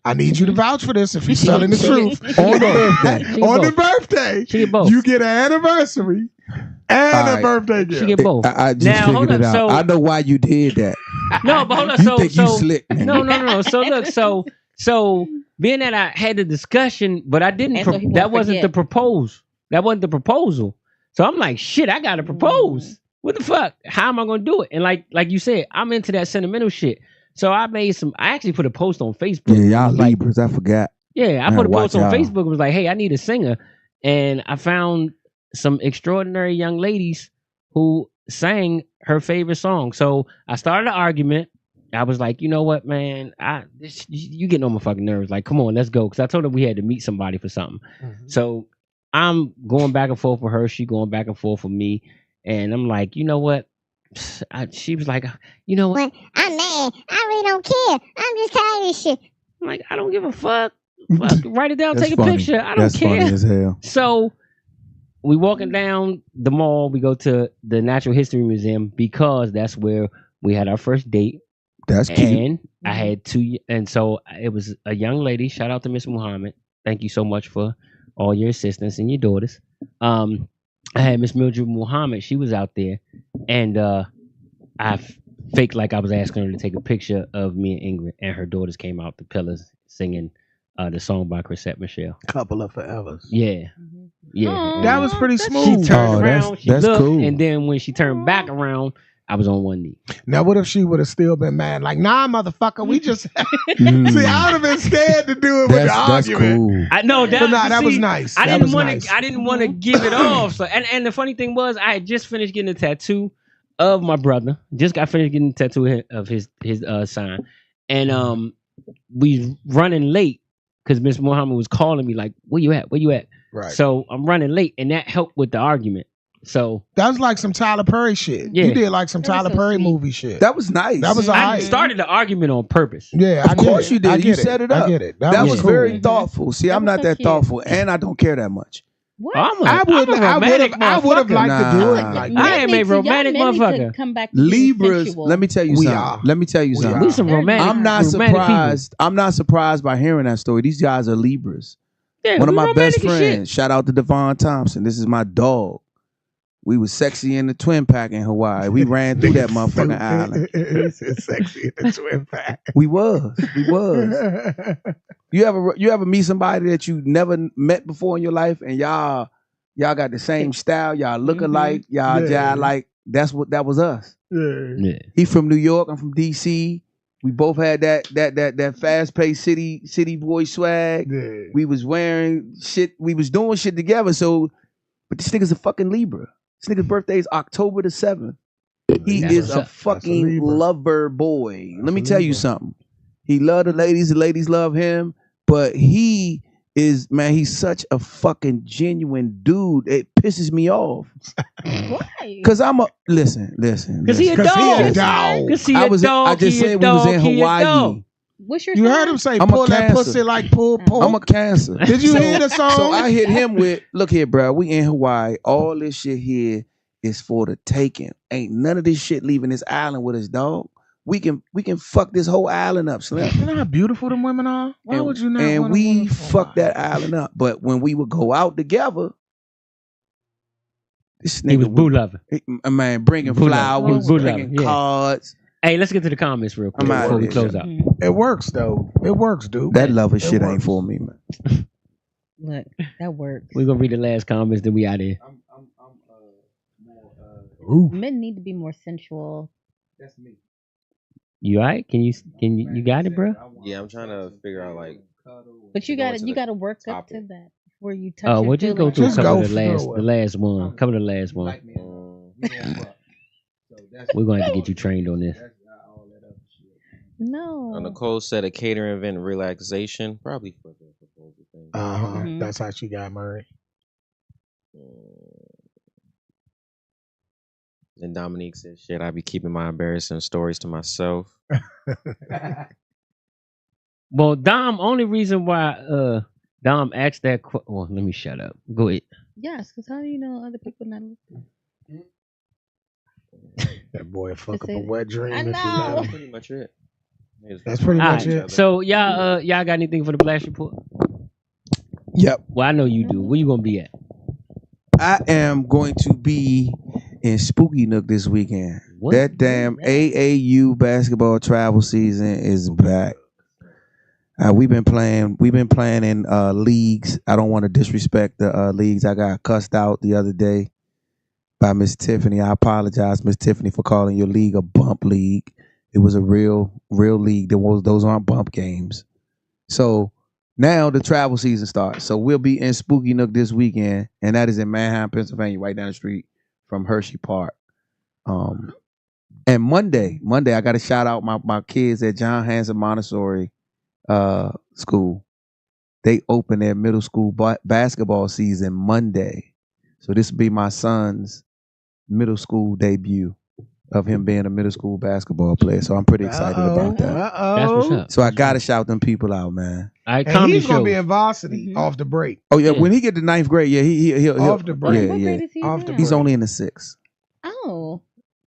I need you to vouch for this if he's telling the truth. On the birthday. She get On the both. birthday, She get both. you get an anniversary and All a right. birthday gift. She get both. I just Now, hold figured it up, out. so- I know why you did that. No, but hold on. You So, think so you slick, man. no. So look, so being that I had the discussion, but I didn't. And so he won't That wasn't forget. the propose. That wasn't the proposal. So I'm like, shit, I gotta propose. What the fuck? How am I gonna do it? And like you said, I'm into that sentimental shit. So I actually put a post on Facebook. Yeah, It y'all was like, Libras. I forgot. yeah, I Man, put a post watch on y'all. Facebook. It was like, hey, I need a singer, and I found some extraordinary young ladies who sang her favorite song. So I started an argument. I was like, you know what, man, you getting on my fucking nerves. Like, come on, let's go. Because I told her we had to meet somebody for something. So I'm going back and forth with her. She going back and forth with me, and I'm like, you know what? She was like, you know what? But I'm mad. I really don't care. I'm just tired of this shit. I'm like, I don't give a fuck. Fuck, write it down, That's take a funny. picture. I don't That's care. funny as hell. So we walking down the mall. We go to the Natural History Museum because that's where we had our first date. That's cute. And I had two, and so it was a young lady. Shout out to Miss Muhammad. Thank you so much for all your assistance and your daughters. I had Miss Mildred Muhammad. She was out there, and I faked like I was asking her to take a picture of me and Ingrid, and her daughters came out the pillars singing the song by Chrisette Michelle. Couple of forevers. Yeah, yeah. Aw. And That was pretty she smooth. turned Oh, around, she that's looked, cool. and then when she turned back around, I was on one knee. Now, what if she would have still been mad? Like, nah, motherfucker, we just. Mm. See, I would have been scared to do it with the That's argument. cool. I know that. But nah, that see, was nice. I That didn't was want nice. to. I didn't want to give it off. So, and the funny thing was, I had just finished getting a tattoo of my brother. Just got finished getting a tattoo of his sign, and we running late because Miss Muhammad was calling me like, "Where you at? Where you at?" Right. So I'm running late, and that helped with the argument. So That was like some Tyler Perry shit. Yeah. You did like some That was Tyler so Perry sweet. movie shit. That was nice. That was I alright. started the argument on purpose. Yeah, Of course you did. I You get set it up. I get it. That was cool. very Mhm. thoughtful. See, That I'm was not so that cute. thoughtful, and I don't care that much. What? I would I would have liked to do it Nah. like I that. am a romantic motherfucker. Come back to Libras, sensual. let me tell you We something. are. Let me tell you We something. are. We some romantic. I'm not romantic surprised. I'm not surprised by hearing that story. These guys are Libras. People. Yeah, One of we my best romantic as shit. friends. Shout out to Devon Thompson. This is my dog. We was sexy in the twin pack in Hawaii. We ran through that motherfucking island. It's sexy in the twin pack. We was. You ever meet somebody that you never met before in your life, and y'all got the same style, y'all look alike, y'all Yeah. like that was us. Yeah. Yeah. He from New York, I'm from DC. We both had that fast paced city boy swag. Yeah. We was wearing shit. We was doing shit together. So, but this nigga's a fucking Libra. This nigga's birthday is October the 7th. He That's is what's a up. fucking Libra. lover boy. Let me a tell you Libra. something. He love the ladies love him. But he is, man, he's such a fucking genuine dude. It pisses me off. Why? Cause I'm a listen. Cause he a Cause he a dog. dog. Cause he a dog. I just he a said we dog, was in he a dog. Hawaii. What's your You sign? heard him say, I'm a pull that Cancer. pussy like pull. I'm a Cancer. Did you hear the song? So I hit him with, look here, bro. We in Hawaii. All this shit here is for the taking. Ain't none of this shit leaving this island with us, dog. We can fuck this whole island up, Slim. You know how beautiful them women are? Why And, would you not and want a we woman from fucked Hawaii? that island up. But when we would go out together, this nigga He was boo would- loving. a man bringing Boo loving. flowers, Boo bringing loving, yeah. cards. Hey, let's get to the comments real quick I'm outta before we there. close out. It works though. It works, dude. That lover It shit ain't works. for me, man. Look, that works. We're gonna read the last comments, then we out here. Men need to be more sensual. That's me. You all right? You got it, bro? Yeah, I'm trying to figure out like. But you Go got into you the got to work up to topic. that before you touch. Oh, your we'll just go feelings. through a Just couple go of through the it. last one. Couple of the last one. Like me. We don't fuck. So that's We're gonna have to get you trained on this. that's all that other shit. No. Nicole said a catering event relaxation, probably for the proposal thing. Mhm. That's how she got married. And Dominique said, "Shit, I be keeping my embarrassing stories to myself." Well, Dom, only reason why Dom asked that well, let me shut up. Go ahead. Yes, because how do you know other people not listening? That boy fuck up say a that. wet dream. I if you know. let That's him. pretty much it. That's pretty All much right. it. So y'all got anything for the Blast Report? Yep. Well, I know you do. Where you gonna be at? I am going to be in Spooky Nook this weekend. What? That damn AAU basketball travel season is back. We've been playing in leagues. I don't want to disrespect the leagues. I got cussed out the other day by Miss Tiffany. I apologize, Miss Tiffany, for calling your league a bump league. It was a real league. Those aren't bump games. So now the travel season starts. So we'll be in Spooky Nook this weekend, and that is in Manheim, Pennsylvania, right down the street from Hershey Park. And Monday, I got to shout out my kids at John Hanson Montessori school. They open their middle school basketball season Monday. So this will be my son's middle school debut of him being a middle school basketball player. So I'm pretty excited about that. That's what's up. So I got to shout them people out, man. All right, And comedy he's gonna shows. be in varsity Mhm. off the break. Oh yeah, Yeah. when he get to ninth grade, yeah, he'll Off the break. What Yeah. grade is he Off the now? He's break. only in the sixth. Oh,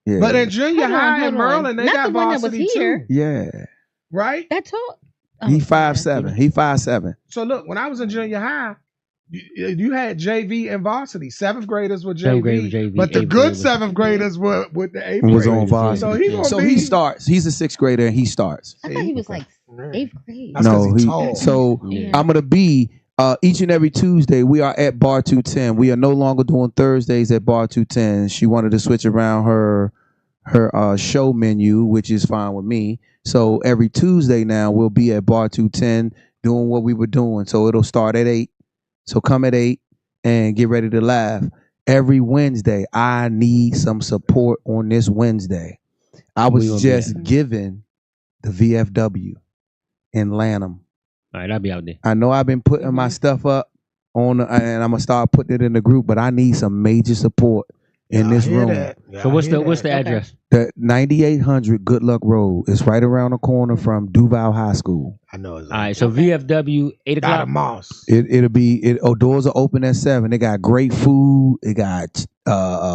Yeah. But in junior Hold on, high hold in on. Maryland, they Not got the one that was varsity here. too, Yeah. right? that's all. He 5'7". He 5'7". So look, when I was in junior high, you had JV and varsity. Seventh graders were Seventh grade JV, was JV, but the eighth grade good was- seventh graders were with the eighth Was graders. on varsity. So he gonna So be. he starts. He's a sixth grader and he starts. I thought he was Okay. like 8th grade. That's 'cause No, he he. tall. So Yeah. I'm gonna be each and every Tuesday. We are at Bar 210. We are no longer doing Thursdays at Bar 210. She wanted to switch around her show menu, which is fine with me. So every Tuesday now we'll be at Bar 210 doing what we were doing. So it'll start at 8. So come at 8 and get ready to laugh. Every Wednesday, I need some support on this Wednesday. I We gonna was be just given the VFW in Lanham. All right, I'll be out there. I know I've been putting my stuff up on, and I'm gonna start putting it in the group, but I need some major support in this room. So what's the address? The 9800 Good Luck Road. It's right around the corner from Duval High School. I know. It's All right, so VFW 8 Got a o'clock. moss. It'll be doors are open at 7. They got great food. They got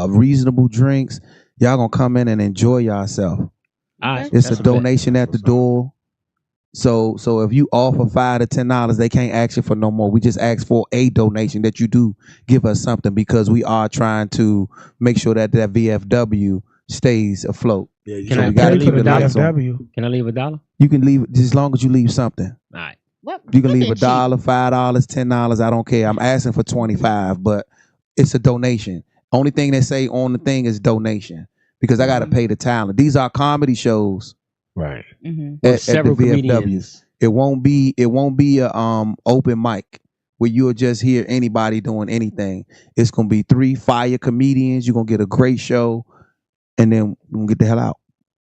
reasonable drinks. Y'all gonna come in and enjoy yourself. All right, It's that's a bet. donation at the door. So if you offer $5 to $10, they can't ask you for no more. We just ask for a donation that you do give us something because we are trying to make sure that VFW stays afloat. Yeah, Can I we gotta leave keep a the dollar? lights on. VFW. Can I leave $1? You can leave as long as you leave something. All right. What? You can leave Look at $1, $5, $10. I don't care. I'm asking for 25, but it's a donation. Only thing they say on the thing is donation because I got to pay the talent. These are comedy shows Right. Mhm. at the Several VFW. comedians. It won't be a open mic where you'll just hear anybody doing anything. It's gonna be 3 fire comedians. You're gonna get a great show, and then we're gonna get the hell out.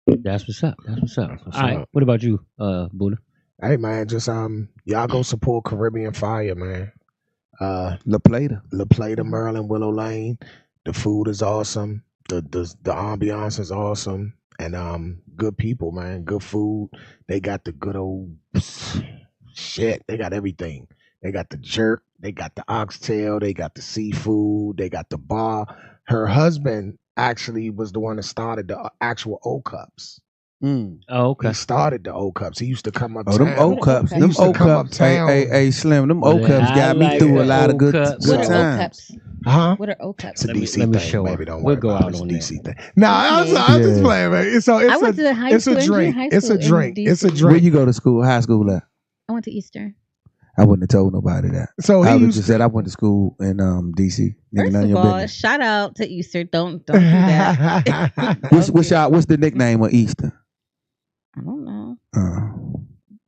That's what's up. That's what's up. what's All right. up. What about you, Buddha? Hey man, just y'all go support Caribbean Fire, man. La Plata. La Plata, Maryland, Willow Lane. The food is awesome. The ambiance is awesome. And good people, man. Good food. They got the good old shit. They got everything. They got the jerk. They got the oxtail. They got the seafood. They got the bar. Her husband actually was the one that started the actual O Cups. Mm. Oh, okay. He started the O Cups. He used to come Oh, uptown. them O cups. He Them used to O come cups. Hey, uptown. hey, Slim. Them O Yeah, cups I got me like through the a lot of good O-cups. What good are O times. cups? Huh? What are O cups? It's a Let me- DC let me thing, show baby. her. Don't We'll worry go about out it. on It's a that. DC thing. No, I'm just Yeah. playing, man. So I went to high it's school a and junior drink. high It's a school in drink. It's a DC. Where drink. you go to school? High school at? I went to Eastern. I wouldn't have told nobody that. So I he would used just said I went to school in DC. Nigga, First none of your all, business. shout out to Easter. Don't do that. What's the nickname of Easter? I don't know.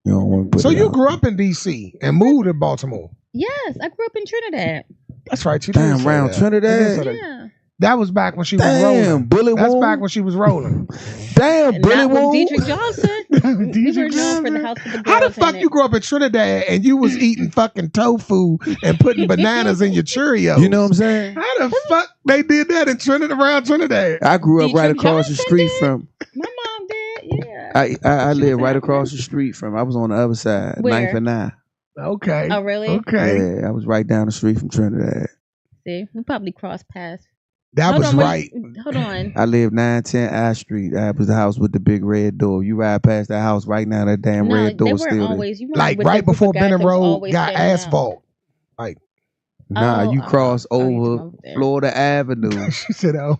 You don't want to put So it you out. grew up in DC and moved to Baltimore. Yes, I grew up in Trinidad. That's right. You Damn, did say round that. Trinidad? You did say that. Yeah. That was back when she was Damn, rolling. Bullet That's Wound? back when she was rolling. Damn, And Bullet not with Wound? Dietrich Johnson. We were known for the house with the girls. How the fuck in you it. grew up in Trinidad and you was eating fucking tofu and putting bananas in your Cheerios? You know what I'm saying? How the fuck they did that in Trinidad, around Trinidad? I grew up Dietrich right across the Johnson street did? from. My mom did. Yeah. I She live was right out across there. the street from. I was on the other side, Where? 9th and 9. Okay. Oh, really? Okay. Yeah, I was right down the street from Trinidad. See, we probably crossed paths. That Hold was on, wait. right. Hold on. I lived 910 I Street. That was the house with the big red door. You ride past that house right now, that damn No, red they door weren't still there. always. You weren't Like with right that group of before guys Benham that was Road always got standing out. asphalt. Like Nah, you cross you over from over there. Florida Avenue. she said, "Oh,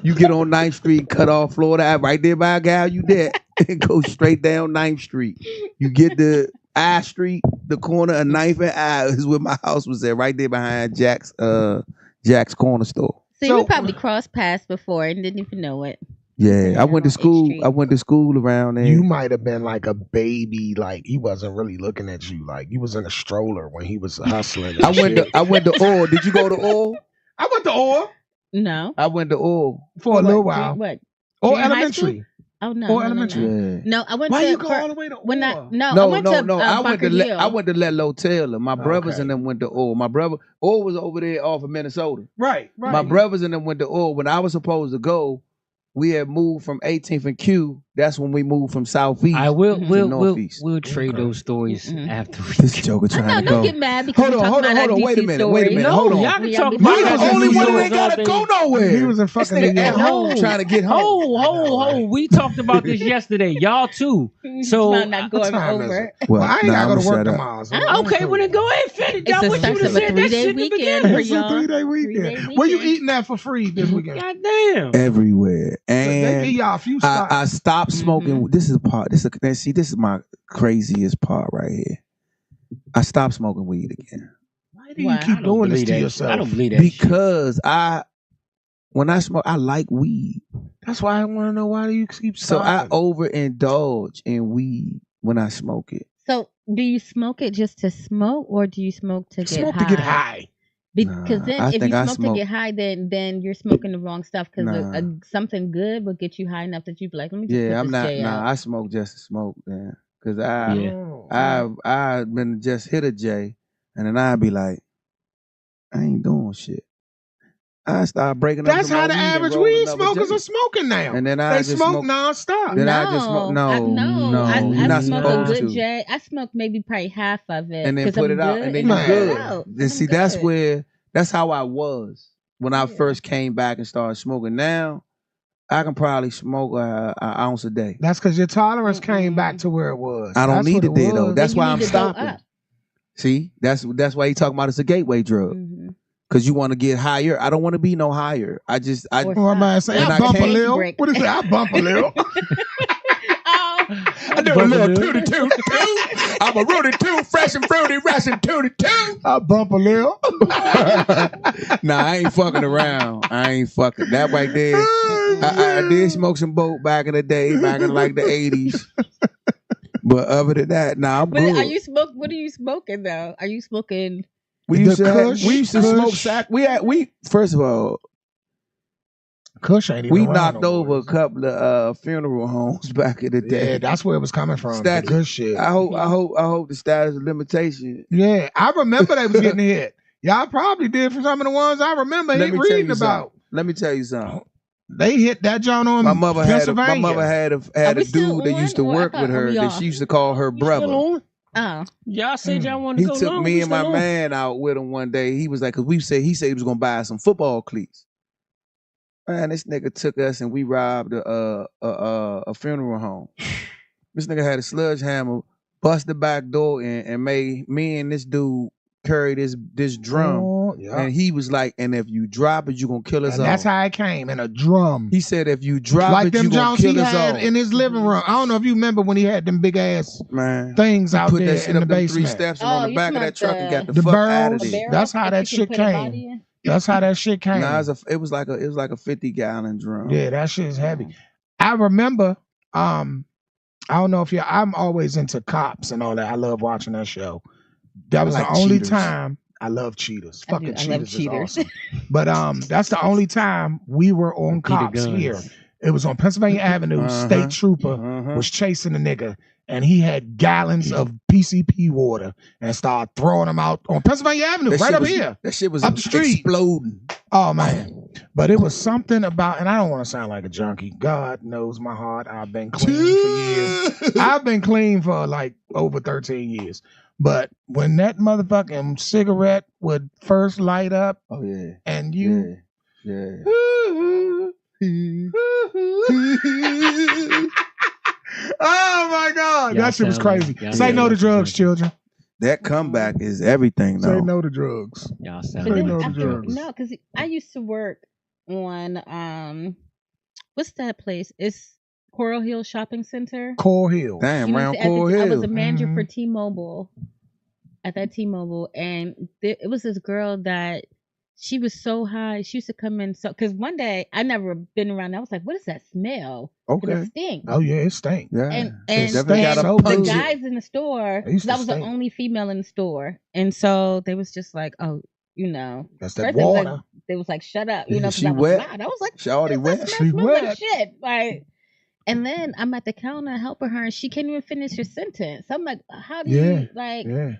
You get on 9th Street, cut off Florida Avenue, right there by a gal you there, and go straight down 9th Street. You get the I Street, the corner of 9th and I is where my house was at, right there behind Jack's corner store. See, So- we probably crossed paths before and didn't even know it. Yeah, I went to on school. 8th Street. I went to school around there. you might have been like a baby. Like he wasn't really looking at you. Like you was in a stroller when he was hustling. and I went shit. to Oil. Did you go to Oil? I went to Orr No. I went to Oil. for a little What? while. What? Or Junior high elementary. Oh no. Or no, elementary. No, Yeah. no, I went Why to you go all the way to when I Orr? I No, went no, to no. I went Bunker Hill. to Letlow Taylor. My brothers Okay. and them went to Oil. My brother Oil was over there off of Minnesota. Right. My brothers and them went to Oil. When I was supposed to go, we had moved from 18th and Q. That's when we moved from Southeast. I will Mhm. we'll Northeast. we'll trade those stories Mhm. after we This joker I trying know, to don't go. get mad because Hold we on, talk hold on, about hold our on. Wait a DC minute, wait a stories. minute. No, Hold on. y'all can We talk all be about You that the when only we one was that ain't gotta up go in- nowhere. He was in This fucking nigga New at York. home trying to get home. Ho, we talked about this yesterday. Y'all too. So I'm not going time is over. Well, I ain't nah, gotta go I'ma to work shut up. tomorrow. So Oh, okay, well then go ahead, finish. It's That the what you start done of a said that 3-day shit in the weekend beginning. for It's a y'all. 3-day 3-day weekend. Where you weekend. eating that for free this weekend? God damn. Everywhere. They And give y'all a few spots. I stopped smoking. This is the part. This is my craziest part right here. I stopped smoking weed again Why do you Why? keep I don't doing this believe to that. yourself? I don't believe that shit. because when I smoke, I like weed. That's why I want to know why do you keep So I stopping? overindulge in weed when I smoke it. So, do you smoke it just to smoke, or do you smoke to get smoke high? to get high. Because Nah, then, I if you think I smoke to smoke- get high, then you're smoking the wrong stuff. Because Nah. something good will get you high enough that you be like, let me just Yeah, put I'm this not. J Nah, out. I smoke just to smoke, man. Cause Oh. I've been just hit a J, and then I'd be like, I ain't doing shit. I start breaking up. That's some how more the weed and average roll weed another smokers J. are smoking now. And then I they just smoke smoke. nonstop. Then I just smoke. No, you're not I smoke a supposed good to. J. I smoke maybe probably half of it, And then 'cause put I'm it out, good, and then and you I Man. put it good. out, Then and see, I'm that's how I was when I first came back and started smoking. Now I can probably smoke an ounce a day. That's because your tolerance came back to where it was. I don't That's need what it there though. was. That's Then you why I'm need to go stopping. up. See, that's why he talking about it's a gateway drug. Mhm. Cause you want to get higher. I don't want to be no higher. I Or Well, I might say, And I I bump a can't- little. break. What is it? I bump a little. Oh, I do a little tooty toot. I'm a rooty toot, fresh and fruity, fresh and tooty toot. I bump a little. Nah, I ain't fucking around. I ain't fucking that right there. I did smoke some boat back in the day, back in like the 80s. But other than that, nah, I'm but good. what are you smoking though? Are you smoking? we The used to Kush, smoke Kush. sack. We first of all, Kush ain't even we around knocked no over more. a couple of funeral homes back in the day. Yeah, that's where it was coming from. The Statute. good shit. I hope the status of limitation. Yeah, I remember they was getting hit. Y'all probably did for some of the ones I remember Let me tell reading you about. something. Let me tell you something. They hit that joint on My mother had Pennsylvania. a we still dude that on, used to or I work thought with her we that off? she used to call her brother. Oh, Y'all said y'all wanted He to go took long. me We and my still on. man out with him one day. He was like, cause he said he was gonna buy some football cleats. Man, this nigga took us and we robbed a funeral home. This nigga had a sledgehammer, bust the back door in, and made me and this dude carry this drum Oh, yeah. And he was like, and if you drop it, you're going to kill us And all. that's how it came, in a drum. He said, if you drop like it, you're them going to Jones he kill us had all. in his living room. I don't know if you remember when he had them big ass Man, things he out put there that shit in the up them 3 basement. steps and on the you back of talking that truck and got The the fuck out of barrels. there. That's how that shit came. That's how that shit came. Nah, it was like a 50-gallon drum. Yeah, that shit is heavy. I remember, I don't know if I'm always into cops and all that. I love watching that show. That was I like the only cheaters. time I love cheaters. I Fucking do. I love cheaters is cheaters. awesome. But that's the only time we were on Peter cops Guns. here. It was on Pennsylvania Avenue. State trooper was chasing a nigga, and he had gallons of PCP water and started throwing them out on Pennsylvania Avenue, right up here. That shit was up the street. exploding. Oh man. But it was something about, and I don't want to sound like a junkie. God knows my heart. I've been clean for years. I've been clean for like over 13 years. But when that motherfucking cigarette would first light up, oh yeah, and you, yeah. Oh my God, Y'all that shit was sound crazy. like- y'all Say sound no to like drugs, children. That comeback is everything, though. Say no to drugs. Y'all sound Say like no to some drugs. junkies. No, because I used to work on what's that place? It's Coral Hill Shopping Center. Coral Hill. Damn, You know, round at the- Coral I was Hill. a manager for Mhm. T-Mobile at that T-Mobile, and it was this girl that she was so high. She used to come in because one day I never been around. I was like, "What is that smell? 'Cause Okay. It stinks." Oh yeah, it stank. Yeah. And It and, definitely and got a so the punch. good. guys in the store, They used 'cause I to was the stink. only female in the store, and so they was just like, "Oh, you know." That's that First they was like- water. they was like, "Shut up," Yeah, you know. 'Cause she I was wet. loud. I was like, Shawty "That wet. smell She smells wet. like shit." Like, and then I'm at the counter helping her, and she can't even finish her sentence. I'm like, "How do Yeah, you like?" Yeah.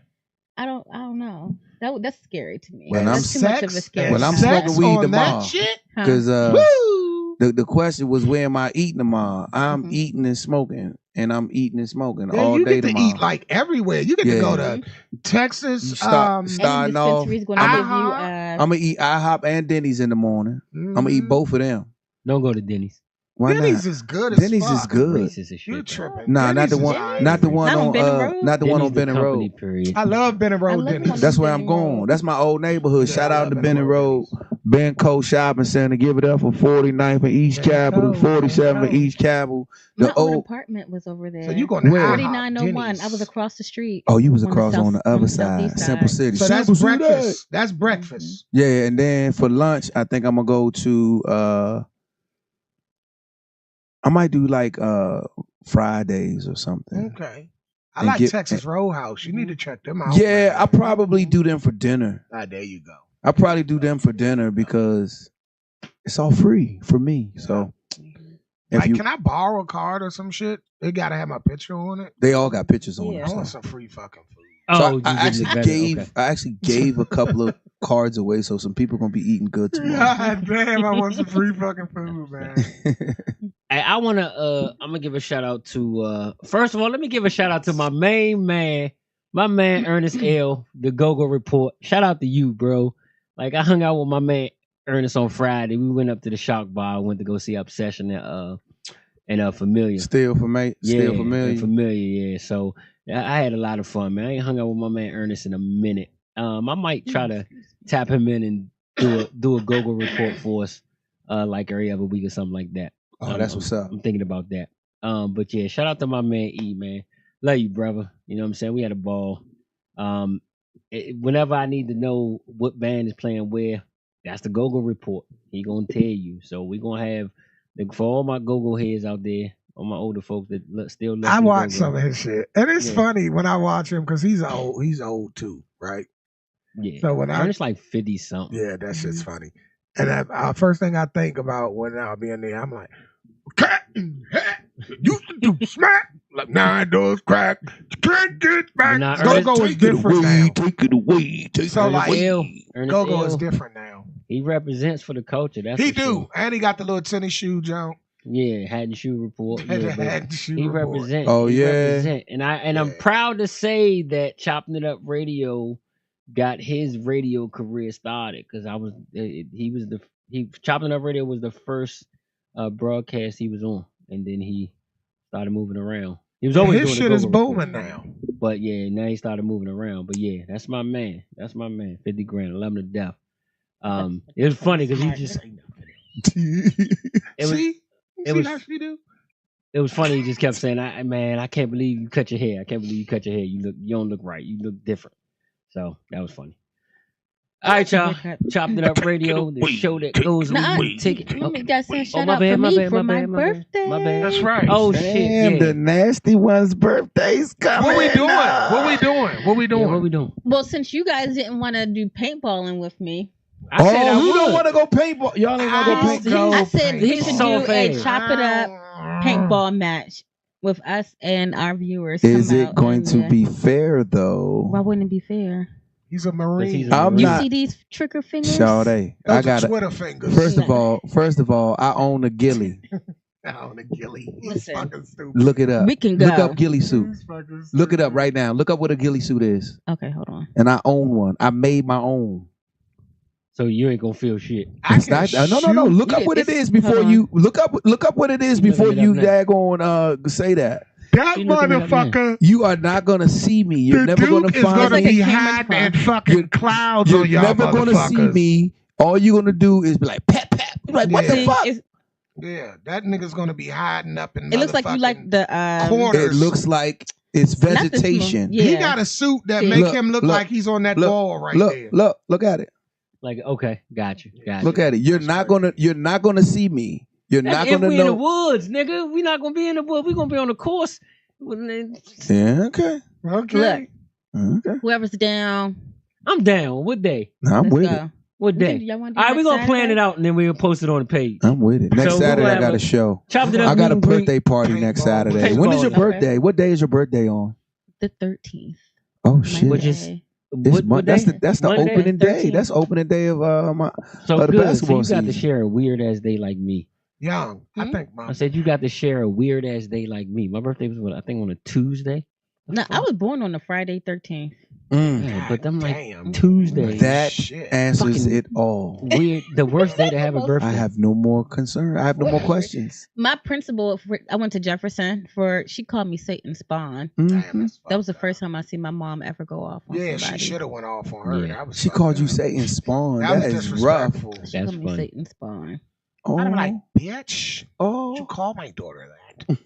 I don't know. That's scary to me. When I'm That's too much of a sex, scary. when I'm time. smoking weed on tomorrow. that shit. Huh? Because Woo! the question was, where am I eating tomorrow? I'm Mhm. eating and smoking, and I'm eating and smoking Yeah, all you day get to tomorrow. eat like everywhere. You get to go Yeah. to Texas. You start- Any starting off, dispensary is going to give you. IHOP. I'm gonna eat IHOP and Denny's in the morning. I'm gonna eat both of them. Don't go to Denny's. Why Denny's not? is good as Denny's fuck. is good. Racist as You shit. though. tripping? Nah, not Denny's the is one. alright. Not the one Not on on. Benning Road? Not the one Denny's on the Benning company, Road. period. I love Benning I Road love the Denny's. one That's on where I'm Benning going. Road. That's my old neighborhood. Yeah, Shout I out love to Benning Benning Road, Road Benco Shopping Center. Give it up for 49th and East Capitol, Benco, 47 Benco. East Capitol. My The old old. apartment was over there. So you going to Where? IHOP, 4901. I was Denny's. across the street. Oh, you was on the across south- on the on other the side, southeast Simple side. City. So that's Simple City. breakfast. That's breakfast. Yeah, and then for lunch, I think I'm gonna go to. I might do like Fridays or something. Okay. I And like get- Texas Roadhouse. You need to check them out. Yeah, man. I probably do them for dinner. Ah, there you go. I probably do them for dinner because it's all free for me. So if Like, you, can I borrow a card or some shit? They gotta have my picture on it. they all got pictures on Yeah. I them. want So. some free fucking food. Oh, So you I getting actually it better. gave Okay. I actually gave a couple of cards away, so some people gonna be eating good tomorrow. God damn, I want some free fucking food, man. Hey, I'm gonna give a shout out to first of all, let me give a shout out to my main man, Ernest L, the Go-Go Report. Shout out to you, bro. Like, I hung out with my man Ernest on Friday. We went up to the Shock Bar, went to go see Obsession and Familiar. Still familiar. Still familiar. and Familiar, yeah. So I had a lot of fun, man. I ain't hung out with my man Ernest in a minute. I might try to tap him in and do a Go-Go Report for us, like every other week or something like that. Oh, that's what's up. I'm thinking about that. But yeah, shout out to my man E, man. Love you, brother. You know what I'm saying? We had a ball. Whenever I need to know what band is playing where, that's the Go-Go Report. He gonna tell you. So we gonna have for all my Go-Go heads out there, all my older folks that still listen. I to watch Go-Go. some of his shit, and it's Yeah. funny when I watch him because he's old. He's old too, right? Yeah. So when I Ernest like 50 something. yeah, that shit's funny. And first thing I think about when I'll be in there, I'm like, Captain Hat used to do smack like 9 doors crack. You can't get back. But now Go-Go Ernest- is different now. Take it away. Take So it like, away. Ernest Go-Go L, is different now. he represents for the culture. That's He for do, sure. and he got the little tennis shoe jump. Yeah, hat and shoe report. And Yeah, the but hat and shoe he report. represent. Oh, he yeah. represent. And I'm Yeah. proud to say that Chopping It Up Radio got his radio career started because Chopping It Up Radio was the first broadcast he was on, and then he started moving around. He was always His doing shit the is Go-Go booming Report. now. But yeah, now he started moving around. But yeah, that's my man. That's my man. 50 grand. I love him to death. It was funny because he just it was funny. He just kept saying, I can't believe you cut your hair. I can't believe you cut your hair. You don't look right. You look different. So that was funny. All right, y'all. Chopped It Up Radio, the show that goes with you. Take it. You got to shout out for me for my birthday. My bad. That's right. Oh shit! Damn, the nasty one's birthday's coming. What we doing? up. What we doing? What we doing? Yeah, what we doing? Well, since you guys didn't want to do paintballing with me, I said I you would. don't want to go paintball. Y'all ain't want to go paintball. I said we He's should so do a fast. Chop It Up paintball match with us and our viewers. Is come it out going and, to be fair though? Why wouldn't it be fair? He's a Marine. I'm You not. see these trigger fingers? Sade, I Those got are it. Twitter fingers. First of all, I own a ghillie. I own a ghillie. He's Listen. fucking stupid. Look it up. We can go. Look up ghillie suit. He's fucking Look it stupid. up right now. Look up what a ghillie suit is. Okay, hold on. And I own one. I made my own. So you ain't gonna feel shit. I It's can not, no. shoot. Look up Yeah, what it this- is before hold on. you look up what it is before Look it you up now. daggone say that. That She looking it up now. motherfucker. You are not gonna see me. You're The never gonna Duke is find gonna Like me. be a camera hiding phone. in fucking clouds You're on y'all never gonna see motherfuckers. me. All you're gonna do is be like pat pat. You're like what Yeah. the fuck? It's- Yeah, that nigga's gonna be hiding up in. It looks like you like the corners. It looks like it's Not the small- vegetation. yeah. He got a suit that See. make Look, him look look, like he's on that look, wall right there. Look at it. Like, okay, got you. Look at it. You're not gonna see me. You're not if gonna we in the know. woods, nigga, we not gonna be in the woods. We gonna be on the course. Yeah, okay. Okay. Look, Okay. whoever's down, I'm down. What day? I'm let's with go. it. What day? Y'all wanna do All right, we're next gonna plan Saturday? it out and then we'll post it on the page. I'm with it. Next So Saturday we'll I got have a show. Chopped It Up. I got a meet and greet. birthday party next Paintball. Saturday. When is your Paintball. birthday? What day is your birthday on? The 13th. Oh shit! Which is- Monday. It's What that's day? the Monday? opening day. 13th. That's opening day of my So the good. So basketball you got to season. share a weird ass day like me. Young, I think I said you got to share a weird ass day like me. My birthday was what, I think on a Tuesday. No, I was born on the Friday 13th. Yeah, but I'm like damn. Tuesday. That Shit. answers Fucking- it all. Weird. The worst day to have a birthday. I have no more concern. I have no more questions. My principal, I went to Jefferson she called me Satan Spawn. Damn, Mhm. that's That was the fucked first time I see my mom ever go off on Yeah, somebody. she should have went off on her. Yeah. That was She fucked called you up. Satan Spawn. That That was is rough. disrespectful. She That's called me funny. Satan Spawn. Oh, I'm like, bitch. oh. You call my daughter that?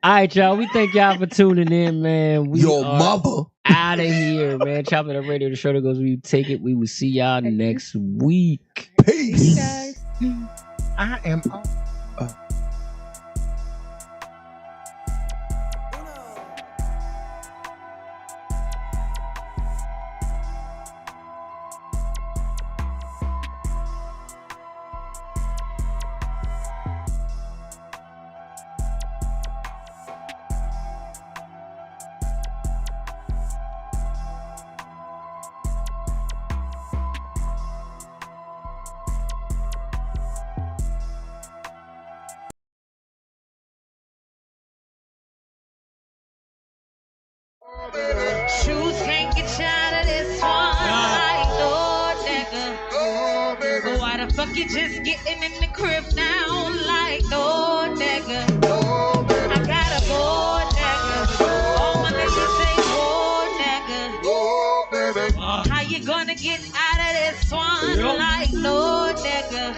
All right, y'all. We thank y'all for tuning in, man. We Your are mother. out of here, man. Chopping It Up Radio, the show that goes where you take it. We will see y'all next week. Peace. Guys. I am. Shoes can't get you out of this one like no nigga. But why the fuck you just getting in the crib now like no nigga? I got a boy nigga. All my niggas say boy nigga. How you gonna get out of this one like no nigga?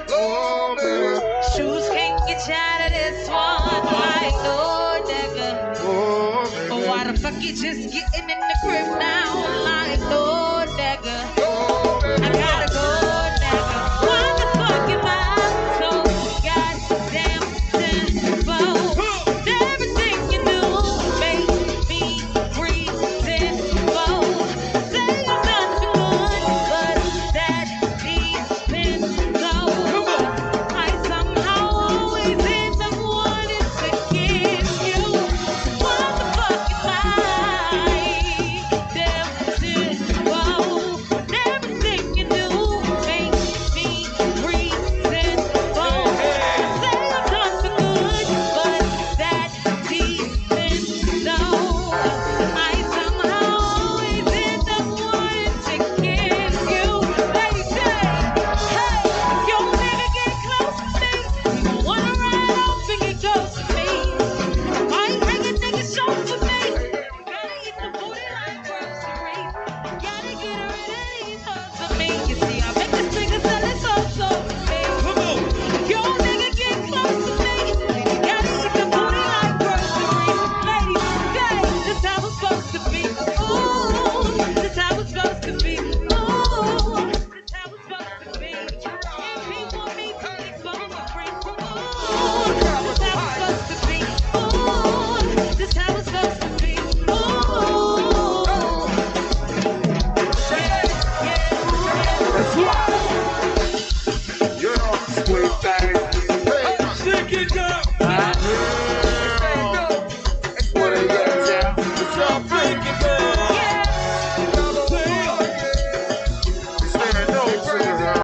Shoes can't get you out of this one like no nigga. But why the fuck you just getting in the crib now like no